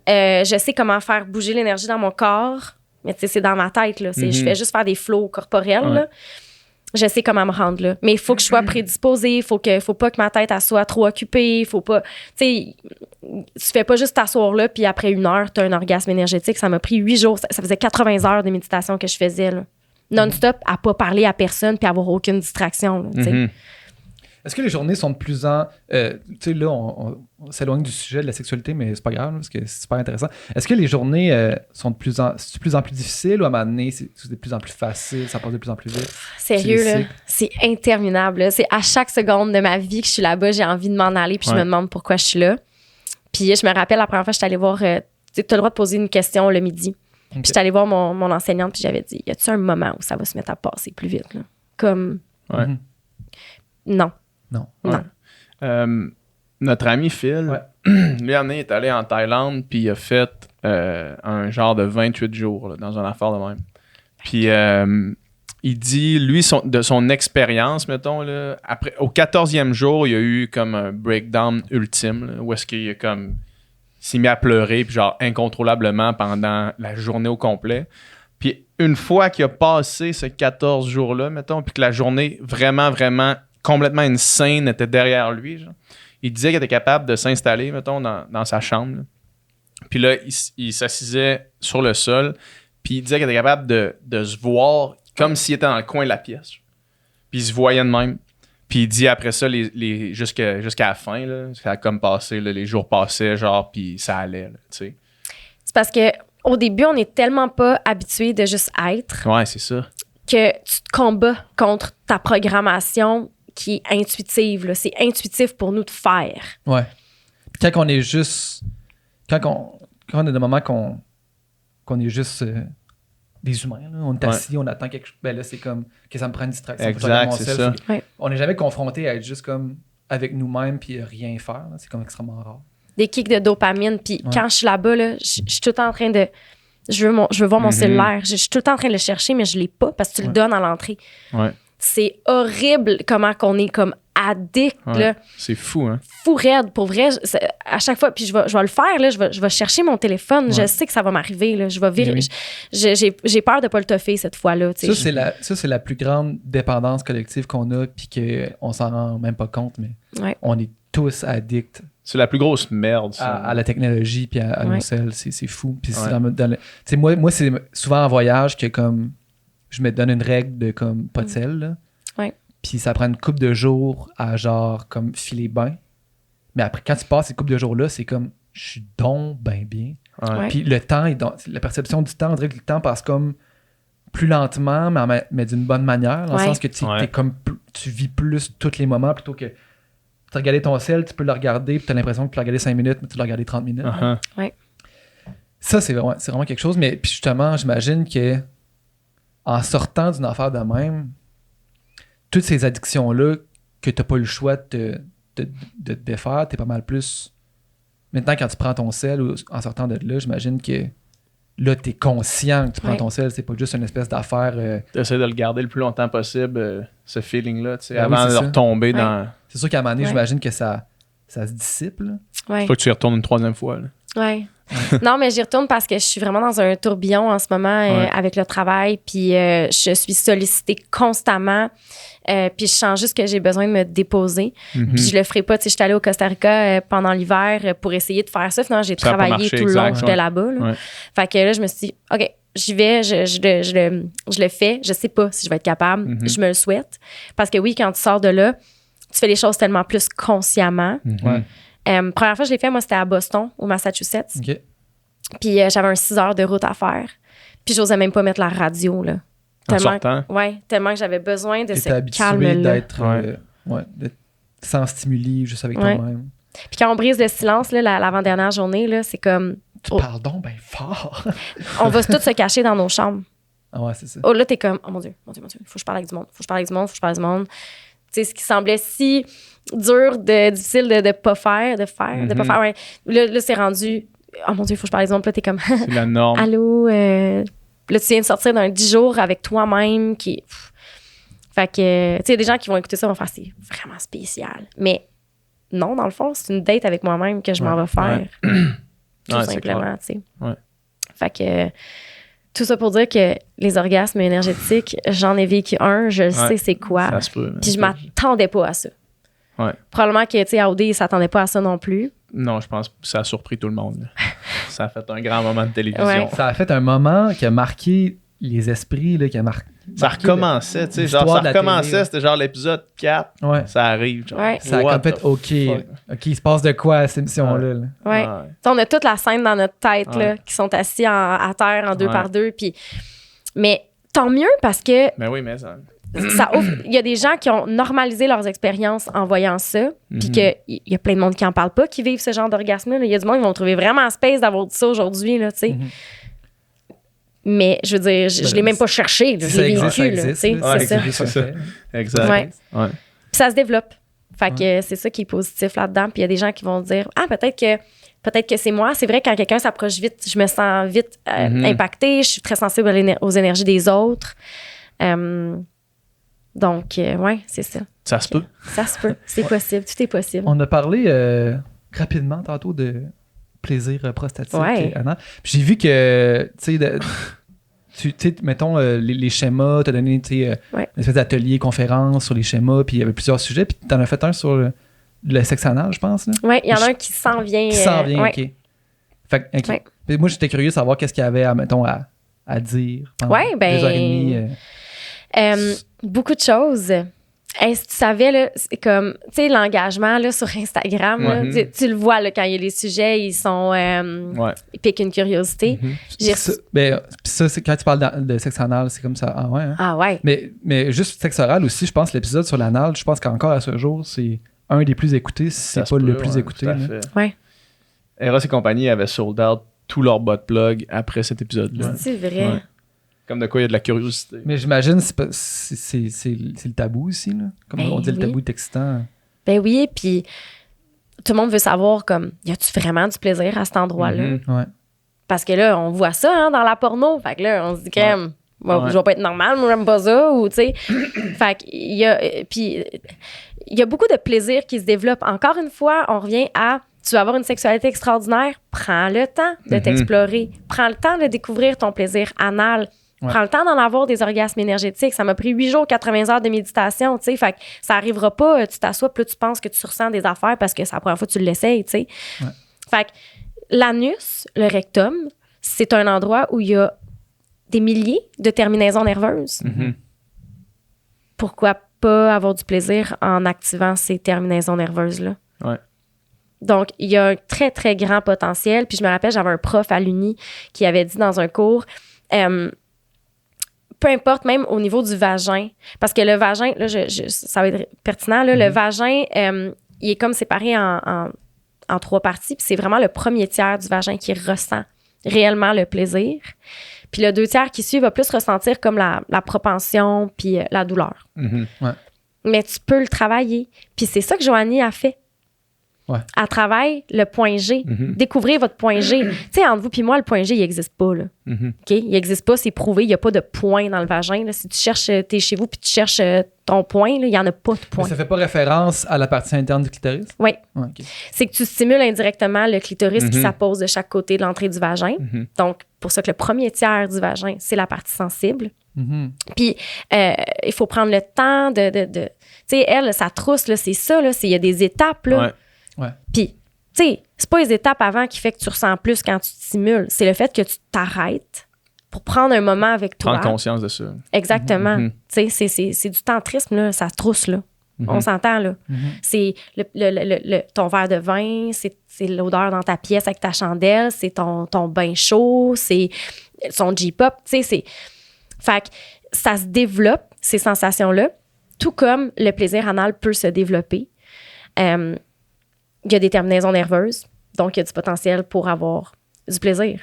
je sais comment faire bouger l'énergie dans mon corps, mais tu sais, c'est dans ma tête, là. Je fais juste faire des flows corporels, là. Je sais comment me rendre là. Mais il faut que je sois prédisposée, faut pas que ma tête elle soit trop occupée, faut pas... Tu sais, tu fais pas juste t'asseoir là, puis après 1 heure, tu as un orgasme énergétique. Ça m'a pris 8 jours. Ça faisait 80 heures de méditation que je faisais, là. Non-stop, à pas parler à personne puis avoir aucune distraction, là, tu sais. Est-ce que les journées sont de plus en... tu sais, là, on s'éloigne du sujet de la sexualité, mais c'est pas grave, parce que c'est super intéressant. Est-ce que les journées sont de plus en plus difficiles ou à un moment donné, c'est de plus en plus facile, ça passe de plus en plus vite? Sérieux, là, c'est interminable. Là. C'est à chaque seconde de ma vie que je suis là-bas, j'ai envie de m'en aller, puis je me demande pourquoi je suis là. Puis je me rappelle, la première fois que je suis allée voir... tu as le droit de poser une question le midi. Okay. Puis je suis allée voir mon enseignante, puis j'avais dit, y a-tu un moment où ça va se mettre à passer plus vite? Là? Comme... Non. Non. Notre ami Phil, lui, il est allé en Thaïlande, puis il a fait un genre de 28 jours là, dans une affaire de même. Puis il dit, lui, de son expérience, mettons, là, après, au 14e jour, il y a eu comme un breakdown ultime, là, où est-ce qu'il s'est mis à pleurer, puis genre incontrôlablement pendant la journée au complet. Puis une fois qu'il a passé ces 14 jours-là, mettons, puis que la journée vraiment, vraiment complètement insane était derrière lui, genre, il disait qu'il était capable de s'installer, mettons, dans sa chambre. Là. Puis là, il s'assisait sur le sol, puis il disait qu'il était capable de se voir comme s'il était dans le coin de la pièce. Puis il se voyait de même. Puis il dit après ça, jusqu'à la fin, là, ça a comme passé, là, les jours passaient, genre, puis ça allait, là, tu sais. C'est parce que au début, on n'est tellement pas habitué de juste être. Ouais, c'est ça. Que tu te combats contre ta programmation qui est intuitive. Là. C'est intuitif pour nous de faire. Ouais. Puis quand on est juste... Quand on est des moments qu'on est juste des humains, là, on est assis, on attend quelque chose, ben là, c'est comme que ça me prend une distraction. Exact, c'est ça. On n'est jamais confronté à être juste comme avec nous-mêmes puis rien faire. Là. C'est comme extrêmement rare. Des kicks de dopamine. Puis quand je suis là-bas, là, je suis tout le temps en train de... Je veux voir mon cellulaire. Je suis tout le temps en train de le chercher, mais je l'ai pas parce que tu le donnes à l'entrée. Ouais. C'est horrible comment qu'on est comme addict. Là. C'est fou, hein? Fou raide. Pour vrai, à chaque fois, puis je vais le faire, là, je vais chercher mon téléphone. Je sais que ça va m'arriver. Là, je vais vérifier. J'ai peur de pas le toffer cette fois-là. Ça, c'est la plus grande dépendance collective qu'on a, puis qu'on s'en rend même pas compte, mais on est tous addicts. C'est la plus grosse merde, ça. À la technologie, puis à nos selles. C'est fou. Puis moi, c'est souvent en voyage que comme je me donne une règle de comme pas de sel, là. Puis ça prend une couple de jours à genre comme filer bien. Mais après, quand tu passes ces couples de jours-là, c'est comme je suis donc ben bien. Puis le temps, la perception du temps, on dirait que le temps passe comme plus lentement, mais d'une bonne manière, dans le sens que t'es comme, tu vis plus tous les moments plutôt que tu regardes ton sel, tu peux le regarder, puis tu as l'impression que tu l'as regardé 5 minutes, mais tu l'as regardé 30 minutes. Ça, c'est vraiment quelque chose. Mais puis justement, j'imagine que en sortant d'une affaire de même, toutes ces addictions-là que tu n'as pas eu le choix de te défaire, tu es pas mal plus... Maintenant, quand tu prends ton sel ou en sortant de là, j'imagine que là, tu es conscient que tu prends ton sel, c'est pas juste une espèce d'affaire... Tu essaies de le garder le plus longtemps possible, ce feeling-là, tu sais, avant de retomber dans... C'est sûr qu'à un moment donné, j'imagine que ça se dissipe. C'est pas que tu y retournes une 3e fois. Là. Ouais. Non, mais j'y retourne parce que je suis vraiment dans un tourbillon en ce moment avec le travail, puis je suis sollicitée constamment, puis je sens juste que j'ai besoin de me déposer. Puis je le ferai pas. Tu sais, j'étais allée au Costa Rica pendant l'hiver pour essayer de faire ça. Finalement, j'ai travaillé tout le long, j'étais là-bas. Là. Fait que là, je me suis dit, OK, j'y vais, je le fais. Je sais pas si je vais être capable. Je me le souhaite. Parce que oui, quand tu sors de là, tu fais les choses tellement plus consciemment. Première fois que je l'ai fait, moi, c'était à Boston, au Massachusetts. Okay. Puis j'avais un 6 heures de route à faire. Puis j'osais même pas mettre la radio, là. Tellement que j'avais besoin de ce calme-là. D'être sans stimuli, juste avec toi-même. Puis quand on brise le silence, là, l'avant-dernière journée, là, c'est comme... Tu parles donc bien fort! On va tous se cacher dans nos chambres. Ah ouais, c'est ça. Oh, là, t'es comme, oh mon Dieu, faut que je parle avec du monde, faut que je parle avec du monde. sais, ce qui semblait si dur, difficile de pas faire, de pas faire. Ouais. Là, c'est rendu, oh mon Dieu, il faut que je parle exemple. Là, t'es comme, C'est la norme. allô, là, tu viens de sortir d'un 10 jours avec toi-même qui. Fait que, tu sais, il y a des gens qui vont écouter ça, vont faire, c'est vraiment spécial. Mais non, dans le fond, c'est une date avec moi-même que je m'en vais faire. Tout simplement, tu sais. Ouais. Fait que, tout ça pour dire que les orgasmes énergétiques, j'en ai vécu un, je sais c'est quoi. Ça se peut. Puis je m'attendais pas à ça. Ouais. Probablement que, tu sais, Audé, il s'attendait pas à ça non plus. Non, je pense que ça a surpris tout le monde. Là. Ça a fait un grand moment de télévision. Ouais. Ça a fait un moment qui a marqué les esprits, là, qui a marqué. Ça recommençait, tu sais, genre l'histoire ça de la recommençait, télé. c'était genre l'épisode 4, Ouais. ça arrive, genre. Ouais. Ça a what comme fait, the OK, il se passe de quoi à cette émission-là? là? Ouais. Ouais. Tu sais, on a toute la scène dans notre tête, là, Ouais. qui sont assis à terre en deux Ouais. par deux. Puis, mais tant mieux parce que Mais oui, mais ça. ça ouvre. Il y a des gens qui ont normalisé leurs expériences en voyant ça, puis qu'il y a plein de monde qui en parle pas, qui vivent ce genre d'orgasme-là. Il y a du monde qui vont trouver vraiment space d'avoir dit ça aujourd'hui, là, tu sais. Mais je veux dire, je l'ai même pas cherché. Là, je l'ai vécu, là, tu sais, Ouais, c'est ça. c'est ça. Exact. Ouais. Ouais. Puis ça se développe. Fait que c'est ça qui est positif là-dedans. Puis il y a des gens qui vont dire, ah, peut-être que c'est moi. C'est vrai, quand quelqu'un s'approche vite, je me sens vite impactée. Je suis très sensible aux énergies des autres. Donc, ouais, c'est ça. Ça se peut. Ça se peut. C'est possible. Tout est possible. On a parlé rapidement tantôt de plaisir prostatique. Ouais. Anna. Puis j'ai vu que, tu sais, tu sais, mettons, les schémas, tu as donné une espèce d'atelier, conférence sur les schémas, puis il y avait plusieurs sujets, puis tu en as fait un sur le sexe anal, je pense. Oui, il y en a un qui s'en vient. Qui s'en vient, ouais. OK. Fait que, OK. Ouais. Puis moi, j'étais curieux de savoir qu'est-ce qu'il y avait, mettons, à dire pendant Ouais, ben, 2h30. Beaucoup de choses. Est-ce que tu savais, là, c'est comme, tu sais, l'engagement là, sur Instagram, là, tu le vois là, quand il y a les sujets, ils sont. Ils piquent une curiosité. J'ai reçu- Ça, c'est quand tu parles de sexe anal, c'est comme ça. Ah ouais, hein? Ah ouais. Mais juste sexe oral aussi, je pense que l'épisode sur l'anal, je pense qu'encore à ce jour, c'est un des plus écoutés, si c'est Ça se pas le peut, plus ouais, écouté. tout à là. fait. Ouais. Eros et compagnie avaient sold out tous leurs bot plug après cet épisode-là. C'est vrai. Ouais. Comme de quoi il y a de la curiosité. Mais j'imagine que c'est le tabou aussi. Là. Comme Ben on dit, le oui. tabou est excitant. Ben oui, puis tout le monde veut savoir, comme, y a-tu vraiment du plaisir à cet endroit-là? Ouais. Parce que là, on voit ça hein, dans la porno. Fait que là, on se dit que je vais pas être normal, moi, j'aime pas ça. Ou, tu sais. Fait qu'il y a. Puis, il y a beaucoup de plaisir qui se développe. Encore une fois, on revient à. Tu vas avoir une sexualité extraordinaire, prends le temps de t'explorer. Prends le temps de découvrir ton plaisir anal. Ouais. Prends le temps d'en avoir des orgasmes énergétiques. Ça m'a pris 8 jours, 80 heures de méditation, tu sais. Fait que ça arrivera pas, tu t'assois, puis là, tu penses que tu ressens des affaires parce que c'est la première fois que tu l'essayes, tu sais. Ouais. Fait que l'anus, le rectum, c'est un endroit où il y a des milliers de terminaisons nerveuses. Pourquoi pas avoir du plaisir en activant ces terminaisons nerveuses-là? Ouais. Donc, il y a un très, très grand potentiel. Puis je me rappelle, j'avais un prof à l'Uni qui avait dit dans un cours, peu importe, même au niveau du vagin, parce que le vagin, là, ça va être pertinent, là, le vagin, il est comme séparé en 3 parties, puis c'est vraiment le premier tiers du vagin qui ressent réellement le plaisir. Puis le 2 tiers qui suit va plus ressentir comme la propension puis la douleur. Ouais. Mais tu peux le travailler. Puis c'est ça que Joanie a fait. Ouais. Elle travaille le point G. Découvrez votre point G. Tu sais, entre vous puis moi, le point G, il n'existe pas. Là. OK? Il n'existe pas, c'est prouvé. Il n'y a pas de point dans le vagin. Là. Si tu cherches, t'es chez vous puis tu cherches ton point, là, il n'y en a pas de Mais point. ça fait pas référence à la partie interne du clitoris? Oui. Ouais, OK. C'est que tu stimules indirectement le clitoris qui s'appose de chaque côté de l'entrée du vagin. Donc, pour ça que le premier tiers du vagin, c'est la partie sensible. Puis, il faut prendre le temps de tu sais, elle, sa trousse, là, c'est ça, là, il y a des étapes, là. Ouais. Puis, tu sais, c'est pas les étapes avant qui fait que tu ressens plus quand tu te stimules. C'est le fait que tu t'arrêtes pour prendre un moment avec toi. Prendre conscience de ça. Exactement. Tu sais, c'est du tantrisme, là, ça se trousse, là. On s'entend, là. C'est ton verre de vin, c'est l'odeur dans ta pièce avec ta chandelle, c'est ton bain chaud, c'est son J-pop, tu sais, c'est... Fait que ça se développe, ces sensations-là, tout comme le plaisir anal peut se développer. Il y a des terminaisons nerveuses, donc il y a du potentiel pour avoir du plaisir.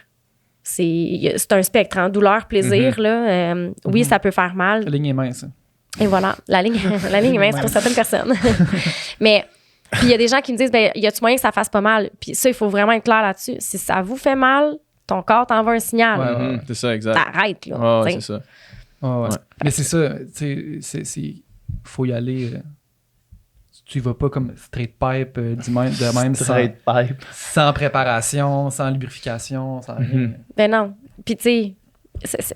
C'est un spectre, hein? Douleur, plaisir, là. Oui, ça peut faire mal. La ligne est mince. Et voilà, la ligne est mince pour certaines personnes. Mais, puis il y a des gens qui me disent, ben, y a-tu moyen que ça fasse pas mal? Puis ça, il faut vraiment être clair là-dessus. Si ça vous fait mal, ton corps t'envoie un signal. C'est ça, exact. T'arrêtes, là. Ouais, c'est ça. Ouais. Mais c'est ça, tu sais, faut y aller. Tu y vas pas comme straight pipe de même Straight pipe. sans préparation, sans lubrification, sans rien. Ben non. Puis tu sais,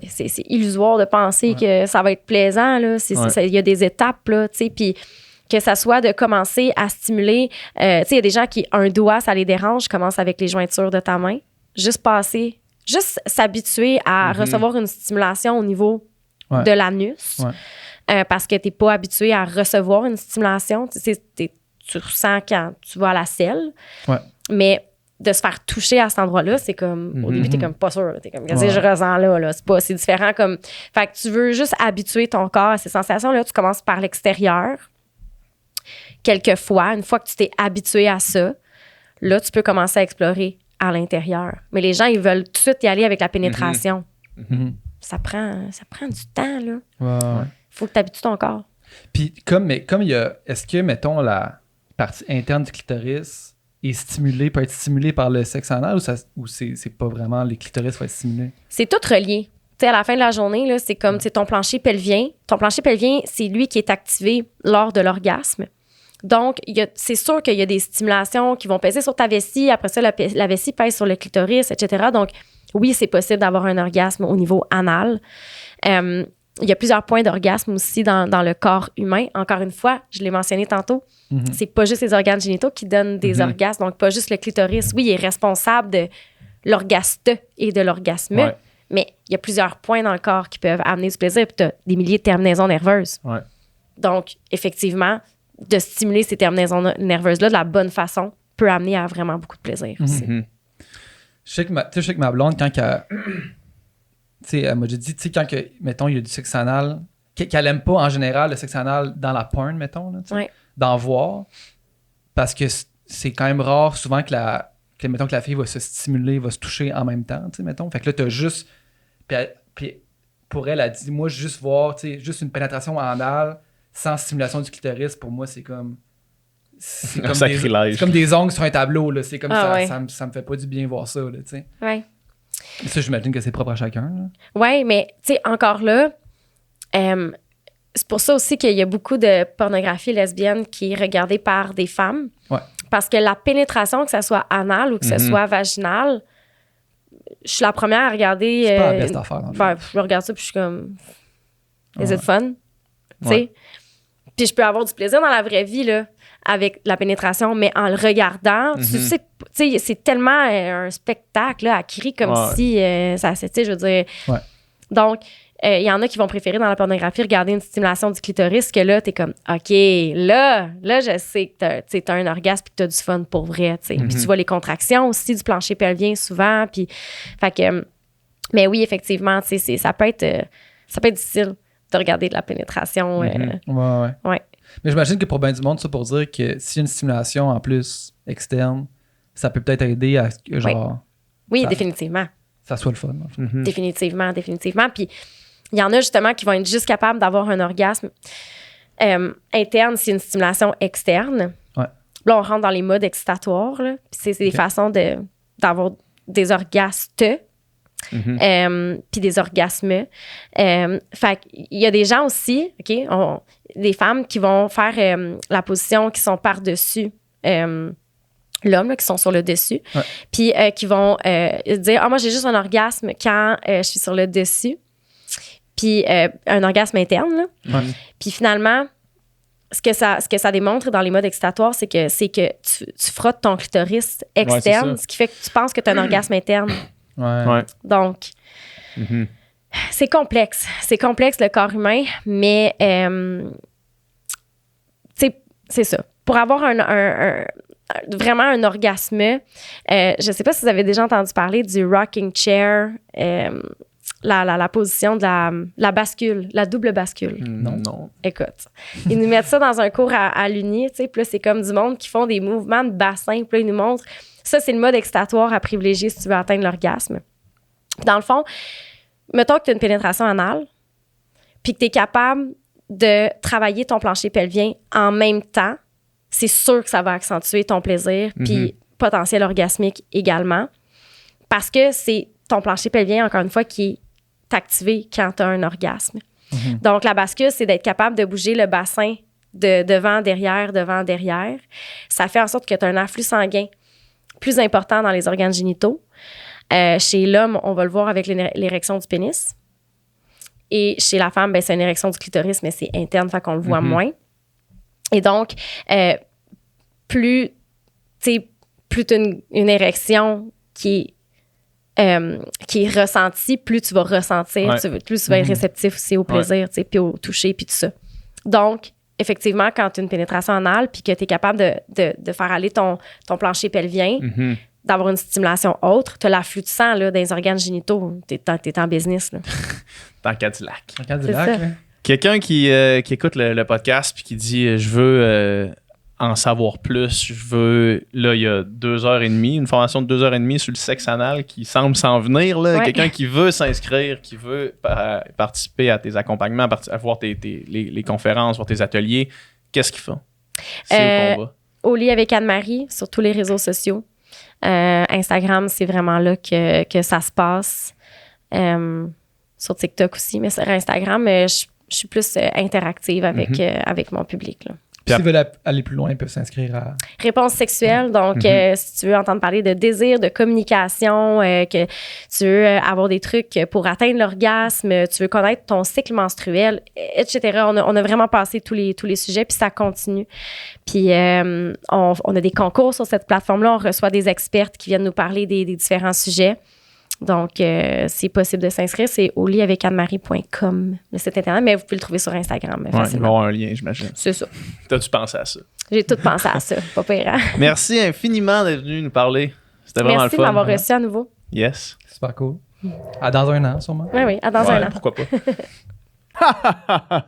c'est illusoire de penser que ça va être plaisant, là. Il y a des étapes, là, tu sais, puis que ça soit de commencer à stimuler. Tu sais, il y a des gens qui, un doigt, ça les dérange, commence avec les jointures de ta main. Juste s'habituer à recevoir une stimulation au niveau de l'anus. Parce que tu n'es pas habitué à recevoir une stimulation. Tu ressens quand tu vas à la selle. Mais de se faire toucher à cet endroit-là, c'est comme... Au début, tu n'es comme pas sûr. Tu es comme, qu'est-ce que je ressens là? C'est différent comme... Fait que tu veux juste habituer ton corps à ces sensations-là. Tu commences par l'extérieur. Quelquefois, une fois que tu t'es habitué à ça, là, tu peux commencer à explorer à l'intérieur. Mais les gens, ils veulent tout de suite y aller avec la pénétration. Ça prend du temps, là. Faut que tu habitues ton corps. Puis comme il y a... Est-ce que, mettons, la partie interne du clitoris peut être stimulée par le sexe anal ou c'est pas vraiment les clitoris qui vont être stimulés? C'est tout relié. Tu sais, à la fin de la journée, là, c'est comme ton plancher pelvien. Ton plancher pelvien, c'est lui qui est activé lors de l'orgasme. Donc, c'est sûr qu'il y a des stimulations qui vont peser sur ta vessie. Après ça, la vessie pèse sur le clitoris, etc. Donc, oui, c'est possible d'avoir un orgasme au niveau anal. Il y a plusieurs points d'orgasme aussi dans le corps humain. Encore une fois, je l'ai mentionné tantôt, c'est pas juste les organes génitaux qui donnent des orgasmes, donc pas juste le clitoris. Oui, il est responsable de l'orgaste et de l'orgasme, mais il y a plusieurs points dans le corps qui peuvent amener du plaisir, puis tu as des milliers de terminaisons nerveuses. Donc, effectivement, de stimuler ces terminaisons nerveuses-là de la bonne façon peut amener à vraiment beaucoup de plaisir aussi. Je sais que ma blonde, quand elle... Tu sais, elle m'a dit, tu sais, quand, mettons, il y a du sexe anal, qu'elle aime pas en général le sexe anal dans la porn, mettons, là, d'en voir, parce que c'est quand même rare souvent mettons, que la fille va se stimuler, va se toucher en même temps, tu sais, mettons. Fait que là, t'as juste... Puis pour elle, elle dit, moi, juste voir, tu sais, juste une pénétration anale sans stimulation du clitoris, pour moi, c'est comme... C'est comme sacrilège. C'est comme des ongles sur un tableau, là. C'est comme ça me fait pas du bien voir ça, là, tu sais. Ça, j'imagine que c'est propre à chacun. Oui, mais tu sais, encore là, c'est pour ça aussi qu'il y a beaucoup de pornographie lesbienne qui est regardée par des femmes. Parce que la pénétration, que ce soit anale ou que ce soit vaginale, je suis la première à regarder... C'est pas la best affaire, en fait. Je regarde ça puis je suis comme... Is it fun? Tu sais? Puis je peux avoir du plaisir dans la vraie vie, là, avec la pénétration, mais en le regardant, tu sais, c'est tellement un spectacle là, à crier comme si ça, tu sais, je veux dire. Donc, il y en a qui vont préférer dans la pornographie regarder une stimulation du clitoris que là, t'es comme, OK, là, je sais que t'as un orgasme et que t'as du fun pour vrai, tu sais. Puis tu vois les contractions aussi du plancher pelvien souvent, puis, fait que, mais oui, effectivement, tu sais, ça peut être difficile de regarder de la pénétration. Mais j'imagine que pour bien du monde, ça pour dire que s'il y a une stimulation en plus externe, ça peut peut-être aider à ce que genre... Oui, définitivement. Ça soit le fun. En fait. Définitivement. Puis il y en a justement qui vont être juste capables d'avoir un orgasme interne si une stimulation externe. Là, on rentre dans les modes excitatoires. Là. Puis c'est des façons d'avoir des orgastes. Puis des orgasmes. Fait qu'il y a des gens aussi, des femmes qui vont faire la position qui sont par-dessus l'homme, là, qui sont sur le dessus, puis qui vont dire « moi, j'ai juste un orgasme quand je suis sur le dessus. » Puis un orgasme interne. Là. Puis finalement, ce que ça démontre dans les modes excitatoires, c'est que tu frottes ton clitoris externe, ce qui fait que tu penses que tu as un orgasme interne. Donc, c'est complexe. C'est complexe, le corps humain, mais c'est ça. Pour avoir vraiment un orgasme, je ne sais pas si vous avez déjà entendu parler du rocking chair, la position de la bascule, la double bascule. Non. Écoute, ils nous mettent ça dans un cours à l'Uni, tu sais, puis là, c'est comme du monde qui font des mouvements de bassin, puis là, ils nous montrent. Ça, c'est le mode excitatoire à privilégier si tu veux atteindre l'orgasme. Dans le fond, mettons que tu as une pénétration anale, puis que tu es capable de travailler ton plancher pelvien en même temps, c'est sûr que ça va accentuer ton plaisir, puis potentiel orgasmique également. Parce que c'est ton plancher pelvien, encore une fois, qui est activé quand tu as un orgasme. Donc, la bascule, c'est d'être capable de bouger le bassin de devant, derrière. Ça fait en sorte que tu as un afflux sanguin plus important dans les organes génitaux. Chez l'homme, on va le voir avec l'érection du pénis. Et chez la femme, ben, c'est une érection du clitoris, mais c'est interne, fait qu'on le voit moins. Et donc, plus tu as une érection qui est ressentie, plus tu vas ressentir, plus tu vas être réceptif aussi au plaisir, puis au toucher, puis tout ça. Donc, effectivement, quand tu as une pénétration anale, puis que tu es capable de faire aller ton plancher pelvien, d'avoir une stimulation autre, tu as l'afflux de sang là, dans les organes génitaux, tu es en business. Là. Dans Cadillac. Quelqu'un qui écoute le podcast puis qui dit je veux en savoir plus, je veux. Là, il y a 2h30, une formation de 2h30 sur le sexe anal qui semble s'en venir. Là. Quelqu'un qui veut s'inscrire, qui veut participer à tes accompagnements, à voir les conférences, voir tes ateliers, qu'est-ce qu'il fait? C'est où qu'on va? Au lit avec Anne-Marie, sur tous les réseaux sociaux. Instagram, c'est vraiment là que ça se passe. Sur TikTok aussi, mais sur Instagram, je suis plus interactive avec mon public. Là. S'ils veulent aller plus loin, ils peuvent s'inscrire à... Réponse sexuelle. Donc, si tu veux entendre parler de désir, de communication, que tu veux avoir des trucs pour atteindre l'orgasme, tu veux connaître ton cycle menstruel, etc. On a vraiment passé tous les sujets, puis ça continue. Puis, on a des concours sur cette plateforme-là. On reçoit des expertes qui viennent nous parler des différents sujets. Donc, c'est possible de s'inscrire. C'est au lit avec Anne-Marie.com, le site internet, mais vous pouvez le trouver sur Instagram. Il va y avoir un lien, j'imagine. C'est ça. T'as-tu pensé à ça? J'ai tout pensé à ça. Pas pire. Hein? Merci infiniment d'être venu nous parler. C'était vraiment le fun. Merci de m'avoir reçu à nouveau. Yes. Super cool. À dans un an, sûrement. Oui, à dans un an. Pourquoi pas?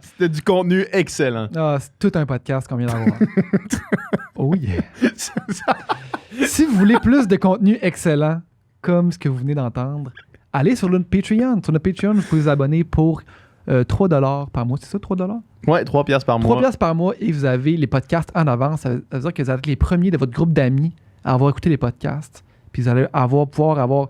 C'était du contenu excellent. Ah, c'est tout un podcast qu'on vient d'avoir. Oh yeah. Si vous voulez plus de contenu excellent, comme ce que vous venez d'entendre, allez sur notre Patreon. Sur notre Patreon, vous pouvez vous abonner pour 3$ par mois. C'est ça, 3$? Ouais, 3$ par mois. 3$ par mois et vous avez les podcasts en avance. Ça veut dire que vous êtes les premiers de votre groupe d'amis à avoir écouté les podcasts. Puis vous allez pouvoir avoir...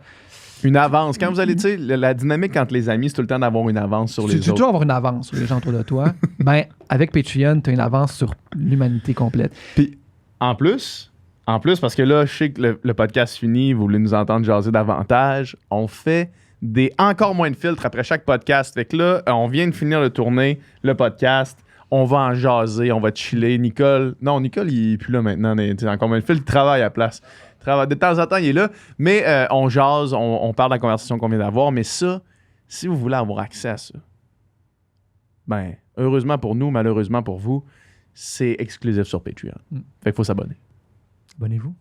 Une avance. Quand vous allez, tu sais, la dynamique entre les amis, c'est tout le temps d'avoir une avance sur les autres. Tu veux toujours avoir une avance sur les gens autour de toi. Ben, avec Patreon, tu as une avance sur l'humanité complète. Puis, en plus, parce que là, je sais que le podcast finit, vous voulez nous entendre jaser davantage, on fait encore moins de filtres après chaque podcast. Fait que là, on vient de finir de tourner le podcast. On va en jaser, on va chiller. Nicole, il est plus là maintenant. Encore moins de filtres, il travaille à la place. De temps en temps, il est là. Mais on jase, on parle de la conversation qu'on vient d'avoir. Mais ça, si vous voulez avoir accès à ça, ben, heureusement pour nous, malheureusement pour vous, c'est exclusif sur Patreon. Fait qu'il faut s'abonner. Abonnez-vous.